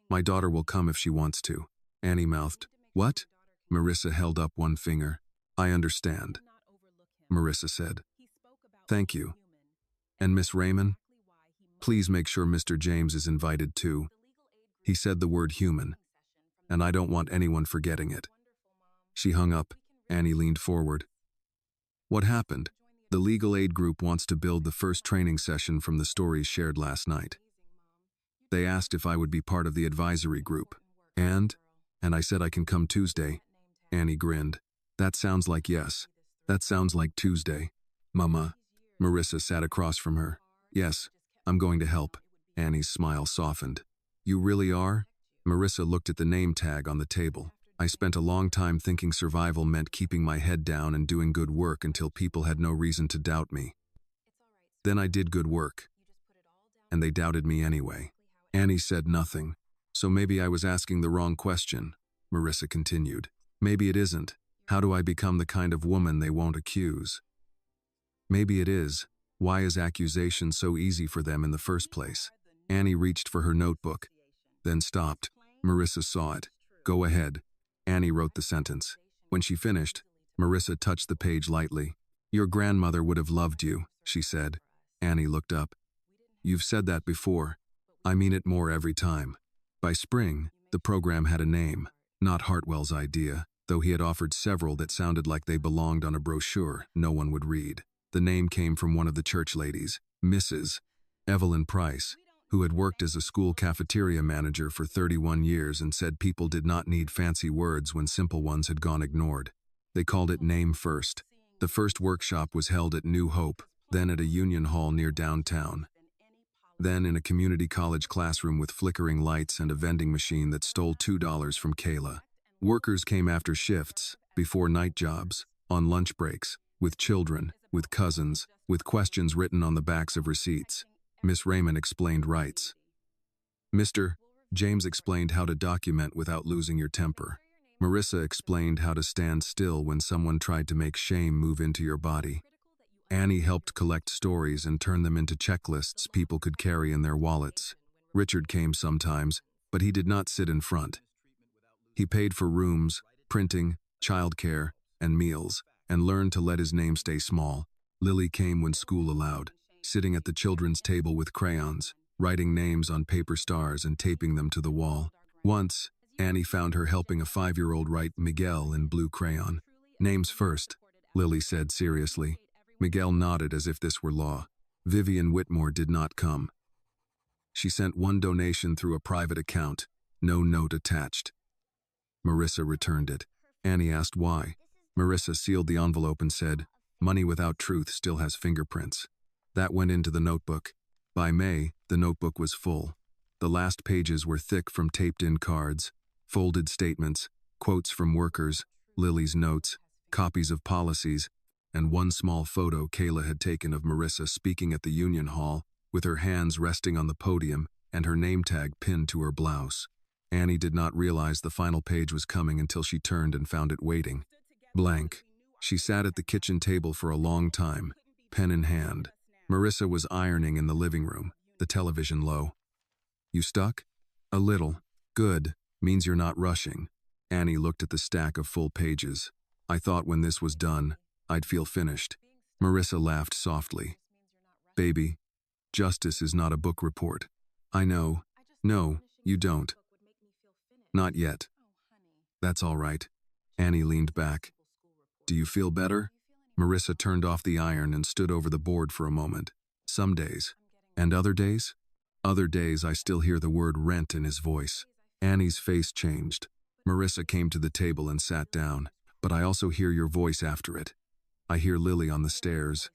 My daughter will come if she wants to." Annie mouthed. "What?" Marissa held up one finger. "I understand," Marissa said. "Thank you. And Miss Raymond? Please make sure Mr. James is invited too." He said the word human, and I don't want anyone forgetting it. She hung up. Annie leaned forward. "What happened?" "The legal aid group wants to build the first training session from the stories shared last night. They asked if I would be part of the advisory group. And I said I can come Tuesday." Annie grinned. "That sounds like yes. That sounds like Tuesday." "Mama." Marissa sat across from her. "Yes, I'm going to help." Annie's smile softened. "You really are?" Marissa looked at the name tag on the table. "I spent a long time thinking survival meant keeping my head down and doing good work until people had no reason to doubt me. Then I did good work, and they doubted me anyway." Annie said nothing. "So maybe I was asking the wrong question," Marissa continued. "Maybe it isn't. How do I become the kind of woman they won't accuse? Maybe it is. Why is accusation so easy for them in the first place?" Annie reached for her notebook, then stopped. Marissa saw it. "Go ahead." Annie wrote the sentence. When she finished, Marissa touched the page lightly. "Your grandmother would have loved you," she said. Annie looked up. "You've said that before. I mean it more every time." By spring, the program had a name, not Hartwell's idea, though he had offered several that sounded like they belonged on a brochure no one would read. The name came from one of the church ladies, Mrs. Evelyn Price, who had worked as a school cafeteria manager for 31 years and said people did not need fancy words when simple ones had gone ignored. They called it Name First. The first workshop was held at New Hope, then at a union hall near downtown, then in a community college classroom with flickering lights and a vending machine that stole $2 from Kayla. Workers came after shifts, before night jobs, on lunch breaks, with children, with cousins, with questions written on the backs of receipts. Miss Raymond explained rights. Mr. James explained how to document without losing your temper. Marissa explained how to stand still when someone tried to make shame move into your body. Annie helped collect stories and turn them into checklists people could carry in their wallets. Richard came sometimes, But he did not sit in front. He paid for rooms, printing, childcare, and meals, and learned to let his name stay small. Lily came when school allowed, sitting at the children's table with crayons, writing names on paper stars and taping them to the wall. Once, Annie found her helping a 5-year-old write Miguel in blue crayon. "Names first," Lily said seriously. Miguel nodded as if this were law. Vivian Whitmore did not come. She sent one donation through a private account, no note attached. Marissa returned it. Annie asked why. Marissa sealed the envelope and said, "Money without truth still has fingerprints." That went into the notebook. By May, the notebook was full. The last pages were thick from taped-in cards, folded statements, quotes from workers, Lily's notes, copies of policies, and one small photo Kayla had taken of Marissa speaking at the Union Hall, with her hands resting on the podium and her name tag pinned to her blouse. Annie did not realize the final page was coming until she turned and found it waiting. Blank. She sat at the kitchen table for a long time, pen in hand. Marissa was ironing in the living room, the television low. "You stuck?" "A little." "Good. Means you're not rushing." Annie looked at the stack of full pages. "I thought when this was done, I'd feel finished." Marissa laughed softly. "Baby, justice is not a book report." "I know." "No, you don't. Not yet." "That's all right." Annie leaned back. "Do you feel better?" Marissa turned off the iron and stood over the board for a moment. "Some days." "And other days?" "Other days I still hear the word rent in his voice." Annie's face changed. Marissa came to the table and sat down. "But I also hear your voice after it. I hear Lily on the stairs.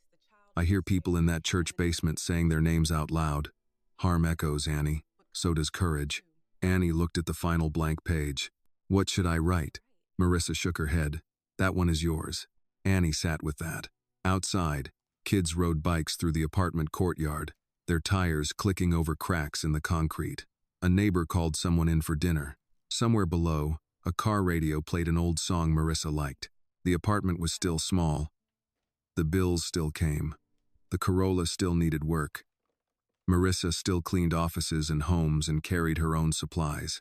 I hear people in that church basement saying their names out loud. Harm echoes, Annie. So does courage." Annie looked at the final blank page. "What should I write?" Marissa shook her head. "That one is yours." Annie sat with that. Outside, kids rode bikes through the apartment courtyard, their tires clicking over cracks in the concrete. A neighbor called someone in for dinner. Somewhere below, a car radio played an old song Marissa liked. The apartment was still small. The bills still came. The Corolla still needed work. Marissa still cleaned offices and homes and carried her own supplies.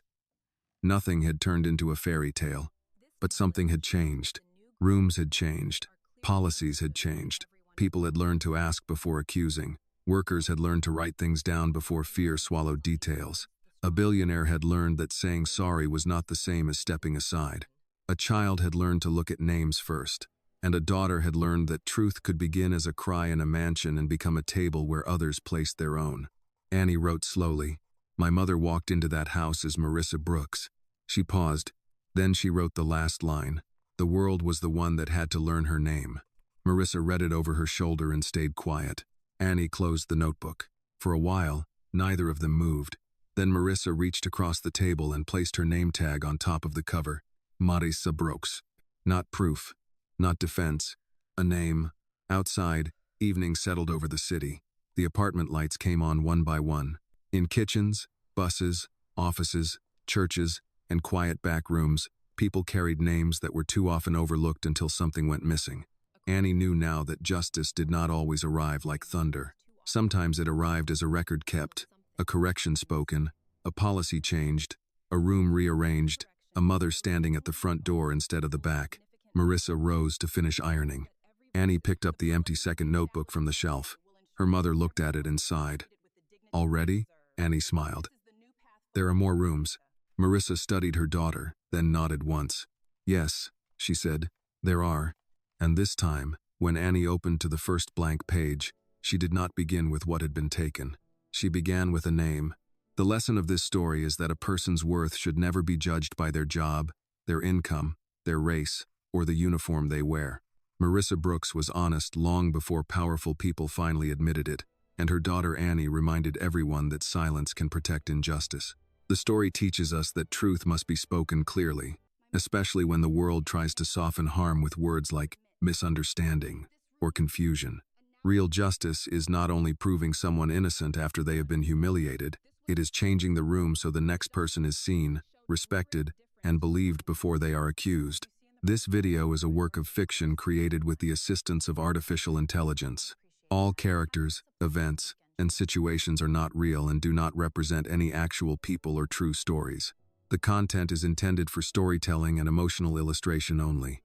Nothing had turned into a fairy tale, but something had changed. Rooms had changed. Policies had changed. People had learned to ask before accusing. Workers had learned to write things down before fear swallowed details. A billionaire had learned that saying sorry was not the same as stepping aside. A child had learned to look at names first. And a daughter had learned that truth could begin as a cry in a mansion and become a table where others placed their own. Annie wrote slowly. "My mother walked into that house as Marissa Brooks." She paused. Then she wrote the last line. "The world was the one that had to learn her name." Marissa read it over her shoulder and stayed quiet. Annie closed the notebook. For a while, neither of them moved. Then Marissa reached across the table and placed her name tag on top of the cover. Marissa Brooks. Not proof. Not defense. A name. Outside, evening settled over the city. The apartment lights came on one by one. In kitchens, buses, offices, churches, and quiet back rooms, people carried names that were too often overlooked until something went missing. Annie knew now that justice did not always arrive like thunder. Sometimes it arrived as a record kept, a correction spoken, a policy changed, a room rearranged, a mother standing at the front door instead of the back. Marissa rose to finish ironing. Annie picked up the empty second notebook from the shelf. Her mother looked at it and sighed. "Already?" Annie smiled. "There are more rooms." Marissa studied her daughter, then nodded once. "Yes," she said, "there are." And this time, when Annie opened to the first blank page, she did not begin with what had been taken. She began with a name. The lesson of this story is that a person's worth should never be judged by their job, their income, their race, or the uniform they wear. Marissa Brooks was honest long before powerful people finally admitted it, and her daughter Annie reminded everyone that silence can protect injustice. The story teaches us that truth must be spoken clearly, especially when the world tries to soften harm with words like misunderstanding or confusion. Real justice is not only proving someone innocent after they have been humiliated, it is changing the room so the next person is seen, respected, and believed before they are accused. This video is a work of fiction created with the assistance of artificial intelligence. All characters, events, and situations are not real and do not represent any actual people or true stories. The content is intended for storytelling and emotional illustration only.